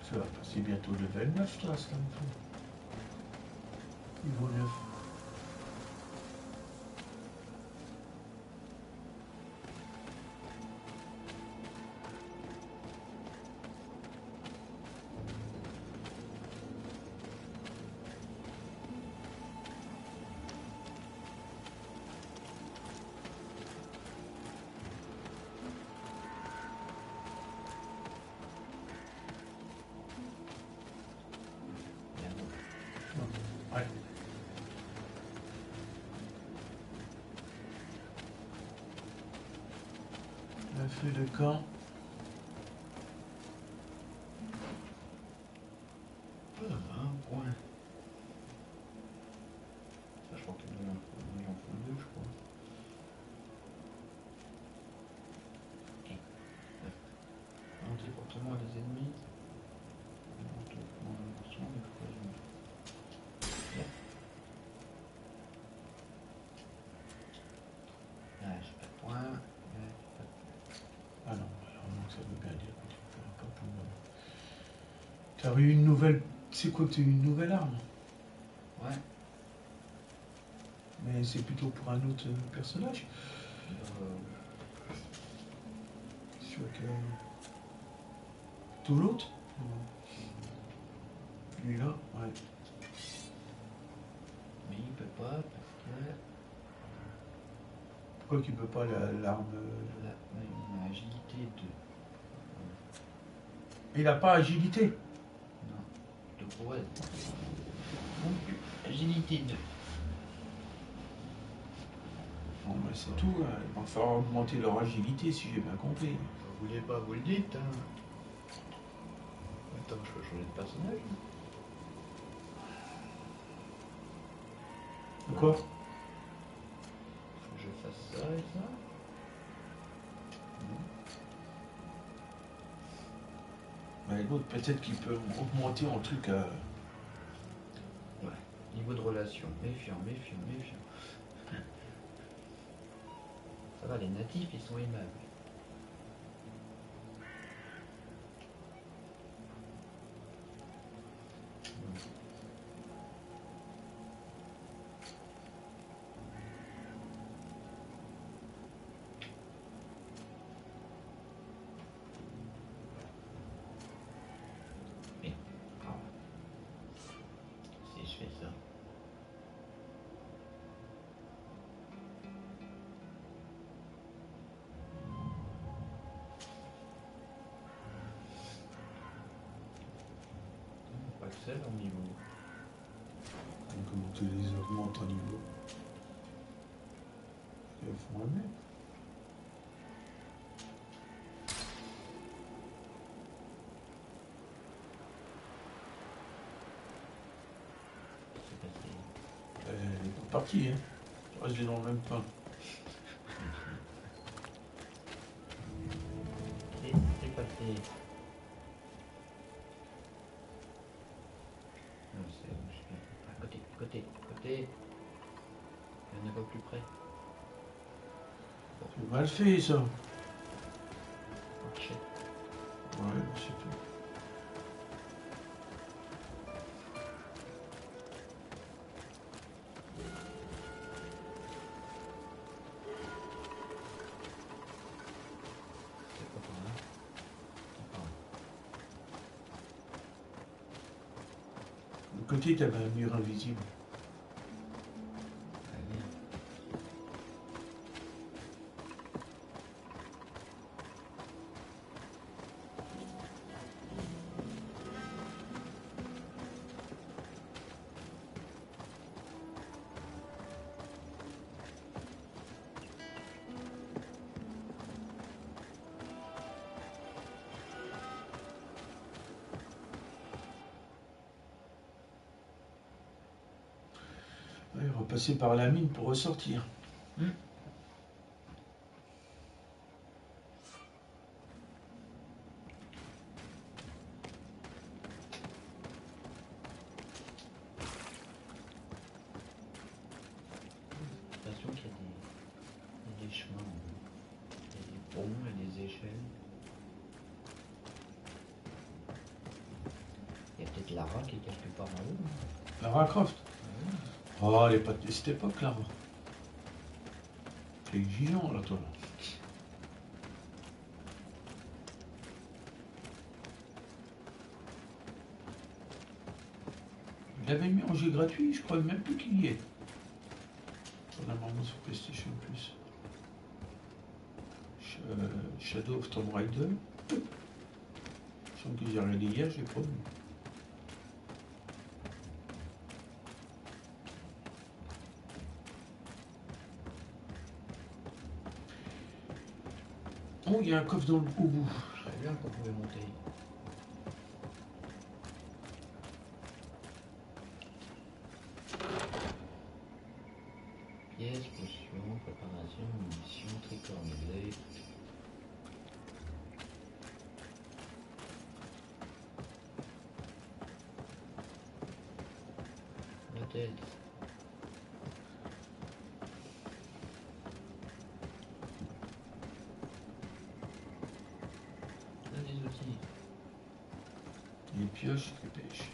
Ça va passer bientôt level 9, toi, ça me fait. Niveau 9. Un feu de camp. Un point. Ça, je crois qu'il y en faut deux, je crois. Ok. Anti-portement des ennemis. Ah, j'ai pas de point. Ah non, alors non, ça veut bien dire que tu ne pourras pas pouvoir. Tu as eu une nouvelle. C'est quoi, tu as eu une nouvelle arme? Ouais. Mais c'est plutôt pour un autre personnage. Sur que. Tout l'autre? Lui-là, ouais. Mais il peut pas parce que. Pourquoi qu'il peut pas l'arme? Il a agilité 2. Il n'a pas agilité? Non. De prouesse. Agilité 2. Bon, ben c'est tout. Hein. Il va falloir augmenter leur agilité si j'ai bien compris. Vous voulez pas, vous le dites. Hein. Attends, je peux changer de personnage. De quoi? Faut que je fasse ça et ça. Mais l'autre, peut-être qu'il peut augmenter en truc à. Ouais. Niveau de relation. Méfiant, méfiant, méfiant. Ça va, les natifs, ils sont aimables. Leur niveau. Comment tu les augmentes en niveau? Il faut un mec. Elle est pas partie, hein. Je reste dans le même pain. C'est passé. Côté. Il y en a pas plus près. C'est mal fait ça. Ok. Ouais, c'est tout. De côté, tu avais un mur invisible. Il va passer par la mine pour ressortir. J'ai l'impression qu'il y a des chemins, il y a des ponts et des échelles. Il y a peut-être Lara qui est quelque part en haut. Lara Croft? Oh, elle est pas de cette époque, Lara. C'est exigeant, là, toi. Il l'avait mis en jeu gratuit, je crois même plus qu'il y est. Normalement sur PlayStation Plus. Shadow of Tomb Raider. Je sens que j'ai regardé hier, j'ai pas vu. Oh, il y a un coffre dans le au bout. Je savais bien qu'on pouvait monter. Pièces, potions, préparation, munitions, tricornelé. La tête. Là, des outils. Les pioches de pêche.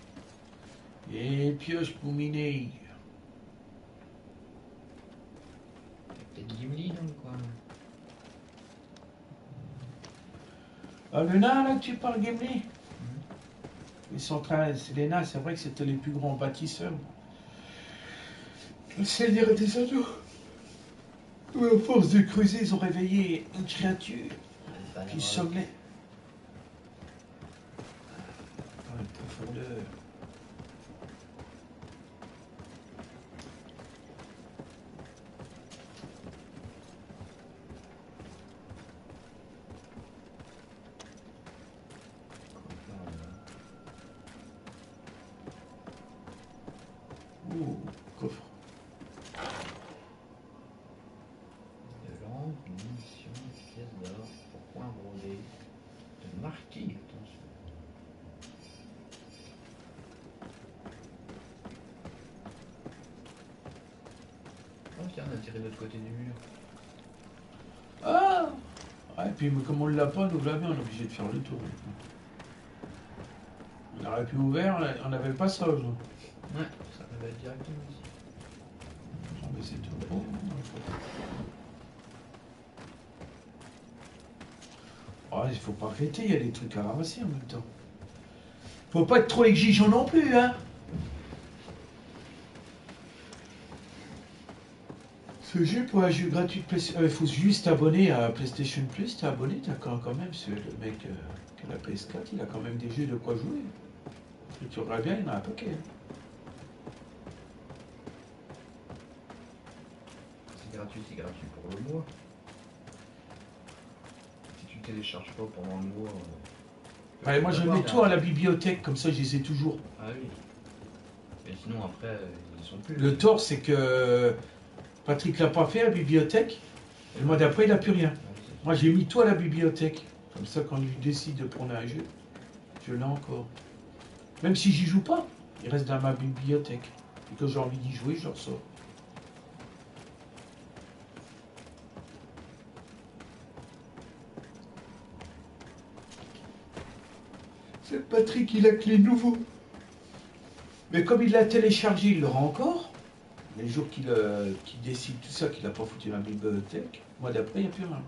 Et pioches pour miner. Peut-être Gimli dans le coin. Ah, le nain là que tu parles, Gimli. Ils sont en train, les nains, c'est vrai que c'était les plus grands bâtisseurs. Le Seigneur des Anneaux. Où à force de creuser, ils ont réveillé une créature qui somnait. Dans la profondeur. Oh, coffre. De lampes, munitions, pièces d'or, pour points brodés, de marquis, attention. Oh tiens, on a tiré de l'autre côté du mur. Ah! Ah, et puis comme on l'a pas, nous l'avons, on est obligé de faire le tour. On aurait pu ouvrir, on n'avait pas ça aujourd'hui. Ouais, ça va être directement ici. Non mais c'est tout. Oh, oh, il faut pas arrêter, il y a des trucs à ramasser en même temps. Faut pas être trop exigeant non plus, hein. Ce jeu pour un jeu gratuit, il faut juste t'abonner à PlayStation Plus, t'es abonné, t'as quand même, le mec qui a la PS4, il a quand même des jeux de quoi jouer. Et tu regardes bien, il y en a un paquet. Hein. C'est gratuit pour le mois. Si tu télécharges pas pendant le mois. Allez, moi je mets tout à la bibliothèque, comme ça je les ai toujours. Ah oui. Et sinon après, ils sont plus. Le tort, c'est que Patrick l'a pas fait à la bibliothèque, et le mois d'après il n'a plus rien. Moi j'ai mis tout à la bibliothèque. Comme ça quand je décide de prendre un jeu, je l'ai encore. Même si j'y joue pas, il reste dans ma bibliothèque. Et quand j'ai envie d'y jouer, je le ressors. C'est Patrick, il a que les nouveaux. Mais comme il l'a téléchargé, il l'aura encore. Les jours qu'il décide tout ça, qu'il n'a pas foutu dans la bibliothèque, le mois d'après, il n'y a plus rien.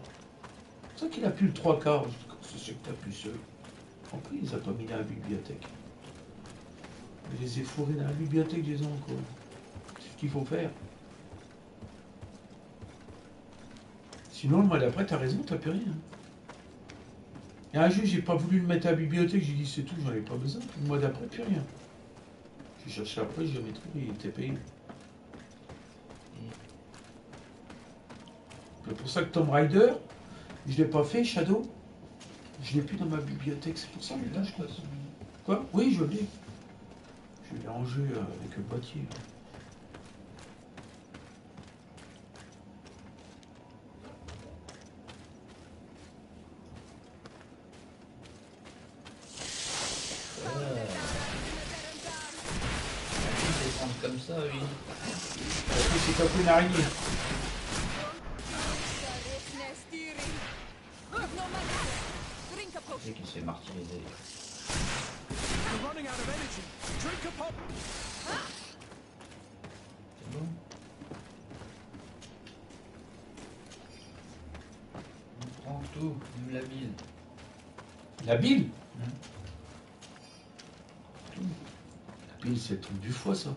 C'est ça qu'il a plus le 3/4. C'est ce que tu as plus ceux. En plus, il les a pas mis dans la bibliothèque. Je les ai fourrés dans la bibliothèque, je les ai encore. C'est ce qu'il faut faire. Sinon, le mois d'après, tu as raison, tu n'as plus rien. Et un jour, j'ai pas voulu le mettre à la bibliothèque, j'ai dit c'est tout, j'en ai pas besoin. Le mois d'après, plus rien. J'ai cherché après, je l'ai trouvé, il était payé. C'est pour ça que Tomb Raider, je l'ai pas fait, Shadow. Je l'ai plus dans ma bibliothèque, c'est pour ça que là, je crois. Quoi? Oui, je l'ai. Je l'ai en jeu avec le boîtier. Comme ça, oui. C'est pas une araignée. C'est qu'il se fait martyriser. C'est bon. On prend tout, même la bile. La bile? Tout. La bile, c'est le truc du foie, ça.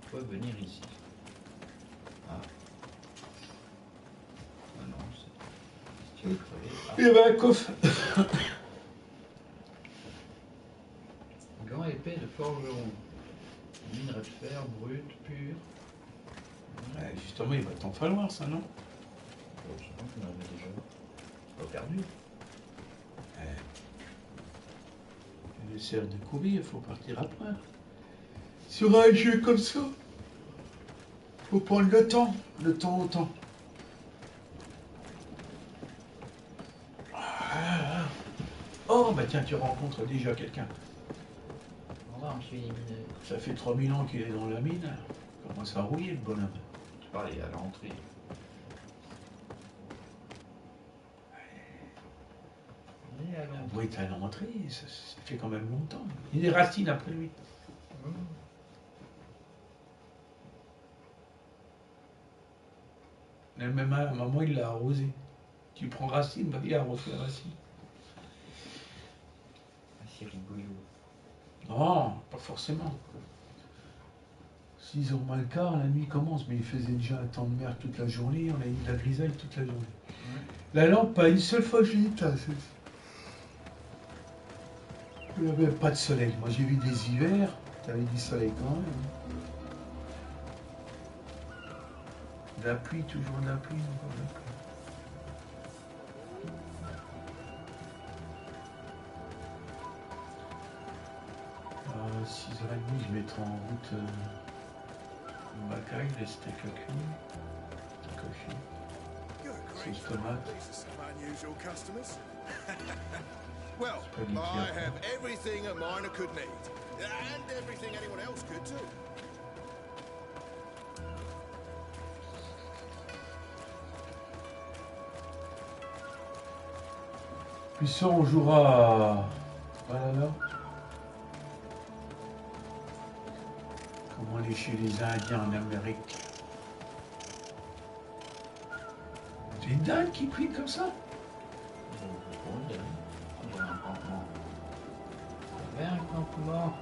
Pourquoi venir ici? Ah. Ah non, c'est... Tu veux crever? Ah. Il y avait un coffre. Gant épais de forgeron. Minerai de fer brut, pur. Ouais, justement, il va t'en falloir ça, non? Je pense qu'on avait déjà pas perdu. Le cerf de courir, il faut partir après. Sur un jeu comme ça, faut prendre le temps au temps. Oh, bah tiens, tu rencontres déjà quelqu'un. Au revoir, monsieur les mineurs. Ça fait 3000 ans qu'il est dans la mine. Il commence à rouiller, le bonhomme. Je parlais à l'entrée. On est à l'entrée, ça fait quand même longtemps. Il y a des racines après lui. Même à un moment, il l'a arrosé. Tu prends racine, bah, il arrose la racine. C'est rigolo. Non, pas forcément. 6h moins le quart, la nuit commence, mais il faisait déjà un temps de mer toute la journée, on a eu de la grisaille toute la journée. Ouais. La lampe, pas une seule fois, je l'ai éteint. Il n'y avait pas de soleil. Moi, j'ai vu des hivers, tu avais du soleil quand même. De la pluie, toujours de la pluie, encore de la pluie. 6h30, je mettrai en route le macaille, les steaks à cuire, sauce tomate. Well, I have everything a miner could need, and everything anyone else could too. Puis ça, on jouera à... Voilà là. Comment aller chez les Indiens en Amérique. C'est une dingue qui cuit comme ça. Il y avait un campement.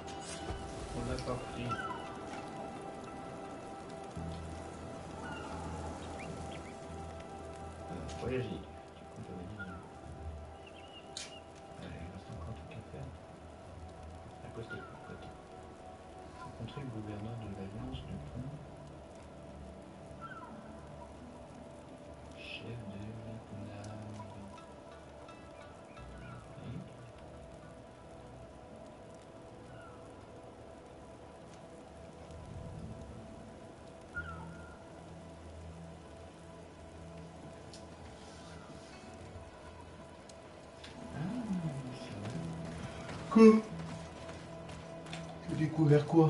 On l'a pas pris. Voyager. Il reste encore un truc à faire. À côté. Rencontrer le gouverneur de l'Alliance du pont. Chef de Vietnam. Quoi? Tu as découvert quoi? À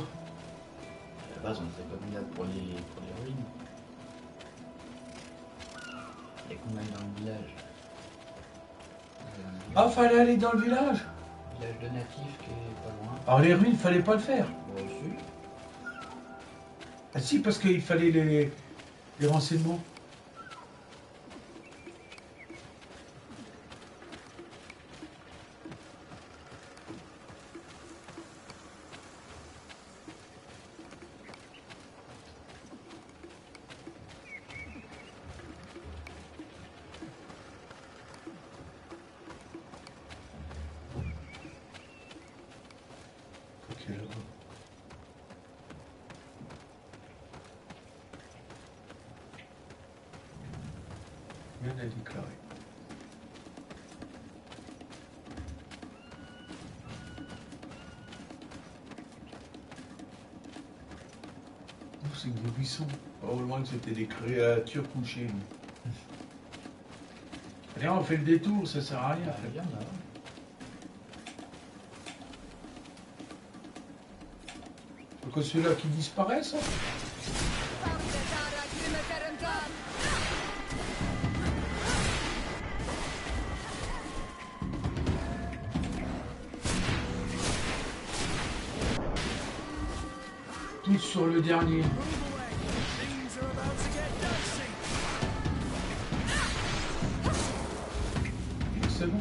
la base, on était pas mis là pour les ruines. Il y a combien dans le village? Ah, fallait aller dans le village? Village de natifs qui est pas loin. Alors les ruines, fallait pas le faire. Bon, si. Ah si, parce qu'il fallait les renseignements. Rien à déclarer. Oh, c'est que des buissons. Pas au loin que c'était des créatures couchées. Allez, on fait le détour, ça sert à rien. Pourquoi celui-là qui disparaît, ça? Tout sur le dernier. C'est bon.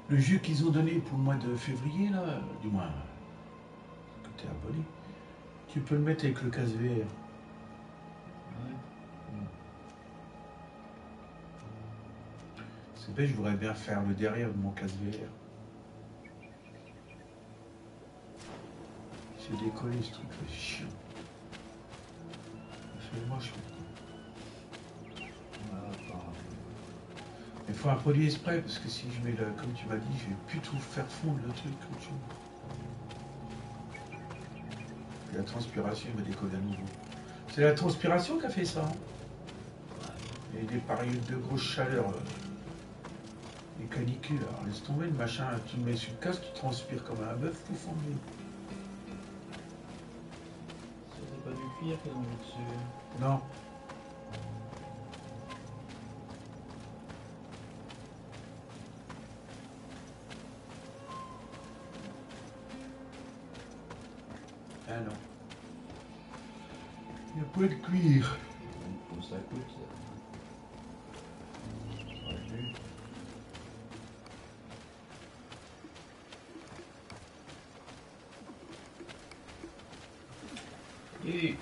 Le jeu qu'ils ont donné pour le mois de février, là, du moins, que tu es abonné, tu peux le mettre avec le casque VR. C'est bête, je voudrais bien faire le derrière de mon casque VR. C'est décollé ce truc, c'est chiant. Ça fait moche. Il faut un produit exprès parce que si je mets le, comme tu m'as dit, je vais plus tout faire fondre le truc. La transpiration va décoller à nouveau. C'est la transpiration qui a fait ça. Hein. Il y a des périodes de grosse chaleur. Les canicules, alors laisse tomber le machin, tu le mets sur le casque, tu transpires comme un bœuf pour fondre. C'est pas du cuir qu'ils ont mis dessus. Non. Ah non. Il n'y a pas de cuir. Comme ça coûte. Et...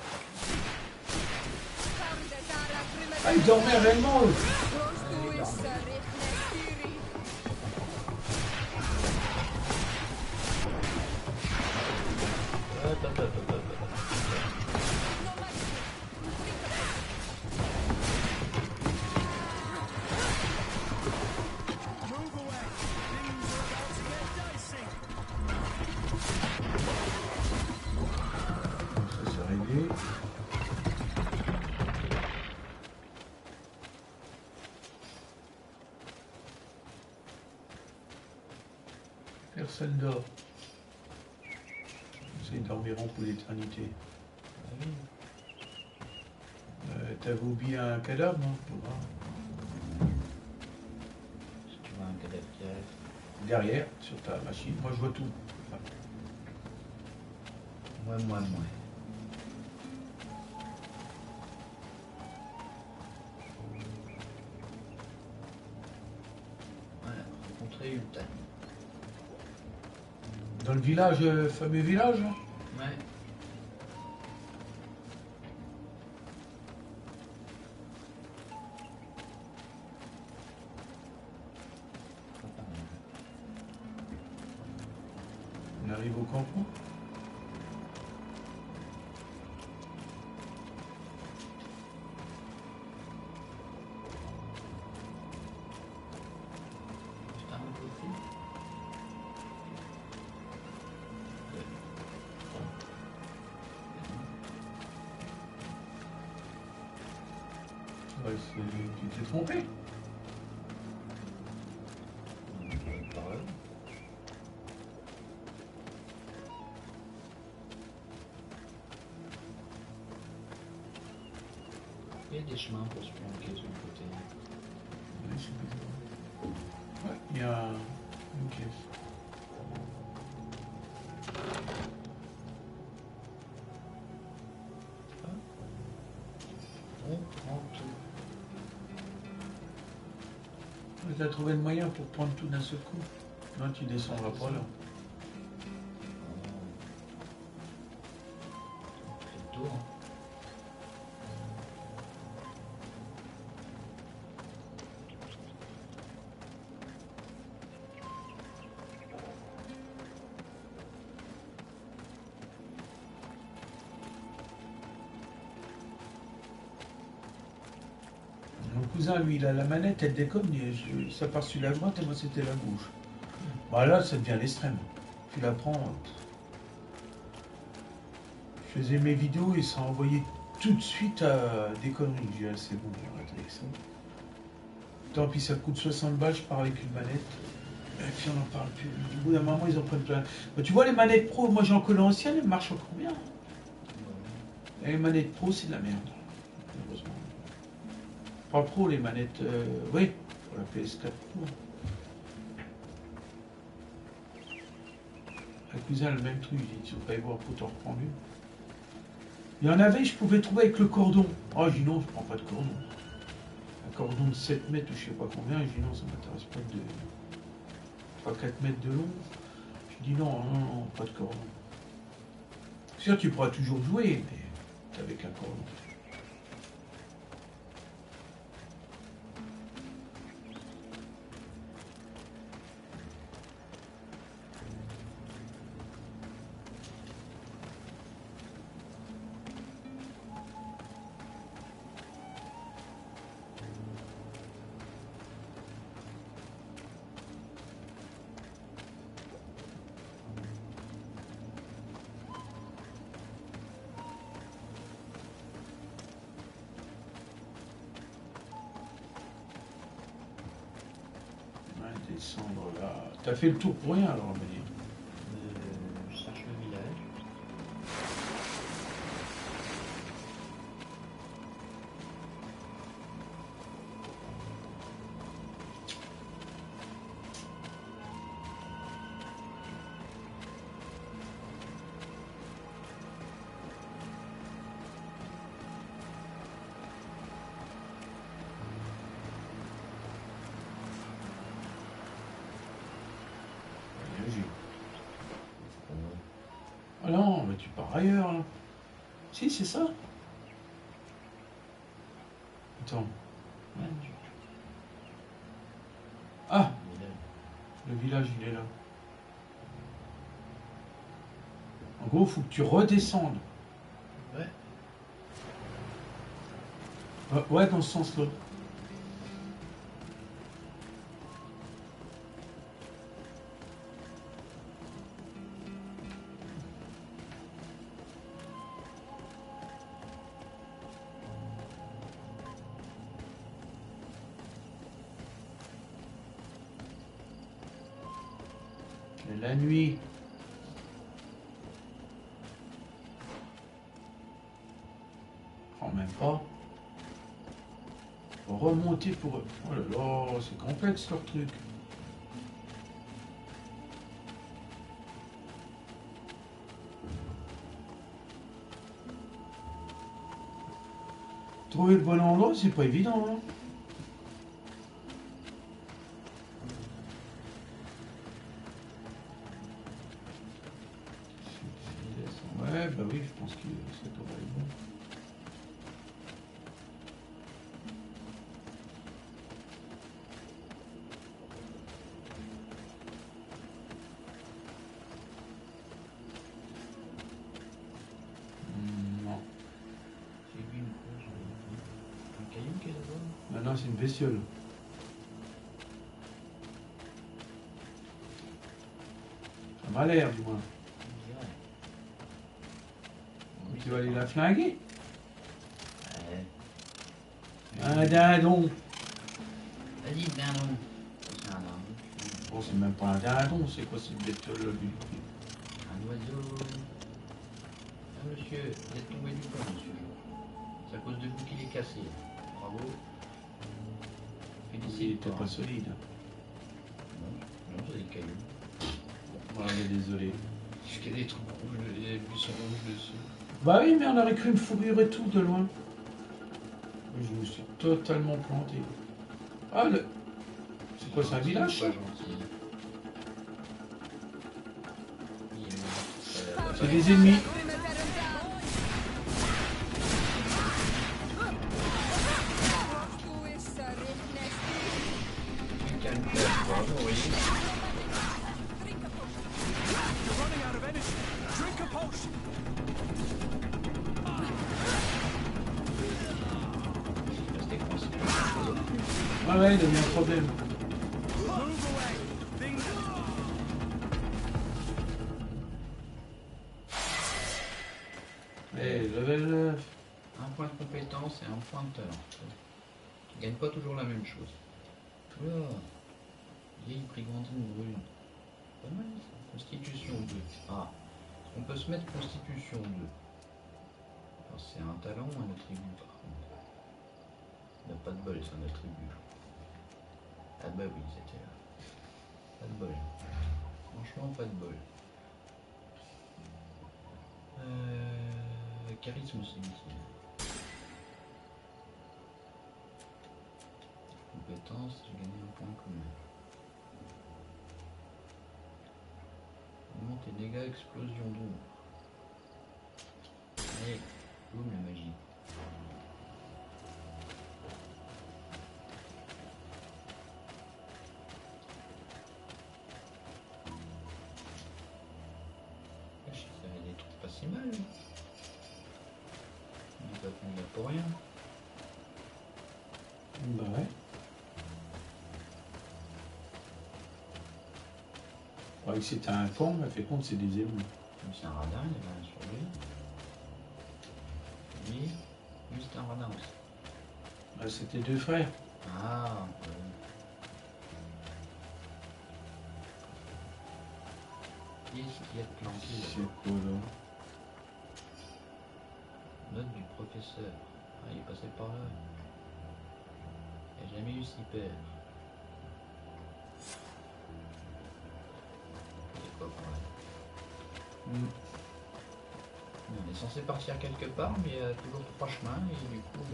Ah, il dormait réellement. Personne dort. Ils dormiront pour l'éternité. T'avais oublié un cadavre, non? Si tu vois un cadavre qui arrive. Derrière, sur ta machine. Moi, je vois tout. Moi. Voilà, rencontrer Ultan. Dans le village, fameux village? Ouais. On arrive au campement. Ouais, tu t'es trompé. Il y a des chemins pour se planquer sur le côté. Ouais, il y a une caisse. On prend tout. Tu as trouvé le moyen pour prendre tout d'un seul coup. Non, tu descendras pas là. C'est le tour. Mon cousin, lui, il a la manette, elle déconne, ça part sur la droite et moi c'était la gauche. Bah là, ça devient l'extrême. Tu la prends. Je faisais mes vidéos et ça envoyait tout de suite à des conneries. J'ai dit, ah, c'est bon, j'arrête avec ça. Tant pis, ça coûte 60 balles, je pars avec une manette. Et puis on n'en parle plus. Du bout d'un moment, ils en prennent plein. Bah, tu vois, les manettes pro, moi j'en connais anciennes, elles marchent encore bien. Et les manettes pro, c'est de la merde. Heureusement. Pas pro, les manettes. Oui, pour la PS4 Pro. La cousin a le même truc, il dit, tu vas y voir pour t'en reprendre une. Il y en avait, je pouvais trouver avec le cordon. Oh, je dis non, je prends pas de cordon. Un cordon de 7 mètres ou je sais pas combien, je dis non, ça m'intéresse pas de 3-4 mètres de long. Je dis non, non, non, pas de cordon. Sûr, tu pourras toujours jouer, mais avec un cordon. Descendre là. T'as fait le tour pour rien alors, on va dire. Je cherche le village. Ah non, mais tu pars ailleurs là. Si, c'est ça. Attends. Ah, le village il est là. En gros, il faut que tu redescendes. Ouais. Ouais, dans ce sens-là. La nuit. Oh, même pas. Faut remonter pour eux. Oh là là, c'est complexe leur truc. Trouver le bon endroit, c'est pas évident, hein. Ouais, bah oui, je pense que ça devrait être bon. Non. J'ai vu une chose. Un caillou qui est là-bas. Non, non, c'est une bestiole. Ça m'a l'air, du moins. Tu vas aller la flinguer? Ouais. Un dindon. Vas-y, dindon. C'est un dindon. Bon, c'est même pas un dindon, c'est quoi cette bestiole-là? Un oiseau. Ah, monsieur, vous êtes tombé du pont, monsieur. C'est à cause de vous qu'il est cassé. Bravo. Il Félicite. était pas solide. Non, c'est des cailloux. Ouais, mais désolé. Parce qu'il y a des trucs rouges, des buissons rouges dessus. Bah oui, mais on aurait cru une fourrure et tout de loin. Je me suis totalement planté. Ah, le... C'est quoi, c'est un village ça? C'est des ennemis. Ah ouais, il a mis un problème. Eh, level 9. Un point de compétence et un point de talent. Tu gagnes pas toujours la même chose. Oula, vieille brigandine brune. Pas mal ça. Constitution 2. Ah, on peut se mettre Constitution 2. Alors c'est un talent ou un attribut par contre? Il n'a pas de bol, c'est un attribut. Ah bah oui, c'était là. Pas de bol. Franchement, pas de bol. Charisme, c'est utile. Compétence, j'ai gagné un point commun. Augmente tes dégâts, explosion d'ombre. Allez, boum la magie. Ça fait des trucs pas si mal. On dit pas qu'on y va pour rien. Bah ouais. Ouais, si t'as un pont, mais fait compte c'est des éboulis. C'est un radar, il y avait un sur lui. Lui, c'est un radar aussi. Bah, c'était deux frères. Ah, Qu'est-ce qu'il y a de planqué là? C'est quoi là? Note du professeur. Ah, il est passé par là. Il n'y a jamais eu si peur. Quoi par là? On est censé partir quelque part, mais il y a toujours 3 chemins et du coup,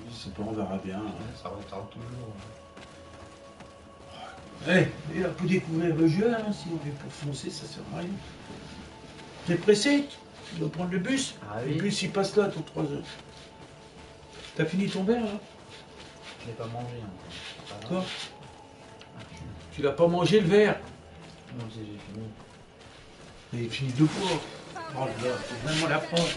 je sais pas, on verra bien. Ouais, ça retarde toujours. Eh, il a pu découvrir le jeu, hein, si on est pour foncer, ça sert à rien. T'es pressé? Tu dois prendre le bus? Ah, oui. Le bus il passe là, dans 3 heures. T'as fini ton verre là? Je l'ai pas mangé encore. Quoi? Tu l'as pas mangé le verre? Non, j'ai fini. Il est fini 2 fois. Oh là là, c'est vraiment la preuve.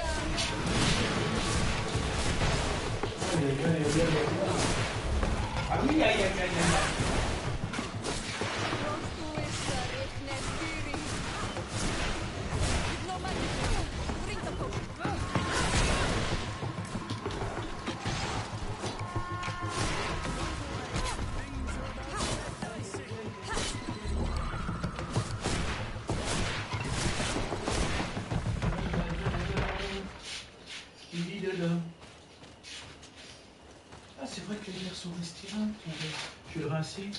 Ah oui, aïe aïe aïe aïe. Ah, c'est vrai que les verres sont restés là. Je vais le rincer.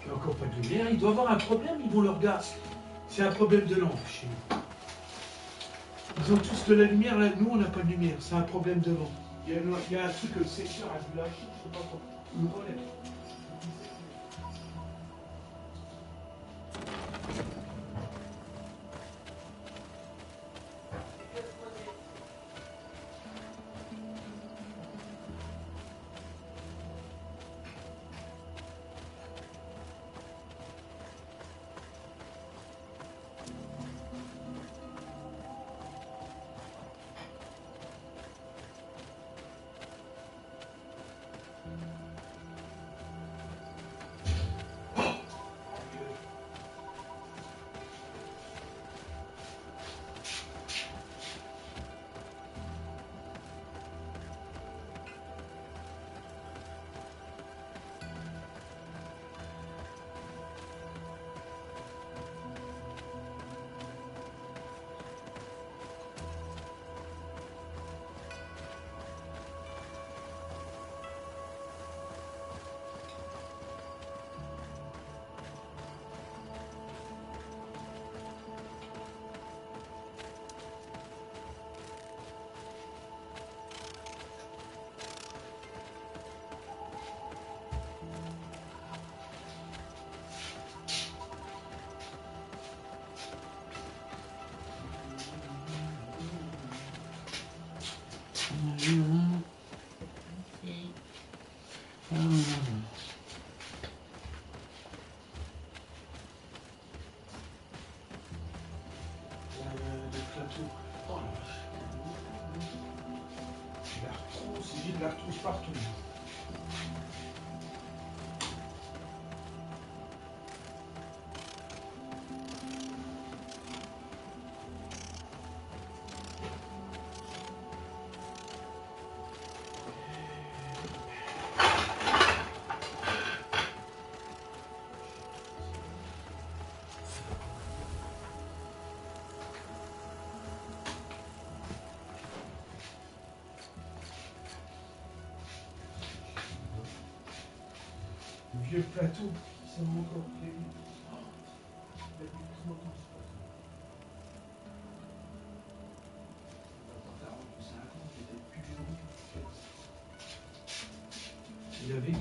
Il n'y a encore pas de lumière, il doit avoir un problème, ils vont le regarder. C'est un problème de lampe chez nous. Ils ont tous de la lumière, là, nous on n'a pas de lumière, c'est un problème de lampe. Il y a un truc que le secteur a dû lâcher, je ne sais pas quoi. Le relais. J'ai de la retrousse partout. vieux plateau qui sont encore prévus. Il a vécu.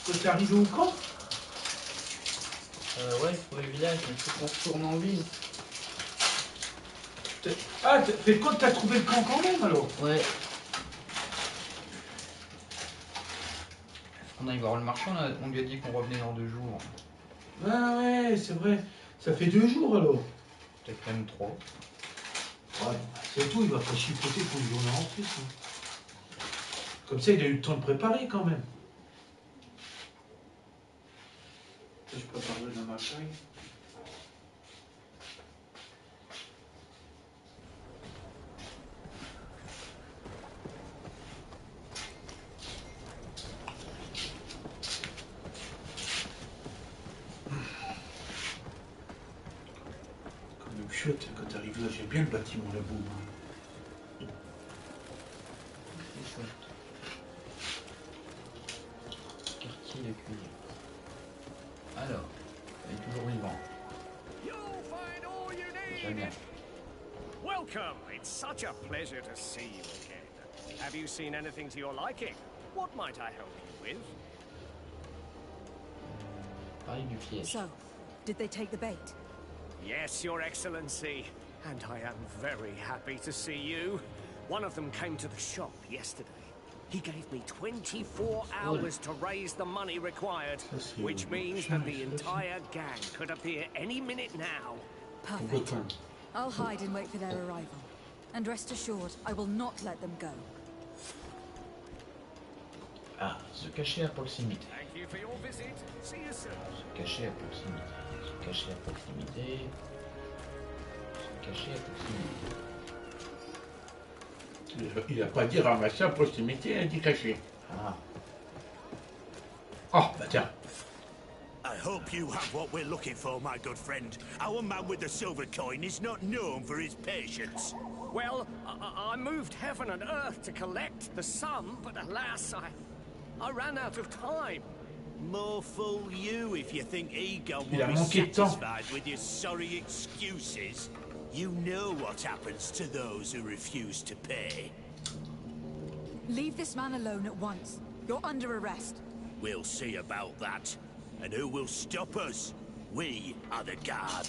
Quand t'es arrivé au camp? Ouais, pour les villages, mais il faut qu'on retourne en ville. Ah, fait quoi que t'as trouvé le camp quand même alors? Ouais. On aille voir le marchand, là. On lui a dit qu'on revenait dans 2 jours. Ah ouais, c'est vrai. Ça fait 2 jours alors. Peut-être même 3. Ouais, c'est tout, il va pas chipoter pour une journée en plus. Hein. Comme ça, il a eu le temps de préparer quand même. Je prépare dans ma feuille. Quand même chouette, quand t'arrives là, j'aime bien le bâtiment là-bas. C'est chouette. Quartier de cuir. Alors, il est toujours vivant. J'aime bien. Welcome. It's such a pleasure to see you again. Have you seen anything to your liking? What might I help you with? Pareil du piège. So, did they take the bait? Yes, Your Excellency. And I am very happy to see you. One of them came to the shop yesterday. He gave me 24 hours to raise the money required, which means that the entire gang could appear any minute now. Perfect. I'll hide and wait for their arrival. And rest assured, I will not let them go. Ah, se cacher à proximité. Thank you for your visit. See you soon. Se cacher à proximité. Se cacher à proximité. Se cacher à proximité. Il a pas dit ramasser à proximité, il a dit cacher. Ah. Oh, bah tiens. I hope you have what we're looking for, my good friend. Our man with the silver coin is not known for his patience. Well, I moved heaven and earth to collect the sum, but alas, I ran out of time. More fool you if you think Egon Il will a be manqué de temps. satisfied with your sorry excuses. You know what happens to those who refuse to pay. Leave this man alone at once. You're under arrest. We'll see about that. And who will stop us? We are the guard.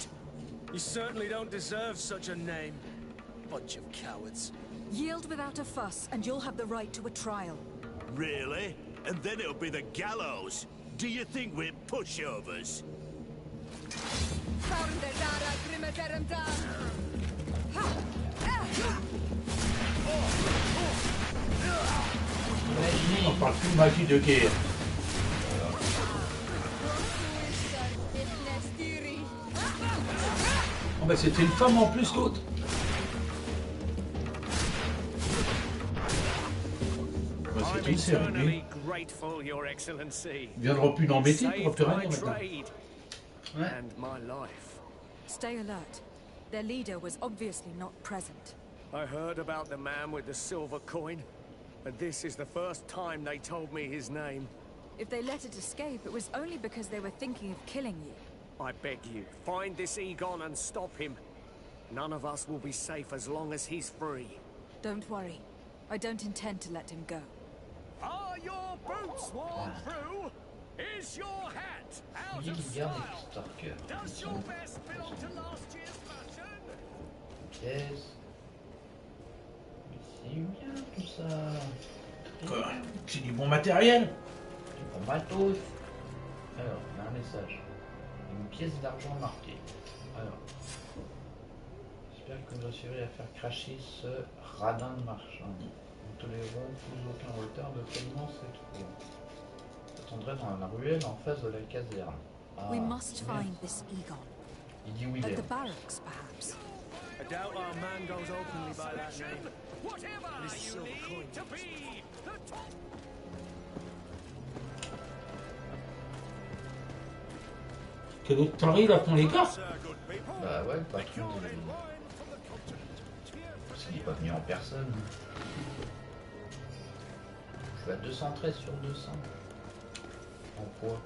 You certainly don't deserve such a name. Bunch of cowards. Yield without a fuss, and you'll have the right to a trial. Really? And then it'll be the gallows. Do you think we're pushovers? Imaginez, on parle plus de magie de guerre. Oh bah c'était une femme en plus l'autre. Bah, c'est tout, c'est réglé. Il viendra plus l'embêter, il pourra plus rien maintenant. Ouais. Stay alert. Their leader was obviously not present. I heard about the man with the silver coin, and this is the first time they told me his name. If they let it escape, it was only because they were thinking of killing you. I beg you, find this Egon and stop him. None of us will be safe as long as he's free. Don't worry. I don't intend to let him go. Are your boots worn through? Is your hat out of style? Does your vest belong to last year's fashion? Pièce. Mais c'est bien tout ça. C'est du bon matériel. Du bon matos. Alors, il y a un message. Une pièce d'argent marquée. Alors. J'espère que vous réussirez à faire cracher ce radin de marchand. Nous tolérons plus aucun retard de paiement cette fois. J'attendrai dans la ruelle en face de la caserne. Ah, We must merde. find this Egon. Il dit oui. At the barracks, perhaps. I doubt our man goes openly by that name. This silver coin. Quel autre taré là font les gars? Bah ouais, le patron de... Parce qu'il n'est pas venu en personne. Je suis à 213 sur 200. En poids.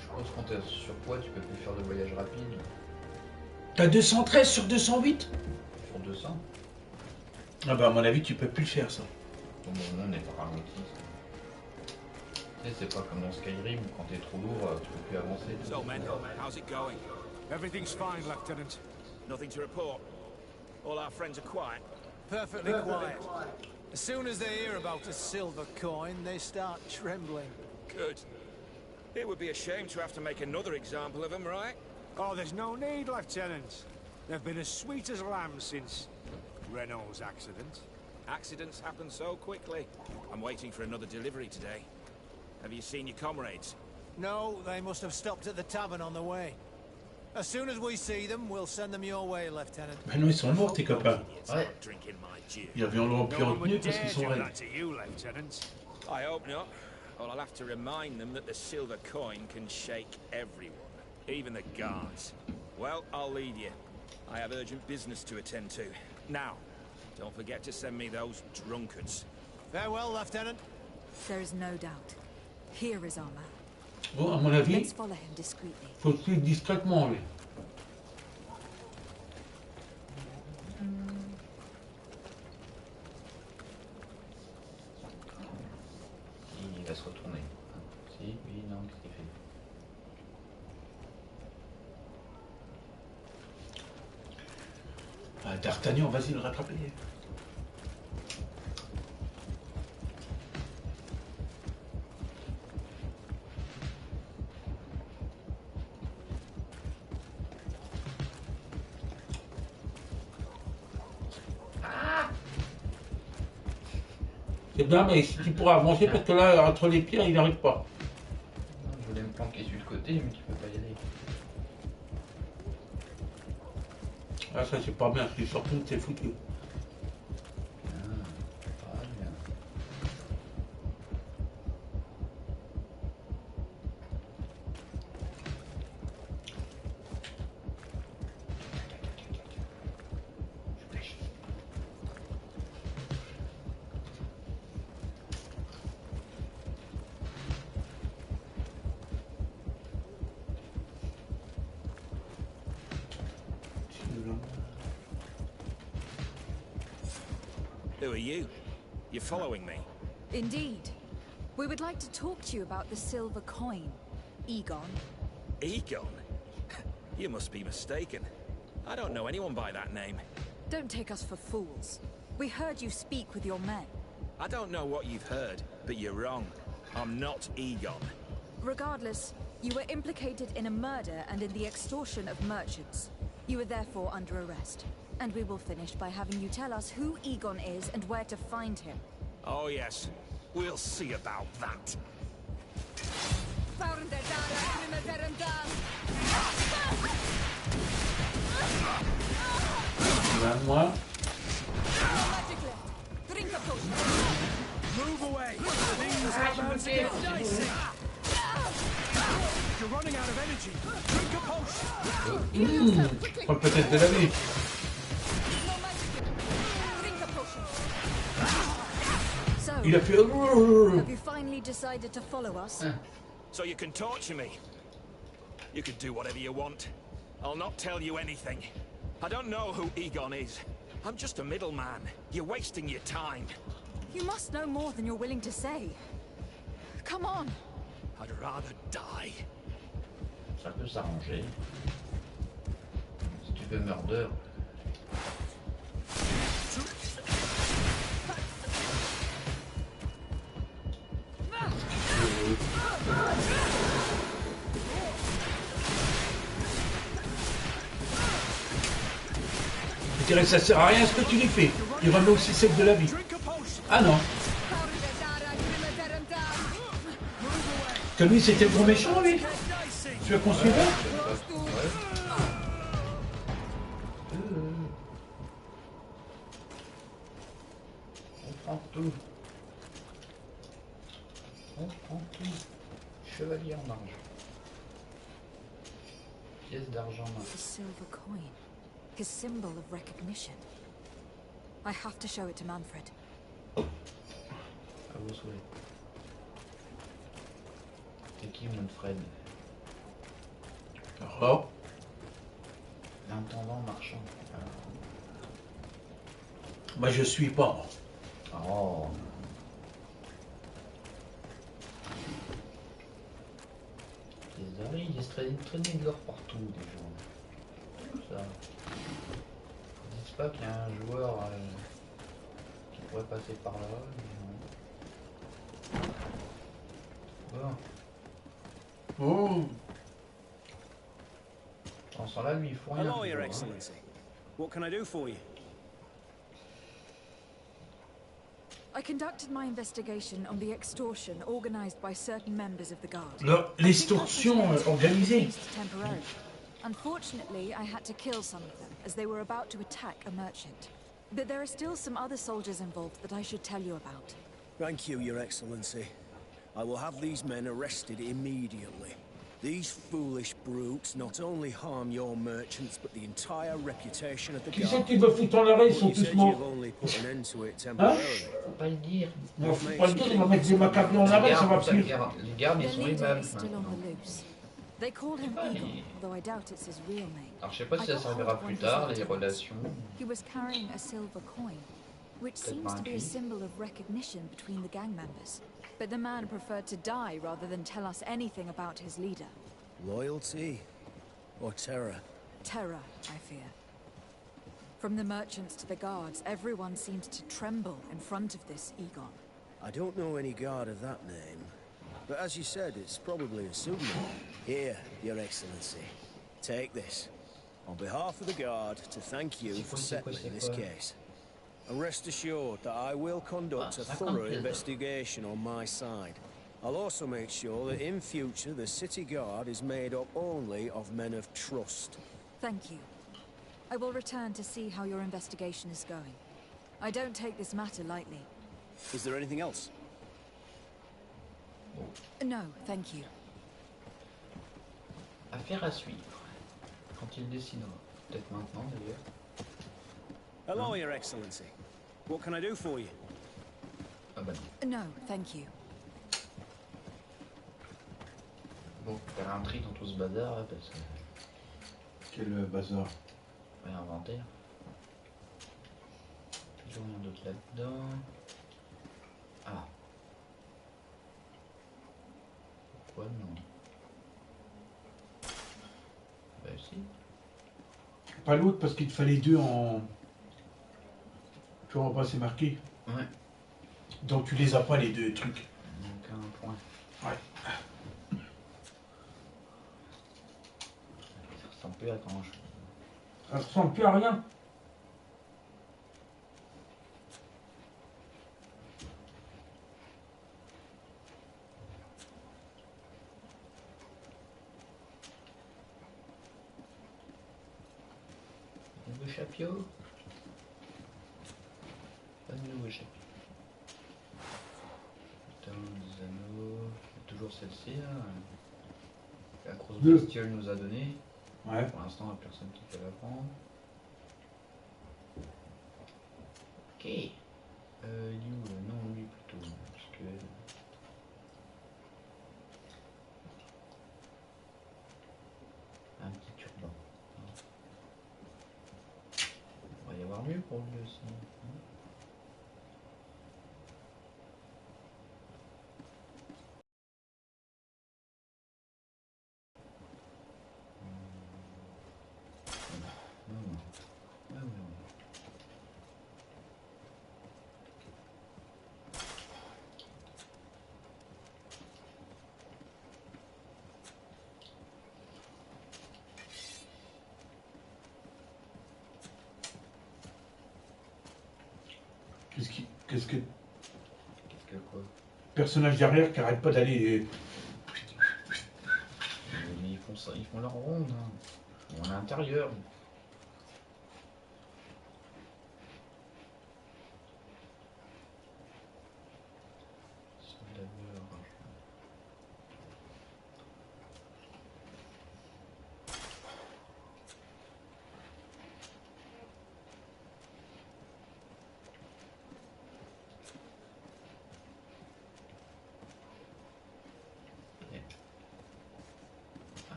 Je pense que quand t'es sur poids, tu peux plus faire de voyage rapide. T'as 213 sur 208? Sur 200. Ah bah à mon avis tu peux plus le faire ça. Bon, on n'est pas ralenti. Tu sais, c'est pas comme dans Skyrim où quand t'es trop lourd, tu peux plus avancer. So men, how's it going? Everything's fine, Lieutenant. Nothing to report. All our friends are quiet. Perfectly quiet. As soon as they hear about a silver coin, they start trembling. Good. It would be a shame to have to make another example of them, right? Oh, there's no need, Lieutenant. They've been as sweet as lambs since Renault's accident. Accidents happen so quickly. I'm waiting for another delivery today. Have you seen your comrades? No, they must have stopped at the tavern on the way. As soon as we see them, we'll send them your way, Lieutenant. Bah non, ils sont morts tes copains. Ouais. Ils avaient en plus retenu parce qu'ils sont raides. I hope not. Well, I'll have to remind them that the silver coin can shake everyone, even the guards. Well, I'll leave you. I have urgent business to attend to. Now, don't forget to send me those drunkards. Farewell, Lieutenant. There is no doubt. Here is our man. Bon, à mon avis, Let's follow him discreetly. faut le suivre discrètement lui. Il va se retourner. Si, oui, non, qu'est-ce qu'il fait? Ah, D'Artagnan, vas-y le rattraper. C'est bien, mais si tu pourras avancer, parce que là, entre les pierres, il n'arrive pas. Non, je voulais me planquer sur le côté, mais tu peux pas y aller. Ah, ça, c'est pas bien, si surtout, c'est foutu. Who are you? You're following me? Indeed. We would like to talk to you about the silver coin, Egon. Egon? You must be mistaken. I don't know anyone by that name. Don't take us for fools. We heard you speak with your men. I don't know what you've heard, but you're wrong. I'm not Egon. Regardless, you were implicated in a murder and in the extortion of merchants. You are therefore under arrest. And we will finish by having you tell us who Egon is and where to find him. Oh yes, we'll see about that. Moi. Move away. Things about to get dicey. You're running out of energy. Drink a potion. Prends peut-être de la vie. Il a fait. Have you finally decided to follow us? So you can torture me. You can do whatever you want. I'll not tell you anything. I don't know who Egon is. I'm just a middleman. You're wasting your time. You must know more than you're willing to say. Come on. I'd rather die. Ça peut s'arranger. Si tu veux murder. Je dirais que ça sert à rien ce que tu lui fais. Il remet aussi sec de la vie. Ah non. Que lui c'était le gros méchant lui. Tu veux qu'on suive? On prend tout. On prend tout. Chevalier en argent. Pièce d'argent. A silver coin. His symbol of recognition. I have to show it to Manfred. À vos souhaits. C'est qui Manfred? Oh. L'intendant marchand. Moi je suis pas. Oh. Il laisse traîner de l'or partout des gens. Tout ça. Ils disent pas qu'il y a un joueur qui pourrait passer par là. Mais bon. Oh. En ce là, lui, il faut rien. Hello, Your Excellency. What can I do for you? I conducted my investigation on the extortion organized by certain members of the guard. L'extorsion organisée. Temporarily. Unfortunately, I had to kill some of them as they were about to attack a merchant. But there are still some other soldiers involved that I should tell you about. Thank you, Your Excellency. I will have these men arrested immediately. These foolish brutes not only harm your merchants, but the entire reputation of the Qui guard. c'est qui veut foutre en arrêt? Ils sont You tous said morts. you've only put an end to it Hein? temporarily. Faut pas le dire. Non, faut pas le dire, il va mettre des macaques en arrêt, ça va pire. Les gardes, ils The sont leader aimables is still on maintenant. the loose. They call him Eagle, although I doubt it's his real name. Alors je sais pas si I ça got servira hold of plus one of tard, his les letters. relations. He was carrying a silver coin, which seems to be a symbol of recognition between the gang members. But the man preferred to die rather than tell us anything about his leader. Loyalty or terror? Terror, I fear. From the merchants to the guards, everyone seems to tremble in front of this Egon. I don't know any guard of that name. But as you said, it's probably a pseudonym. Here, Your Excellency. Take this. On behalf of the guard, to thank you for settling this case. And rest assured that I will conduct a thorough investigation on my side. I'll also make sure that in future the city guard is made up only of men of trust. Thank you. I will return to see how your investigation is going. I don't take this matter lightly. Is there anything else? No, thank you. Affaire à suivre. Quand il décidera. Peut-être maintenant d'ailleurs. Hello, Your Excellency. What can I do for you? Ah bah non. No, thank you. Bon, faire un tri dans tout ce bazar là, parce que... Quel bazar? Inventaire. Toujours rien d'autre là-dedans. Ah. Pourquoi non? Bah si. Pas l'autre parce qu'il te fallait deux en... Tu vois, en bas c'est marqué. Ouais. Donc tu les as pas les deux trucs. Donc un point. Ouais. Ça ressemble plus à grand chose. Ça ressemble plus à rien. Nouveau chapiot. Pas de nouveau chapiot. Putain, des anneaux. Toujours celle-ci là. La grosse bestiole nous a donné. Ouais. Pour l'instant, il n'y a personne qui peut la prendre. Ok. Liu, non, lui plutôt. Parce que... Un petit turban. Il va y avoir mieux pour lui aussi. Qu'est-ce que quoi? Personnage derrière qui arrête pas d'aller. Mais il faut font ça, ils font leur ronde. Hein. Ils vont à l'intérieur.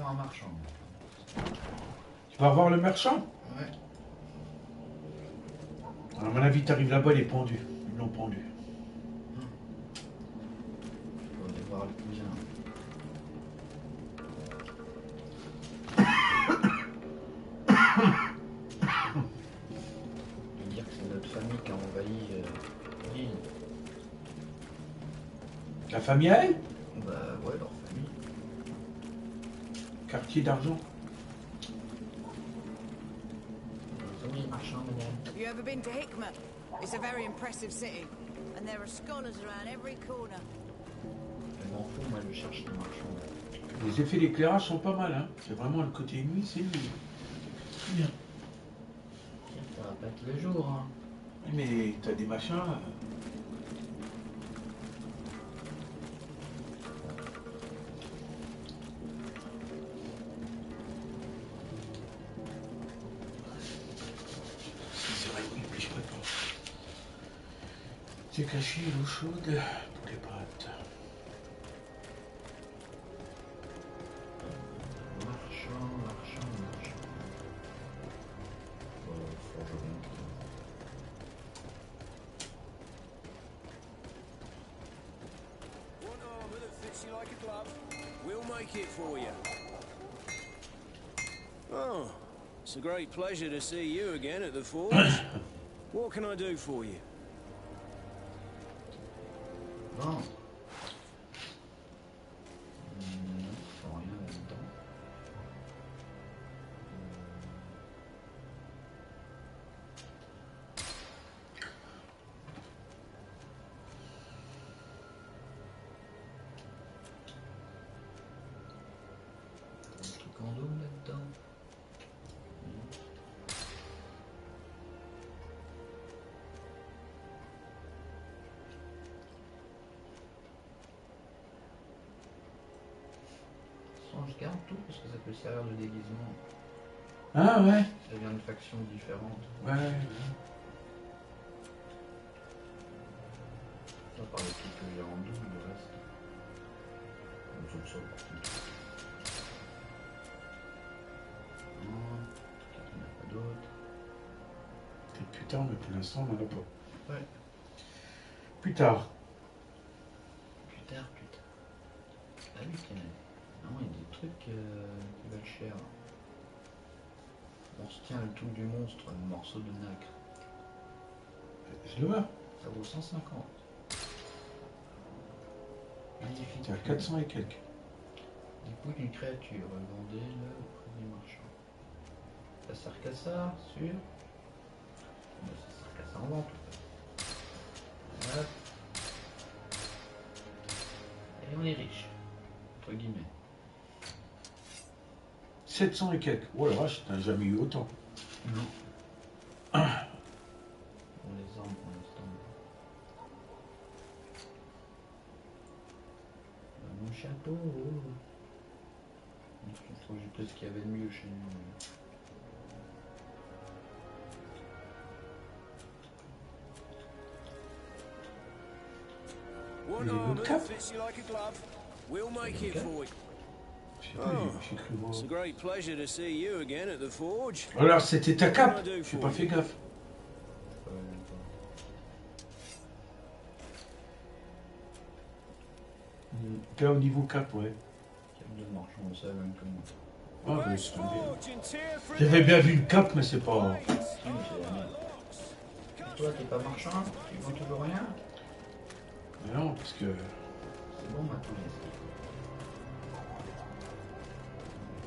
Un marchand. Tu vas voir le marchand? Ouais. À mon avis, t'arrives là-bas, il est pendu. Ils l'ont pendu. Faut aller voir le cousin. Je veux dire que c'est notre famille qui a envahi l'île. La famille à elle? Bah ouais, leur famille. Quartier d'argent. Have you ever been to Hickman? It's a very impressive city, and there are scholars around every corner. Je m'en fous, moi je cherche les marchands. Les effets d'éclairage sont pas mal, hein. C'est vraiment le côté nuit, c'est nuit. Bien. Ça va pas être le jour, hein. Mais t'as des machins. C'est caché l'eau chaude pour les pâtes. Marchand. Forgeron. One armor that fits you like a glove. We'll make it for you. Oh, it's a great pleasure to see you again at the forge. What can I do for you? Bon. Non, faut rien là-dedans. Un truc en dos là-dedans. Je garde tout parce que ça peut servir de déguisement. Ah ouais. Ça vient de factions différentes. Ouais. Ça par les trucs que j'ai en double, le reste. On saute ça par contre. Non, il n'y en a pas d'autres. Peut-être plus tard, mais pour l'instant, on n'en a pas. Ouais. Plus tard. Plus tard. Ah oui, tiens. Non, il y a des trucs qui valent cher. On se tient le truc du monstre, un morceau de nacre. Je le vois. Ça vaut 150. Magnifique. C'est à 400 et quelques. Du coup, d'une créature, vendez-le au prix du marchand. Ça sert qu'à ça, sûr? Ça sert qu'à ça en vente. Hop. Et on est riche. Entre guillemets. 700 et quelques. Oh la vache, t'as jamais eu autant. Non. On les armes pour l'instant. Mon chapeau. Je trouve peut-être ce qu'il y avait de mieux chez nous. One armor that fits you like a glove. We'll make it for you. Oh, it's a great pleasure to see you again at the forge. Alors c'était ta cape. J'ai pas fait gaffe. Là au niveau cap, ouais. Ah, bah, j'avais bien vu une cape, mais c'est pas. Toi, t'es pas marchand, tu vends toujours rien? Mais non, parce que. C'est bon, maintenant,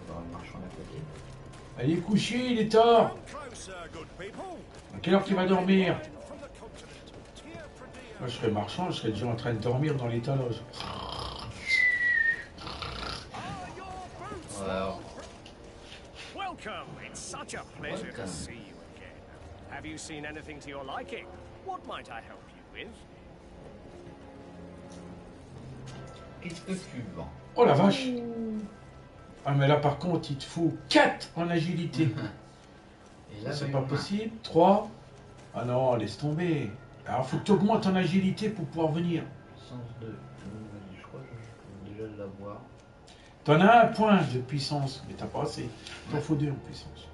on va voir le marchand d'à côté. Allez coucher, il est tard. À quelle heure tu vas dormir? Moi, je serais marchand, je serais déjà en train de dormir dans l'étalage. Alors. Welcome. It's such a pleasure to see you again. Have you seen anything to your liking? What might I help you with? Qu'est-ce que tu vends? Oh la vache! Ah mais là par contre il te faut 4 en agilité. Et là, c'est pas possible. 3. Ah non, laisse tomber. Alors faut que tu augmentes en agilité pour pouvoir venir. Puissance 2. Je crois que je peux déjà l'avoir. T'en as un point de puissance, mais t'as pas assez. T'en faut 2 en puissance.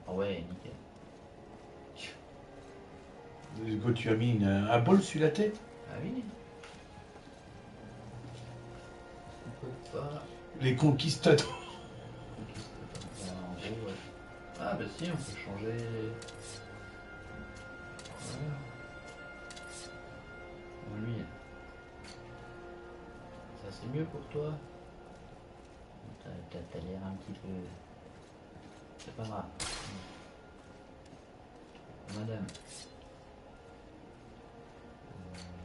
Ah ouais, nickel. Hugo, tu as mis un bol sur la tête? Ah oui. On peut pas... Les conquistadors. En gros, ouais. Ah bah si, on peut changer... Voilà. Bon, lui... Ça c'est mieux pour toi. T'as l'air un petit peu... C'est pas grave. Madame.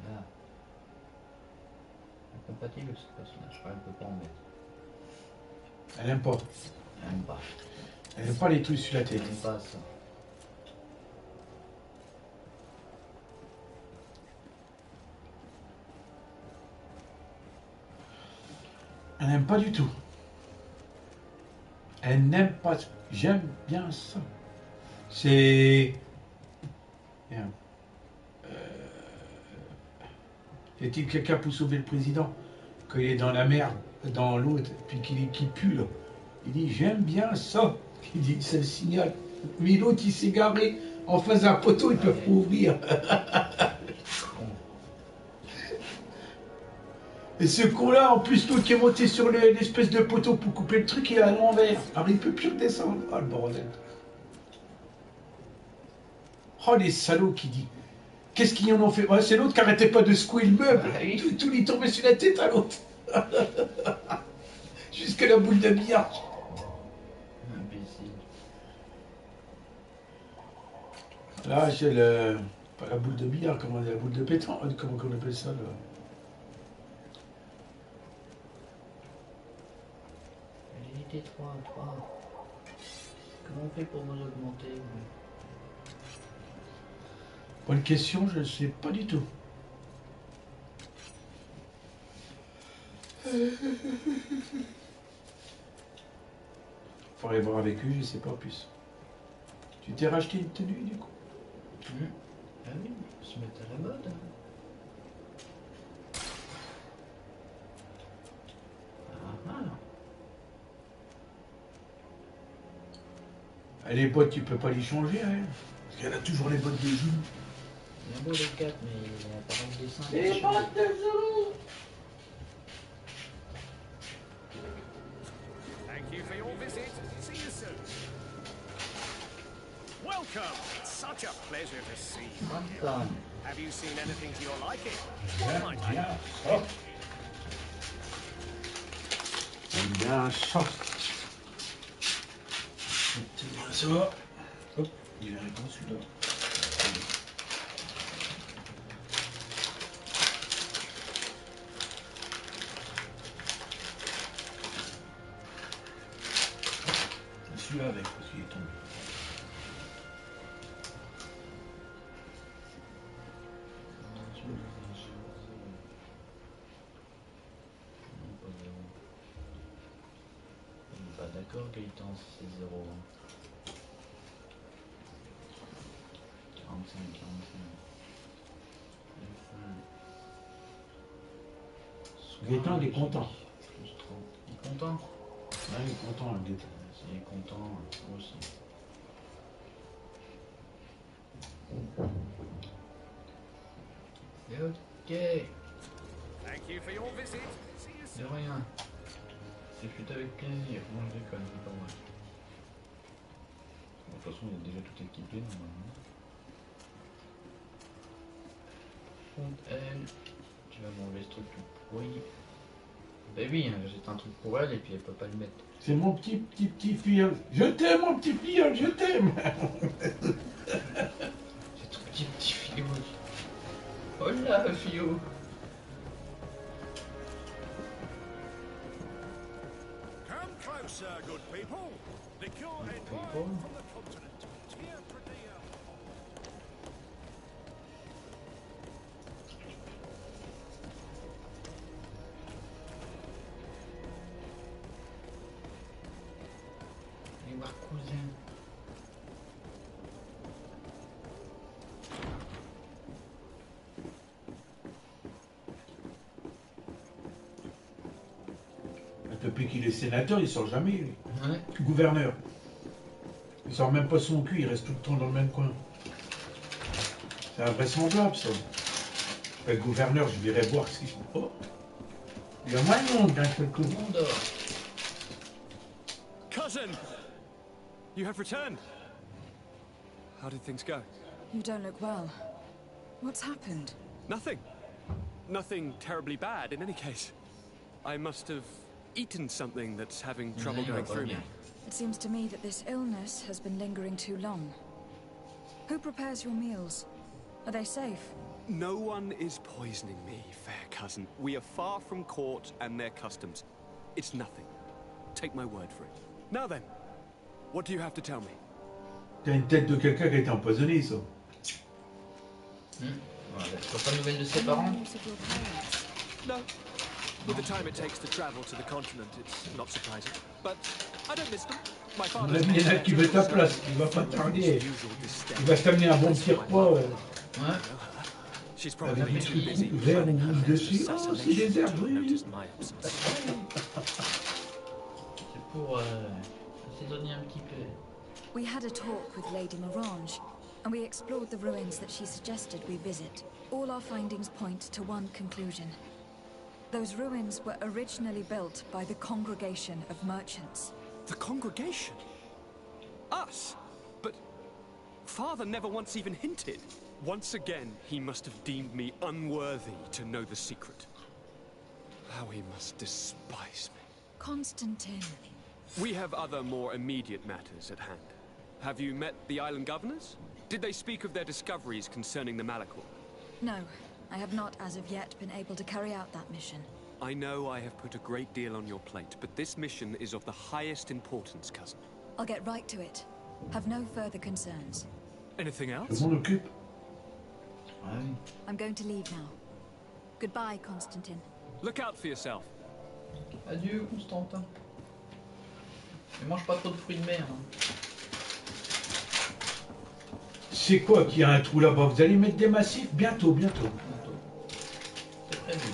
Là. Incompatible ce personnage, je crois qu'elle peut pas en mettre. Elle aime pas. Elle aime pas. Elle aime pas les trucs sur la tête. Elle aime pas ça. Elle n'aime pas du tout. Elle n'aime pas. J'aime bien ça. C'est... Bien. Y a-t-il quelqu'un pour sauver le président quand il est dans la merde, dans l'autre, puis qu'il pue là? Il dit j'aime bien ça. Il dit c'est le signal. Mais l'autre il s'est garé en face d'un poteau, ils peuvent pas ouvrir. Et ce con-là, en plus, l'autre qui est monté sur l'espèce de poteau pour couper le truc, il est à l'envers. Alors il peut plus redescendre. Ah le bordel. Oh les salauds qui dit. Qu'est-ce qu'ils en ont fait? Ouais, c'est l'autre qui arrêtait pas de secouer le meuble. Tout lui tombait sur la tête à l'autre. Jusqu'à la boule de billard. Là, j'ai le... Pas la boule de billard, comment on dit, la boule de pétanque. Comment on appelle ça, là? Agilité 3. Comment on fait pour vous augmenter? Bonne question, je ne sais pas du tout. Faudrait voir avec eux, je sais pas plus. Tu t'es racheté une tenue du coup? Ah oui, on se mettre à la mode. Ah, les bottes, tu peux pas les changer, elle. Parce qu'elle a toujours les bottes de genoux. Il y a un beau les 4, mais il y a pas mal de dessin. Les bottes de genoux! Thank you for your visit. See you soon. Welcome. It's such a pleasure to see you. Welcome. Have you seen anything to your liking? What might I help? Oh. J'aime bien ça. Ça va. Hop, il est arrivé celui-là. Celui-là avec, parce qu'il est tombé. D'accord, Gaëtan, c'est 0. 45. Gaëtan, il est content. Plus 3. Il est content? Ouais, il est content, Gaëtan. Il est content, moi aussi. Ok. Thank you for your visit. See you De soon. rien. C'est fut avec plaisir. Moi je déconne, c'est pas moi. De toute façon, il est déjà tout équipé normalement. Contre elle, tu vas m'enlever ce truc tout pourri. Bah oui, j'ai un truc pour elle et puis elle peut pas le mettre. C'est mon petit filleul. Je t'aime, mon petit filleul, je t'aime. C'est ton petit filleau. Oh là, filleau. Come closer, good people. The cure is live from the continent. Tear Allez voir cousin. Depuis qu'il est sénateur, il sort jamais, lui. Ouais. Gouverneur. Il sort même pas son cul, il reste tout le temps dans le même coin. C'est invraisemblable, ça. Je vais être gouverneur, je virais voir ce qu'il faut pas. Il y a moins de monde d'un seul coup. Cousin! You have returned. How did things go? You don't look well. What's happened? Nothing. Nothing terribly bad in any case. I must have eaten something that's having trouble going through me. It seems to me that this illness has been lingering too long. Who prepares your meals? Are they safe? No one is poisoning me, fair cousin. We are far from court and their customs. It's nothing. Take my word for it. Now then, what do you have to tell me? T'as une tête de quelqu'un qui a été empoisonné, ça. Voilà, pas de nouvelles de ses parents? No. With the time it takes to travel to the continent, it's not surprising. But I don't miss them. My À mon father's avis, il y en a qui veut ta place, il va pas tarder. Il va t'amener un bon petit repas. She's Avec probably des too trucs busy verts ou rouges dessus. Oh, c'est des herbes, oui. C'est pour assaisonner un petit peu. We had a talk with Lady Morange, and we explored the ruins that she suggested we visit. All our findings point to one conclusion. Those ruins were originally built by the Congregation of Merchants. The Congregation? Us? But Father never once even hinted. Once again, he must have deemed me unworthy to know the secret. How he must despise me. Constantine. We have other more immediate matters at hand. Have you met the island governors? Did they speak of their discoveries concerning the Malachor? No, I have not as of yet been able to carry out that mission. I know I have put a great deal on your plate, but this mission is of the highest importance, cousin. I'll get right to it. Have no further concerns. Anything else? Je m'en occupe. I'm going to leave now. Goodbye, Constantine. Look out for yourself. Adieu, Constantin. Mais mange pas trop de fruits de mer. Hein. C'est quoi qu'il y a un trou là-bas? Vous allez mettre des massifs? Bientôt. C'est prévu.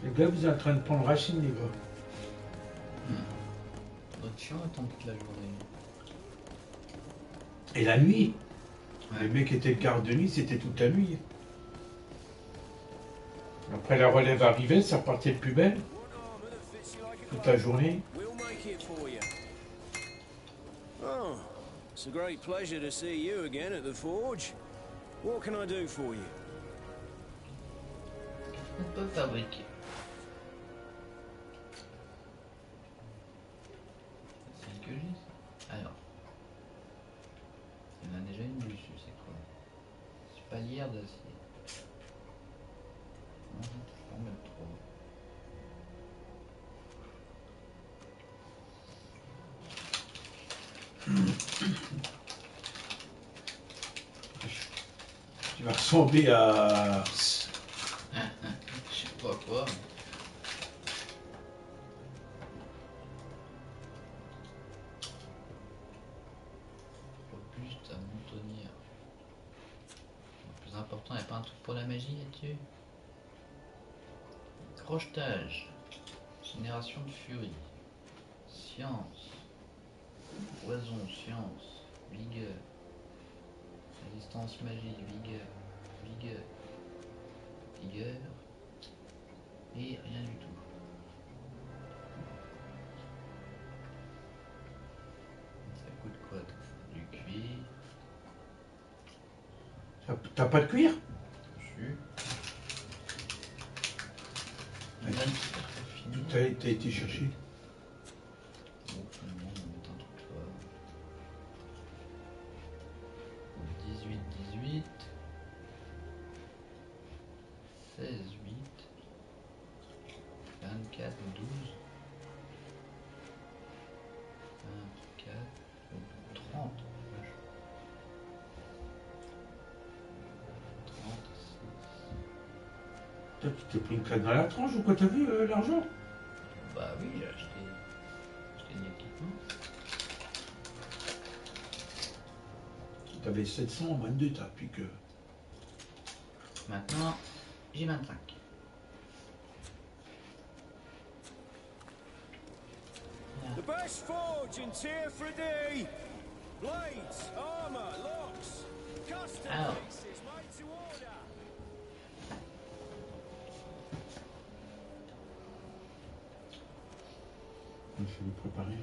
Les gars, vous êtes en train de prendre racine, les gars. D'autres chiens attendent toute la journée. Et la nuit. Les mecs étaient de garde de nuit, c'était toute la nuit. Après la relève arrivait, ça repartait de plus belle. Toute la journée. Oh, it's a great pleasure to see you again at the forge. What can I do for you? On peut fabriquer. C'est que j'ai. Alors. Il y en a déjà une dessus, c'est quoi? Spalière d'acier. Non, je peux en mettre trop. Tu vas ressembler à... Je sais pas quoi. Robuste à moutonnière. Le plus important, il n'y a pas un truc pour la magie là-dessus? Crochetage. Génération de furie. Science. Poison, science. Vigueur. Résistance, magie, vigueur, vigueur, vigueur. Et rien du tout. Ça coûte quoi tout ça? Du cuir. T'as pas de cuir? T'as été chercher. Bon, finalement, on va mettre un truc là. 18, 18. 16, 8. 24, 12. 24, 30. 36. Toi, tu t'es pris une claque dans la tranche ou quoi? T'as vu l'argent? Bah oui, j'ai acheté de l'équipement. T'avais 722, t'as plus que... Maintenant, j'ai 25. The best forge in Tear blades, armor, locks, custom pieces made to order. Je vais le préparer.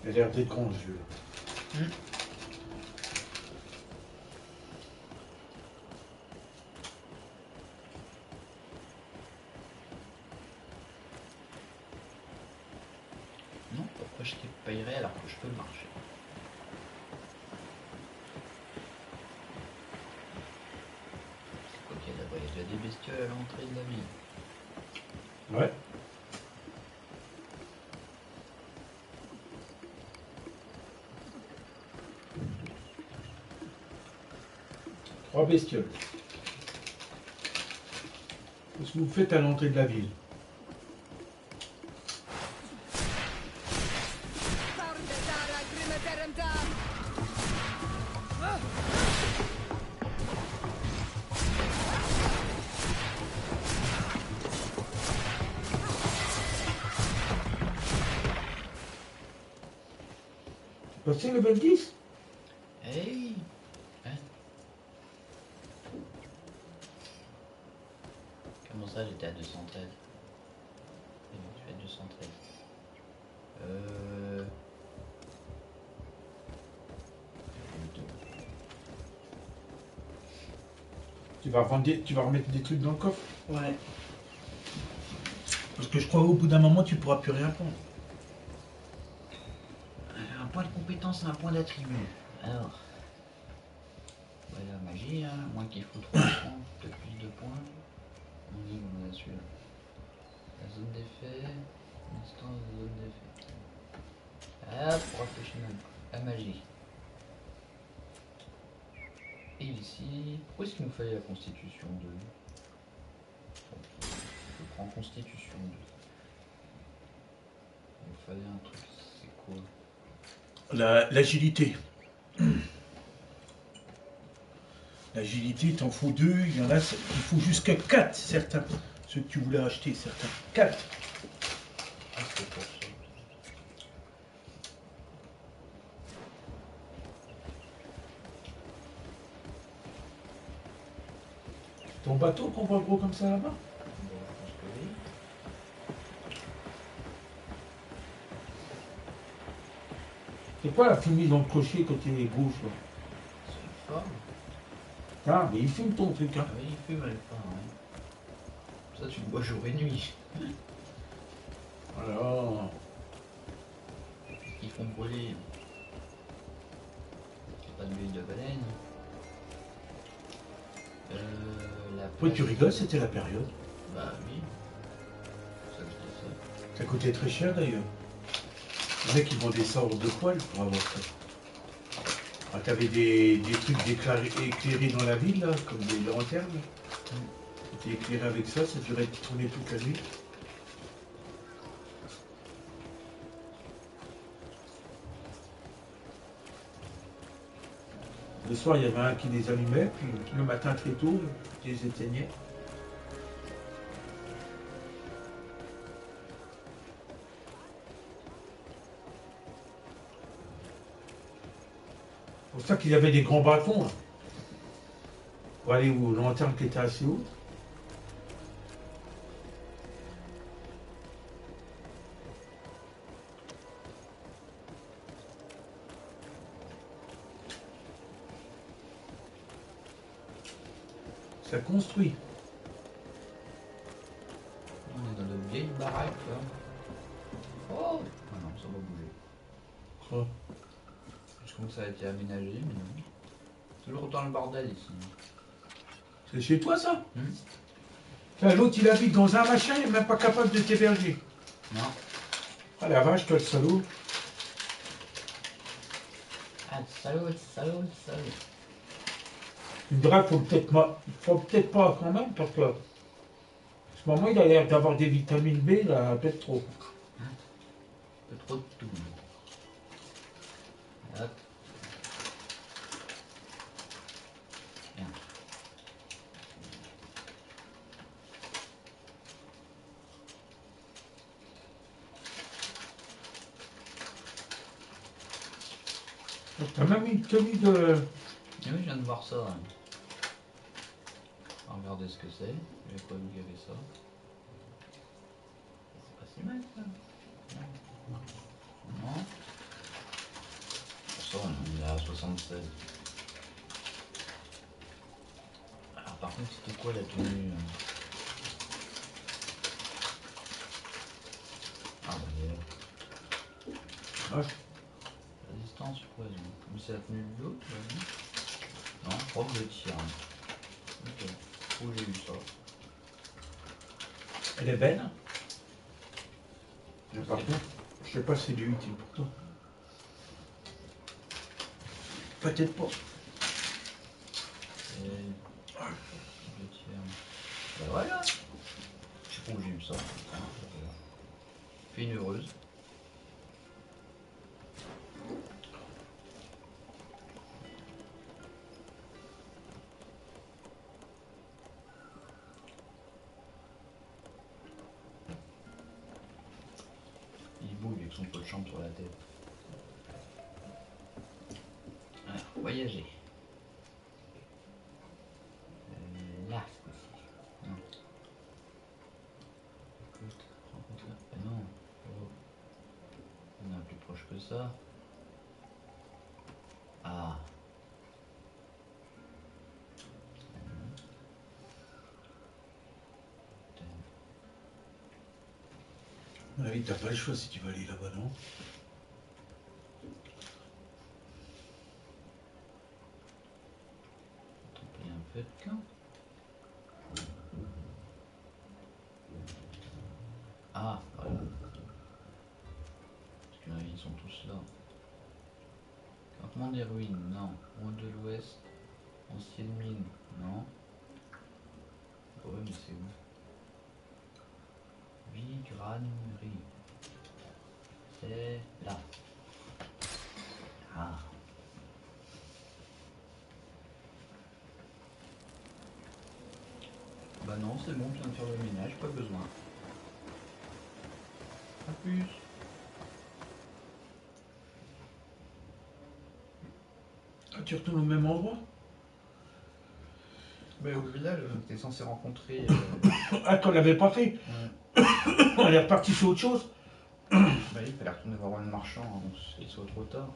Il a l'air d'être grand, ce jeu. Non, pourquoi je te payerais alors que je peux le marcher? C'est quoi qu'il y a là-bas? Il y a déjà des bestioles à l'entrée de la ville. Ouais. Trois bestioles. Qu'est-ce que vous faites à l'entrée de la ville? Passé level 10? Hey! Hein? Comment ça, j'étais à 213? Et donc, tu fais 213. Tu vas remettre des trucs dans le coffre? Ouais. Parce que je crois qu'au bout d'un moment, tu pourras plus rien prendre. Un point de compétence et un point d'attribut. Alors. Voilà, magie, hein. Moins qu'il faut 3 points, peut-être plus de points. On dit qu'on a celui-là. La zone d'effet. Distance de zone d'effet. Ah, pour réfléchir même. La magie. Et ici. Pourquoi est-ce qu'il nous fallait la constitution 2? Je prends constitution 2. Il nous fallait un truc, c'est quoi? L'agilité. L'agilité, t'en faut 2, il y en a, il faut jusqu'à 4 certains. Ceux que tu voulais acheter, certains. 4. Ah, c'est pour ça. Ton bateau qu'on voit gros comme ça là-bas? Bon, je pense que oui. C'est quoi la fumée dans le clocher côté gauche là? C'est une forme. Ah, mais il fume ton truc, hein? Ah oui, il fume elle part, ouais. Ça, tu le bois jour et nuit. Alors. Ils font brûler. C'est pas de l'huile de baleine. Oui, tu rigoles, c'était la période. Bah oui. Ça coûtait ça. Ça coûtait très cher d'ailleurs. Les mecs, ils vendaient ça hors de poil pour avoir ça. Ah, t'avais des trucs éclairés dans la ville, là, comme des lanternes. C'était éclairé avec ça, ça durait de tourner toute la nuit. Le soir, il y avait un qui les allumait, puis le matin très tôt, il les éteignait. C'est pour ça qu'il y avait des grands balcons, hein, pour aller aux lanternes qui étaient assez hautes. Ça construit. On est dans de vieilles baraques là. Oh ah non, ça va bouger. Quoi? Je crois que ça a été aménagé, mais non. Toujours autant le bordel ici. C'est chez toi ça? L'autre il habite dans un machin, il n'est même pas capable de t'héberger. Non. Ah la vache, toi le salaud. Ah salaud, salaud, salaud. Une drague, faut peut-être pas quand même, parce que ce moment il a l'air d'avoir des vitamines B, là, peut-être trop. Un peu trop de tout. Hop. Bien. T'as même une tenue de... Oui, je viens de voir ça. Hein. On va regarder ce que c'est. Je vais pas où il y avait ça. C'est pas si mal ça. Non. Pour ça, on est à 76. Alors par contre, c'était quoi la tenue Ah bah il est là. Ouais. Résistance poison. Mais c'est la tenue de l'autre non, je crois que je tire. Ok. Où j'ai eu ça? Elle est belle. Mais par contre, je sais pas si elle est utile pour toi. Peut-être pas. Je tire. Ben voilà. Je sais pas où j'ai eu ça. Fais une heureuse. Il bouge avec son pot de chambre sur la tête. Alors, voyager. Là, ce coup-ci. Non. Écoute, rencontre. Ah non. Oh. On est plus proche que ça. Ah. À mon avis, t'as pas le choix si tu veux aller là-bas, non? Taper un peu de camp. Ah, voilà. Parce que là, ils sont tous là. Campement des ruines, non. Loin de l'ouest. Ancienne mine, non. Ouais, mais c'est où? Vigranerie. C'est là. Ah. Bah non, c'est bon, je viens de faire le ménage, pas besoin. A plus. Ah, tu retournes au même endroit? Mais au village, t'es censé rencontrer... Ah, qu'on l'avait pas fait? Ouais. On est reparti sur autre chose? Bah oui, il fallait retourner voir le marchand, hein, donc c'est soit trop tard.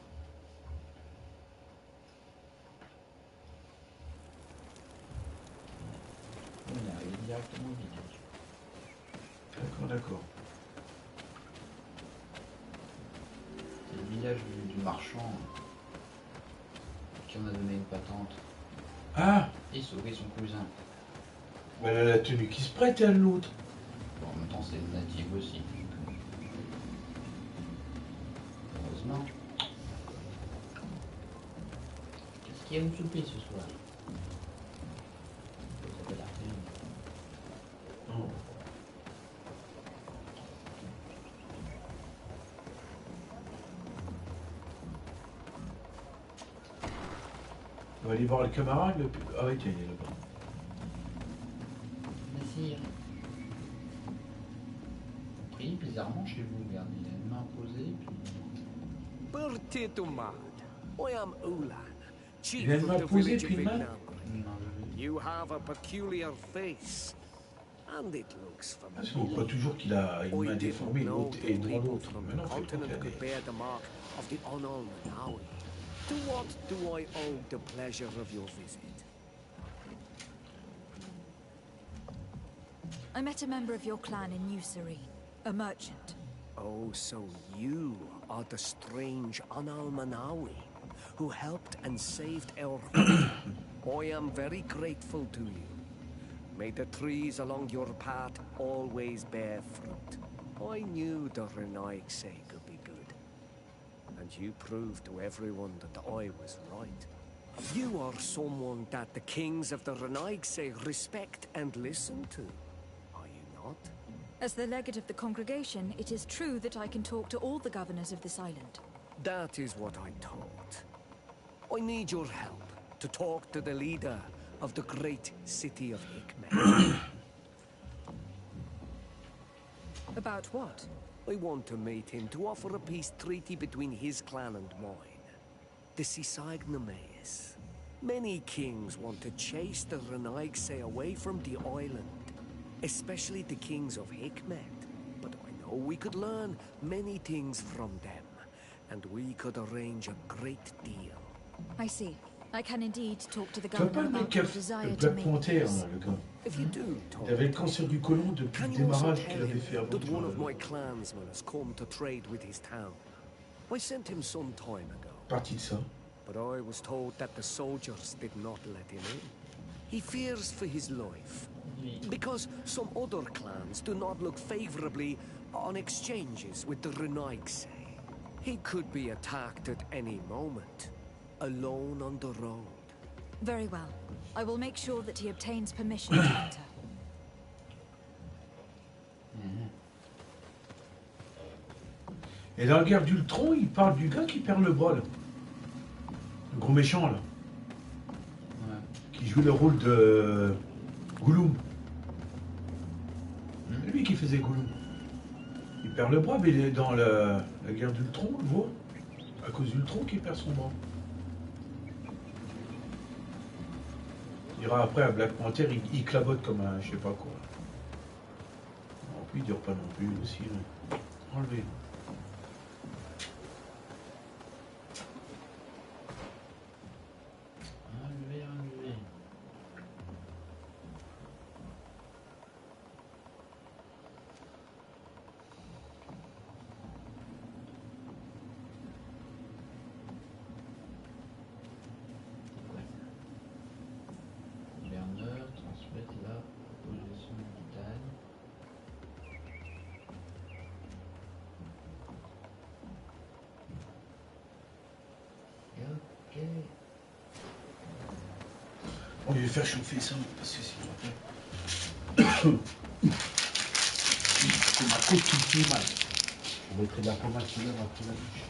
On est arrivé directement au village. D'accord, d'accord. C'est le village du marchand qui en a donné une patente. Ah! Et sauvé son cousin. Mais elle a la tenue qui se prête, elle, l'autre. Bon, en même temps, c'est natif aussi. Heureusement. Qu'est-ce qu'il y a au souper ce soir? Ça peut l'arriver. Non. On va aller voir le camarade. Le... Ah oui, tiens, il est là-bas. Messire. Oui, bizarrement chez vous, regardez, il a une main posée, puis... Bertitumad, I am Ulan, Il a chief une of main the posée village of puis une main. Vignambre. You have a peculiar face, and it looks Parce qu'on croit familiar. toujours qu'il a une main I déformée, didn't know l'autre est that dans people l'autre. from Maintenant, the on fait continent compte could bear the mark of the Unalmanawi. To what do I owe the pleasure of your visit? I met a member of your clan in New Serene, a merchant. Oh, so you are the strange Unalmanawi who helped and saved our home. I am very grateful to you. May the trees along your path always bear fruit. I knew the Renaigse could be good. And you proved to everyone that I was right. You are someone that the kings of the Renaigse respect and listen to. Are you not? As the legate of the congregation, it is true that I can talk to all the governors of this island. That is what I thought. I need your help to talk to the leader of the great city of Hikmet. About what? I want to meet him to offer a peace treaty between his clan and mine. The Sisagnameis. Many kings want to chase the Renaigse away from the island, especially the kings of Hikmet. But I know we could learn many things from them, and we could arrange a great deal. I see. I can indeed talk to the Tu vois pas governor le mec about qui a your fait desire le to Black make Panther, peace. là, le gars. If you do, Il avait le cancer du côlon depuis le can you also démarrage tell qu'il avait him fait avant. that one of my clansmen has come to trade with his town? I sent him some time ago. Partie de ça. But I was told that the soldiers did not let him in. He fears for his life. Because some other clans do not look favorably on exchanges with the Renaigse. He could be attacked at any moment, alone on the road. Very well. I will make sure that he obtains permission to enter. Et dans la guerre d'Ultron, il parle du gars qui perd le bras, là. Le gros méchant, là. Ouais. Qui joue le rôle de Gollum. C'est lui qui faisait Gollum. Il perd le bras, mais il est dans la guerre d'Ultron, on le voit. À cause d'Ultron qu'il perd son bras. Il dira après à Black Panther, il clavote comme un je sais pas quoi. En plus, il dure pas non plus aussi. Mais... Enlevé. Enlevé. Gouverneur, transmettre la position vitale. Ok. On va faire chauffer ça, parce que sinon c'est ma côte qui me fait mal. On mettrait de la pommade qui lève après la bouche.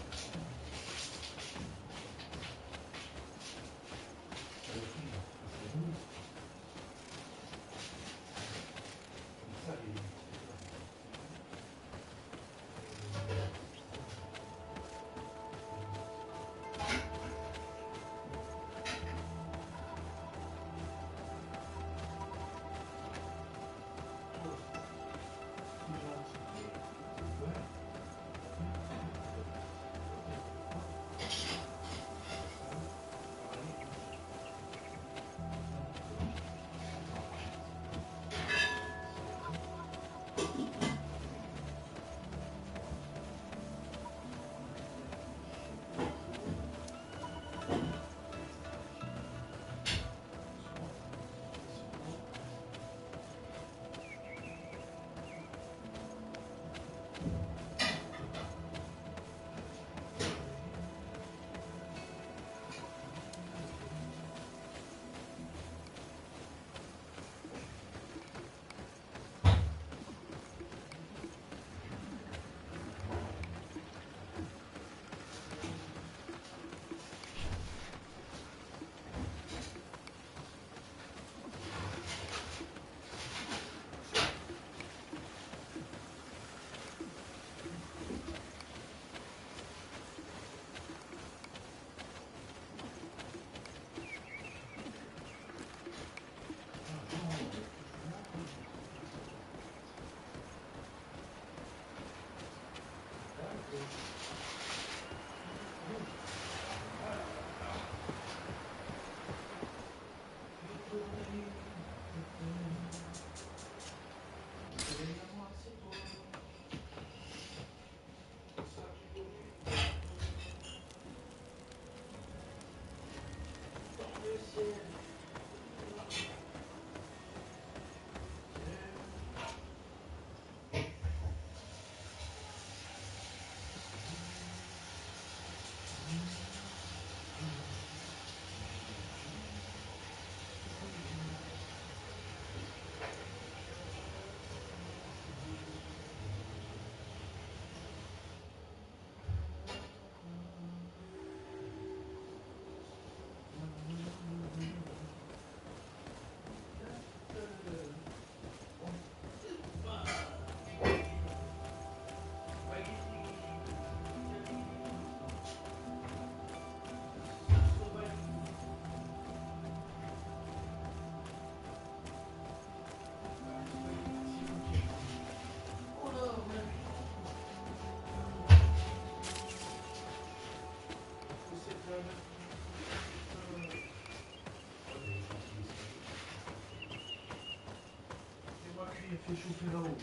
Fait chauffer là-haut.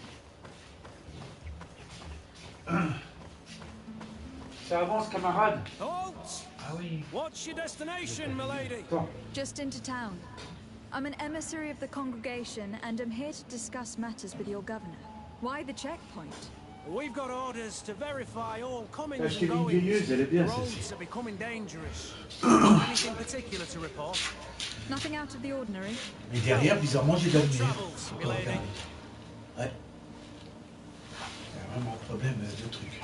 Ça avance, camarade. Halt! Ah oui. What's your destination, milady? Just into town. I'm an emissary of the congregation and am here to discuss matters with your governor. Why the checkpoint? We've got orders to verify all comings Acheter and une vieilleuse, elle est goings. bien The celle-ci. roads are becoming dangerous. Anything particular to report? Nothing out of the ordinary. Mais derrière, bizarrement, j'ai de la lumière. Travels, milady. Ouais. Il y a vraiment un problème de truc.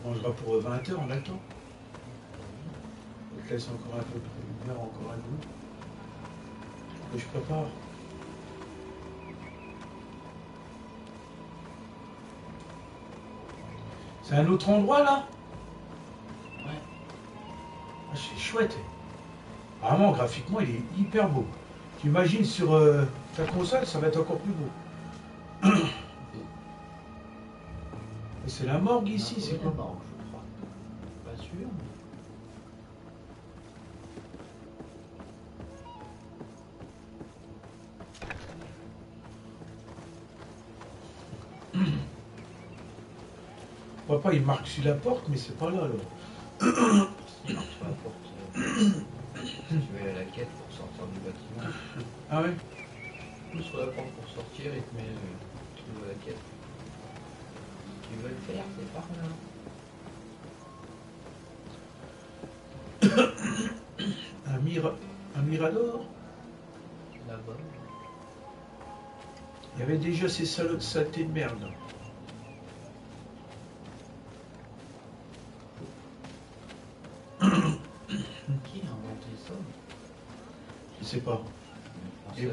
On mangera pour 20h, on a le temps. On te laisse encore un peu de lumière, encore un goût. Que je prépare. C'est un autre endroit là? Ouais. Ah, c'est chouette. Vraiment, graphiquement, il est hyper beau. Tu imagines sur ta console, ça va être encore plus beau. C'est la morgue ici, c'est quoi? La morgue, je crois. Pas sûr. Papa, il marque sur la porte, mais c'est pas là alors. Il marque sur la porte. Tu vas aller à la quête pour sortir du bâtiment. Ah ouais? Ou sur la porte pour sortir et te met tu vas à la quête. Tu veux le faire, c'est par là. Un mirador? Là-bas. Il y avait déjà ces salauds de saleté de merde. Qui a inventé ça? Je sais pas. Les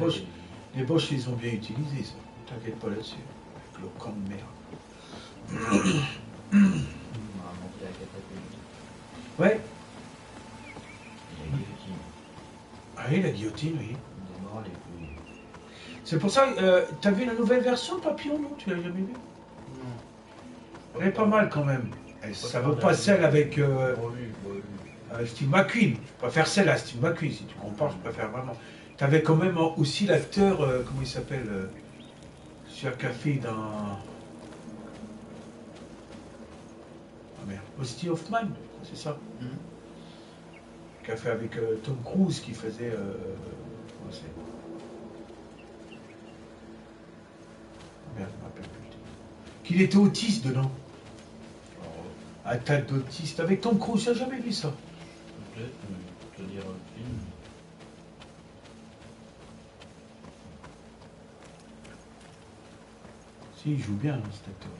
Boches, ils ont bien utilisé ça. T'inquiète pas là-dessus. Avec leur camp de merde. On a inventé la catapulte. Ouais. Et la guillotine. Ah oui, la guillotine, oui. Des morts les plus... C'est pour ça, t'as vu la nouvelle version Papillon, non? Tu l'as jamais vu? Non. Elle est pas mal quand même. Ça vaut pas celle avec Steve McQueen. Je préfère celle à Steve McQueen, si tu compares, je préfère vraiment. T'avais quand même aussi l'acteur, comment il s'appelle, celui qui a fait dans... Ah merde, Austin Hoffman, c'est ça? Qui a fait avec Tom Cruise, qui faisait... comment c'est? Merde, je me rappelle plus. Qu'il était autiste dedans. Attaque d'autiste avec Tom Cruise, j'ai jamais vu ça. Peut-être, mais je te dire le film. Si, il joue bien, hein, cet acteur.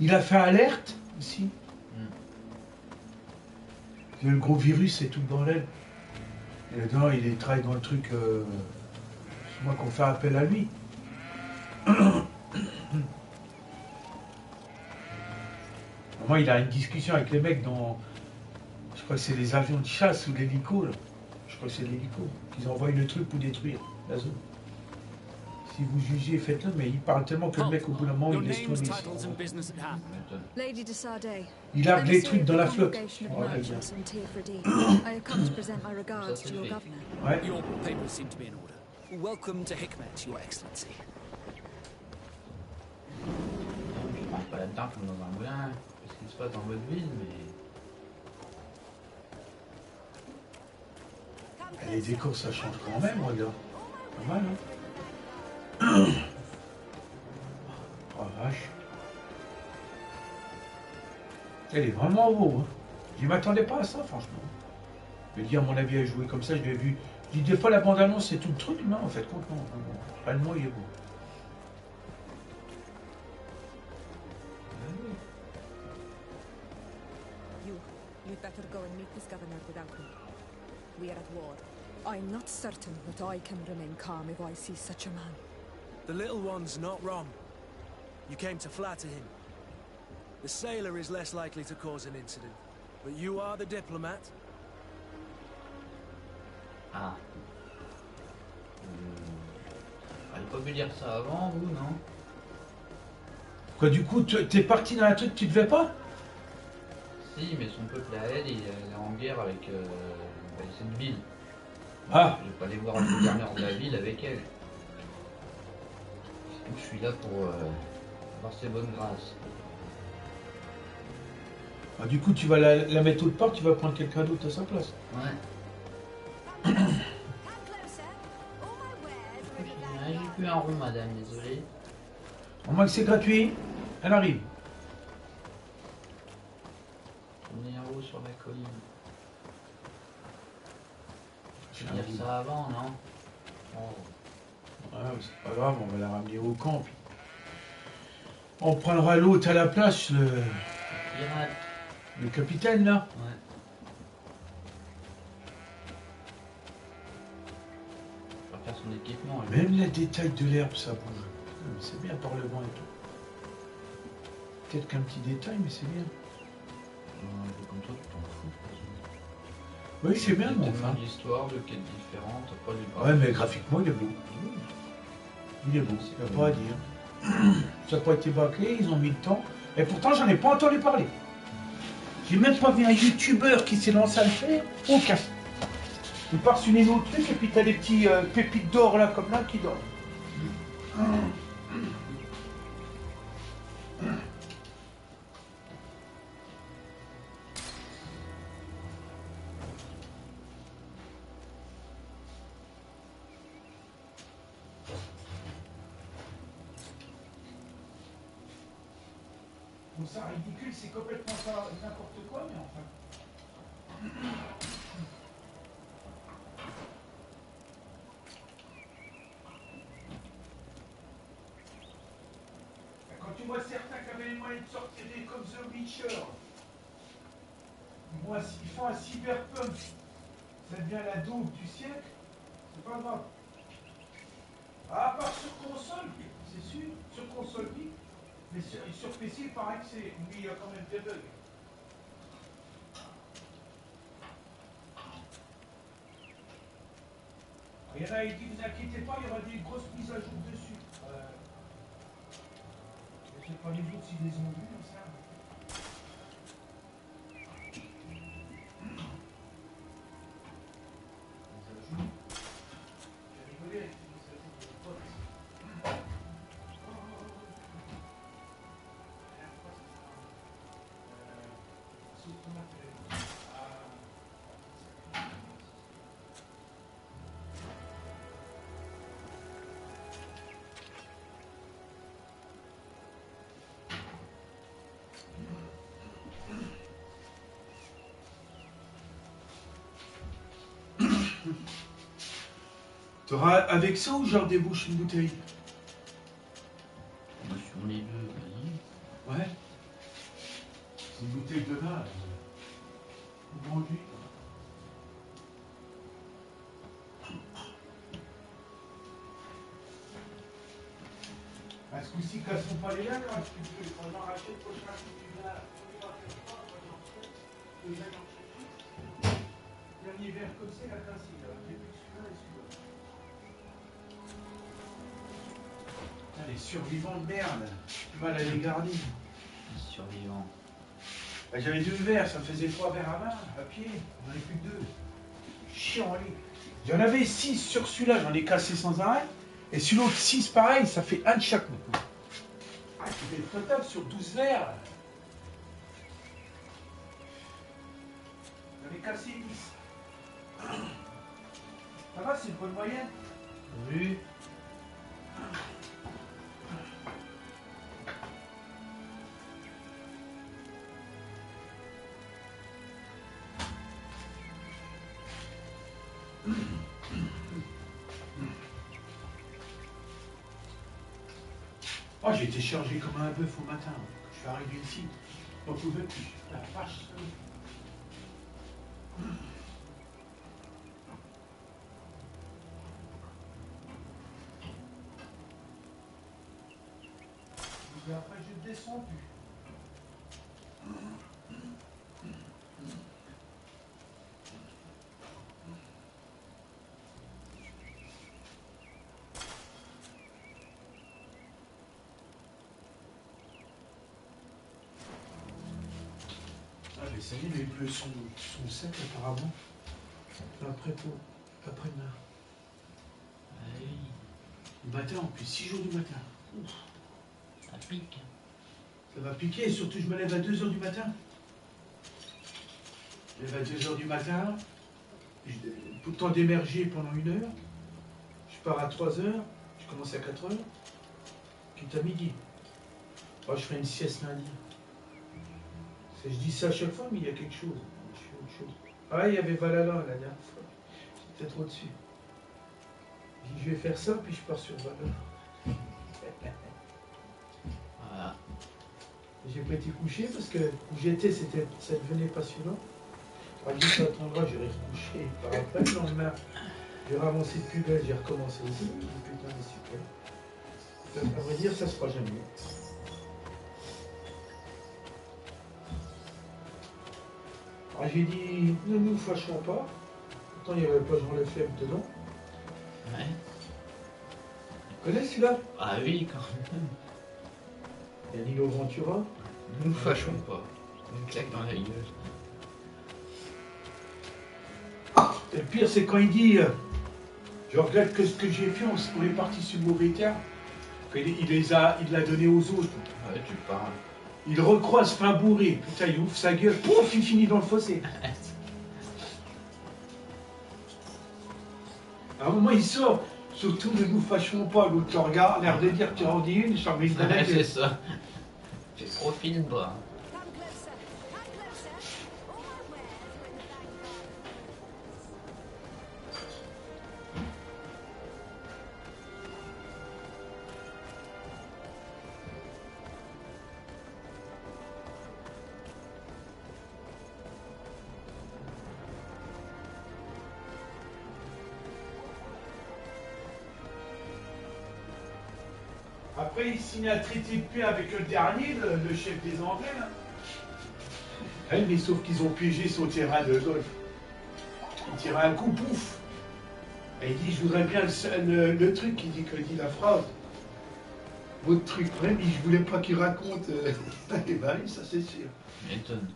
Il a fait Alerte, ici. Le gros virus et tout le bordel. Et dedans, il travaille dans le truc... c'est moi qu'on fait appel à lui. Moi, il a une discussion avec les mecs dans... Je crois que c'est les avions de chasse ou l'hélico, là. Je crois que c'est l'hélico. Ils envoient le truc pour détruire la zone. Si vous jugez, faites-le, mais il parle tellement que le mec, au bout d'un moment, il laisse tourner. Lady de Sardet. Il a les trucs dans la flotte. Ouais. Your papers seem to be in order. Welcome to Hikmet, Your Excellency. Je marche pas là-dedans comme dans un moulin, parce qu'il se passe en mode vide, mais... Les décors, ça change quand même, regarde. Pas mal, hein. Oh vache. Elle est vraiment beau, hein. Je m'attendais pas à ça, franchement. Je me dis, à mon avis, à jouer comme ça, je l'ai vu. Je dis, des fois, la bande-annonce, c'est tout le truc. Non, en fait, compte, non. Allemand, il est beau. You'd better go and meet this governor without me. We are at war. I'm not certain that I can remain calm if I see such a man. The little one's not wrong. You came to flatter him. The sailor is less likely to cause an incident. But you are the diplomat. Ah. Fallait pas me dire ça avant, vous, non? Quoi, du coup, t'es parti dans un truc que tu devais pas? Si, mais son peuple à elle, il est en guerre avec cette ville. Ah. Je vais pas aller voir le gouverneur de la ville avec elle. Donc, je suis là pour avoir ses bonnes grâces. Ah, du coup, tu vas la mettre autre part, tu vas prendre quelqu'un d'autre à sa place. Ouais. J'ai plus un rond, madame, désolé. Au moins que c'est gratuit, elle arrive. On est en haut sur la colline. Je vais dire ça avant, non? Oh. Ouais, c'est pas grave, on va la ramener au camp. Puis... on prendra l'autre à la place, le capitaine, là. Ouais. Je vais faire son équipement. Même les détails de l'herbe, ça bouge. C'est bien par le vent et tout. Peut-être qu'un petit détail, mais c'est bien. Un peu comme toi, tu t'en fous. Oui, c'est bien, mon frère. L'histoire de quêtes différentes. Après, ouais, mais graphiquement, il est beau. Il est beau, il n'y a pas à dire. Ça n'a pas été bâclé, ils ont mis le temps. Et pourtant, j'en ai pas entendu parler. J'ai même pas vu un youtubeur qui s'est lancé à le faire. Aucun. Il part sur les autres trucs et puis t'as des petits pépites d'or là, comme là, qui dorment. Bon, ça ridicule, c'est complètement pas n'importe quoi, mais enfin. Quand tu vois certains qui avaient les moyens de sortir des comme The Witcher, ils font un cyberpunk, ça devient la daube du siècle, c'est pas grave. À part sur console, c'est sûr, sur console oui. Mais sur PC, il paraît que c'est... Oui, il y a quand même des bugs. Il y en a qui disent, vous inquiétez pas, il y aura des grosses mises à jour dessus. Je ne sais pas les autres s'ils les ont vus, comme ça. J'ai rigolé avec les mises à jour de potes. T'auras avec ça ou genre débouche une bouteille? Sur les deux, vas-y. Ouais. C'est une bouteille de vin. Vendu. Ce coup-ci, cassons pas les lacs, hein, si tu veux. On en rachète prochain coup du vin. Dernier verre comme c'est la classique. J'ai plus celui-là et celui-là. Les survivants de merde. Tu vas aller les garder. Les survivants. Bah, j'avais 2 verres, ça me faisait 3 verres à main, à pied. J'en ai plus que 2. Chiant, allez. J'en avais 6 sur celui-là, j'en ai cassé sans arrêt. Et sur l'autre 6, pareil, ça fait 1 de chaque maintenant. Ah, tu fais le total sur 12 verres. J'en ai cassé 10. Ça va, c'est une bonne moyenne? Oui. Oh, j'ai été chargé comme un bœuf au matin. Je suis arrivé ici. On pouvait plus. La vache. Et après, je descends plus. Ah, mais ça y est, les bleus sont secs apparemment. Après-demain. Ah oui. Le matin en plus, 6 jours du matin. Ouf. Ça pique. Ça va piquer, surtout je me lève à 2 h du matin. Je me lève à 2 h du matin, pour le temps d'émerger pendant 1 heure. Je pars à 3 h, je commence à 4 h, quitte à midi. Oh, je ferai une sieste lundi. Je dis ça à chaque fois, mais il y a quelque chose. Je fais autre chose. Ah, il y avait Valhalla la dernière fois. J'étais trop dessus. Je dis, je vais faire ça, puis je pars sur Valhalla. Voilà. J'ai pas été couché parce que où j'étais, ça devenait passionnant. À 10 à cet endroit, j'irai recoucher. Par après, le lendemain, j'ai ravancé de plus belle, j'ai recommencé aussi. Putain, c'est super. À vrai dire, ça se fera jamais. Alors j'ai dit, ne nous fâchons pas. Pourtant, il n'y avait pas Jean Lefebvre dedans. Ouais. Tu connais celui-là? Ah oui, quand même. Il y a Nino Ventura. Ne nous fâchons pas. Une claque dans la gueule. Et le pire, c'est quand il dit je regrette que ce que j'ai fait, on est parti sur le mauvais terme. Il l'a donné aux autres. Ouais, tu parles. Il recroise fin bourré. Putain, il ouvre sa gueule. Pouf, il finit dans le fossé. À un moment, il sort. Surtout, ne nous fâchons pas. L'autre le regarde, l'air de dire tu en dis une, je t'en mets une dans la gueule. C'est ça. Tu profiles pas. Après, il signe un traité de paix avec le dernier, le chef des Anglais. Là. Ouais, mais sauf qu'ils ont piégé son terrain de golf. Il tirait un coup, pouf. Et il dit, je voudrais bien le truc, il dit la phrase. Votre truc, même, je voulais pas qu'il raconte. Eh ben oui, ça c'est sûr. M'étonne.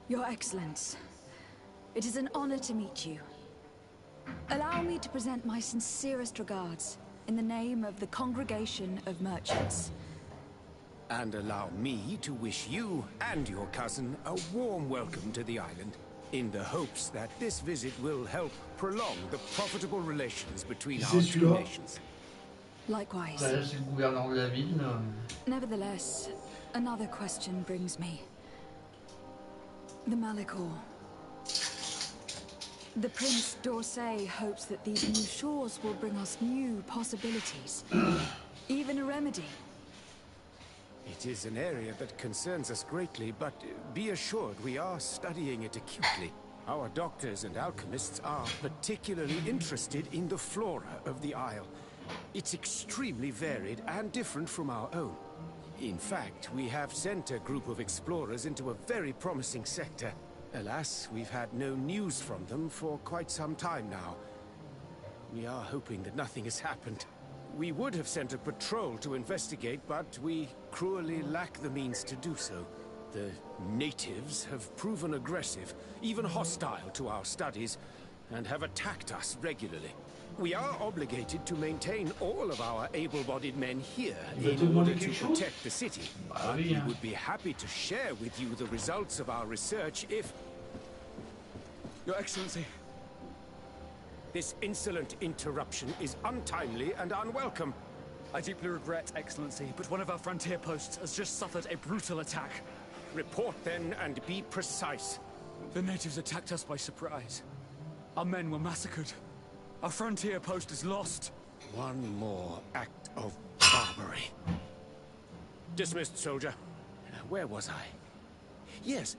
Your Excellence, it is an honor to meet you. Allow me to present my sincerest regards in the name of the Congregation of Merchants. And allow me to wish you and your cousin a warm welcome to the island, in the hopes that this visit will help prolong the profitable relations between our two nations. Likewise. C'est le gouverneur de la ville. Nevertheless, another question brings me. The Malachor. The Prince d'Orsay hopes that these new shores will bring us new possibilities. Even a remedy. It is an area that concerns us greatly, but be assured we are studying it acutely. Our doctors and alchemists are particularly interested in the flora of the Isle. It's extremely varied and different from our own. In fact, we have sent a group of explorers into a very promising sector. Alas, we've had no news from them for quite some time now. We are hoping that nothing has happened. We would have sent a patrol to investigate, but we cruelly lack the means to do so. The natives have proven aggressive, even hostile to our studies, and have attacked us regularly. We are obligated to maintain all of our able-bodied men here in order to protect the city. But we would be happy to share with you the results of our research if... Your Excellency. This insolent interruption is untimely and unwelcome. I deeply regret, Excellency, but one of our frontier posts has just suffered a brutal attack. Report then and be precise. The natives attacked us by surprise. Our men were massacred. Our frontier post is lost. One more act of barbarity. Dismissed, soldier. Where was I? Yes.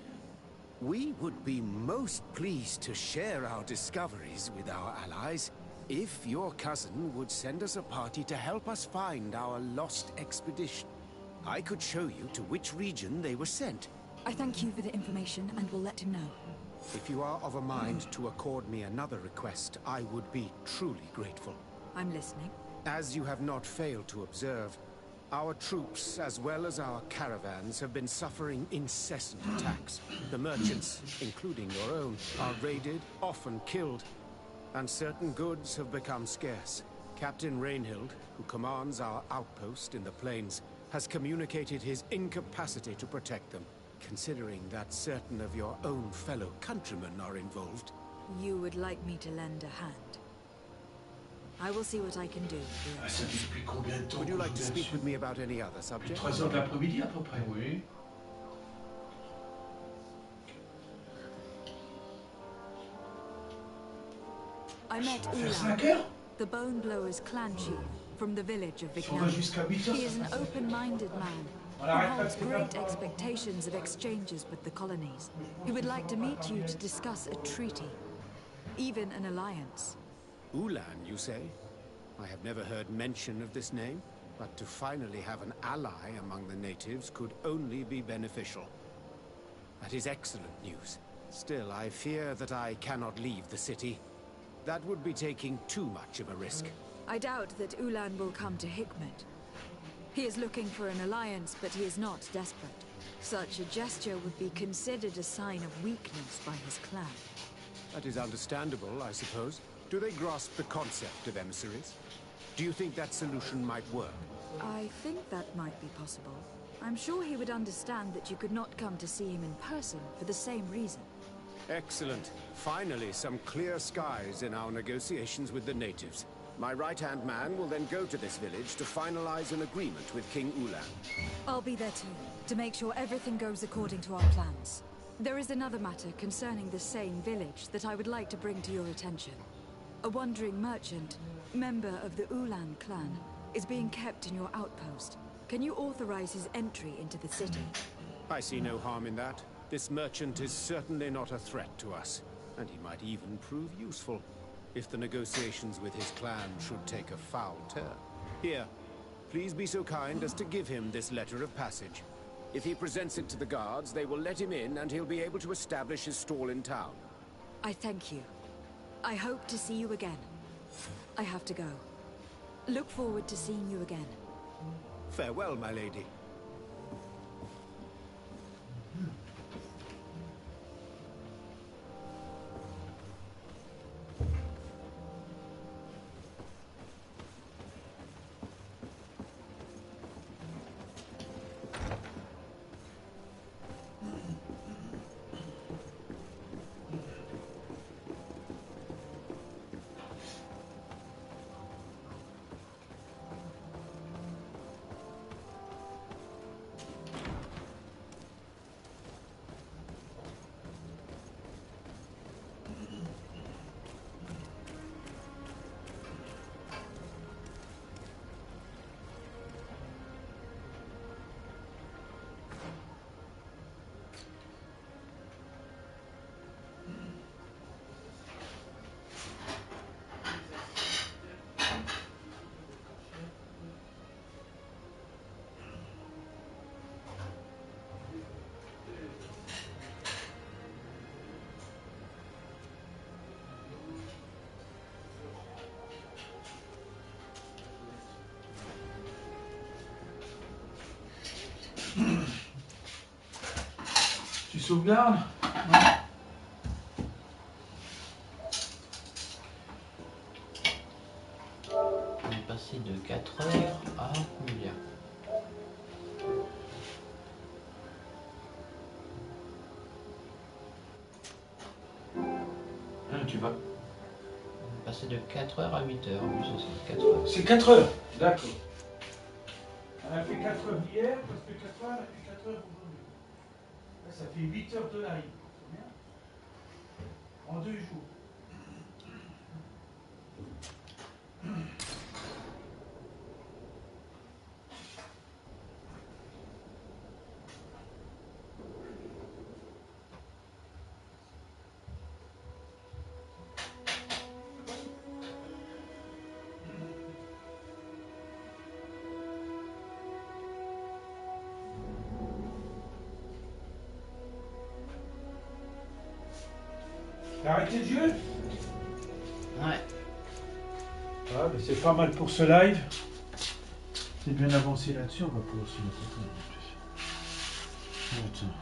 We would be most pleased to share our discoveries with our allies if your cousin would send us a party to help us find our lost expedition. I could show you to which region they were sent. I thank you for the information and will let him know. If you are of a mind to accord me another request, I would be truly grateful. I'm listening. As you have not failed to observe, our troops, as well as our caravans, have been suffering incessant attacks. The merchants, including your own, are raided, often killed, and certain goods have become scarce. Captain Rainhild, who commands our outpost in the plains, has communicated his incapacity to protect them. Considering that certain of your own fellow countrymen are involved. You would like me to lend a hand? I will see what I can do. Would you like to speak with me about any other subject? 3 heures de l'après-midi à peu près, oui. I met Ulan, the Bone Blowers clan chief from the village of Vignal. He is an open-minded man who holds great expectations of exchanges with the colonies. He would like to meet you to discuss a treaty, even an alliance. Ulan, you say? I have never heard mention of this name, but to finally have an ally among the natives could only be beneficial. That is excellent news. Still, I fear that I cannot leave the city. That would be taking too much of a risk. I doubt that Ulan will come to Hikmet. He is looking for an alliance, but he is not desperate. Such a gesture would be considered a sign of weakness by his clan. That is understandable, I suppose. Do they grasp the concept of emissaries? Do you think that solution might work? I think that might be possible. I'm sure he would understand that you could not come to see him in person for the same reason. Excellent. Finally, some clear skies in our negotiations with the natives. My right-hand man will then go to this village to finalize an agreement with King Ulan. I'll be there too, to make sure everything goes according to our plans. There is another matter concerning the same village that I would like to bring to your attention. A wandering merchant, member of the Ulan clan, is being kept in your outpost. Can you authorize his entry into the city? I see no harm in that. This merchant is certainly not a threat to us, and he might even prove useful if the negotiations with his clan should take a foul turn. Here, please be so kind as to give him this letter of passage. If he presents it to the guards, they will let him in and he'll be able to establish his stall in town. I thank you. I hope to see you again. I have to go. Look forward to seeing you again. Farewell, my lady. sauvegarde. On est passé de 4 heures à 1 milliard. Tu vas. On est passé de 4 heures à 8 heures. Oui, c'est ça, 4 heures. C'est 4 heures, d'accord. On a fait 4 heures hier, parce que 4 heures, on a fait 4 heures aujourd'hui. Là, ça fait 8 heures de live. C'est bien. En 2 jours. T'as arrêté le jeu? Ouais. Ah, mais c'est pas mal pour ce live. C'est bien avancé là-dessus, on va pouvoir se mettre en plus. Attends.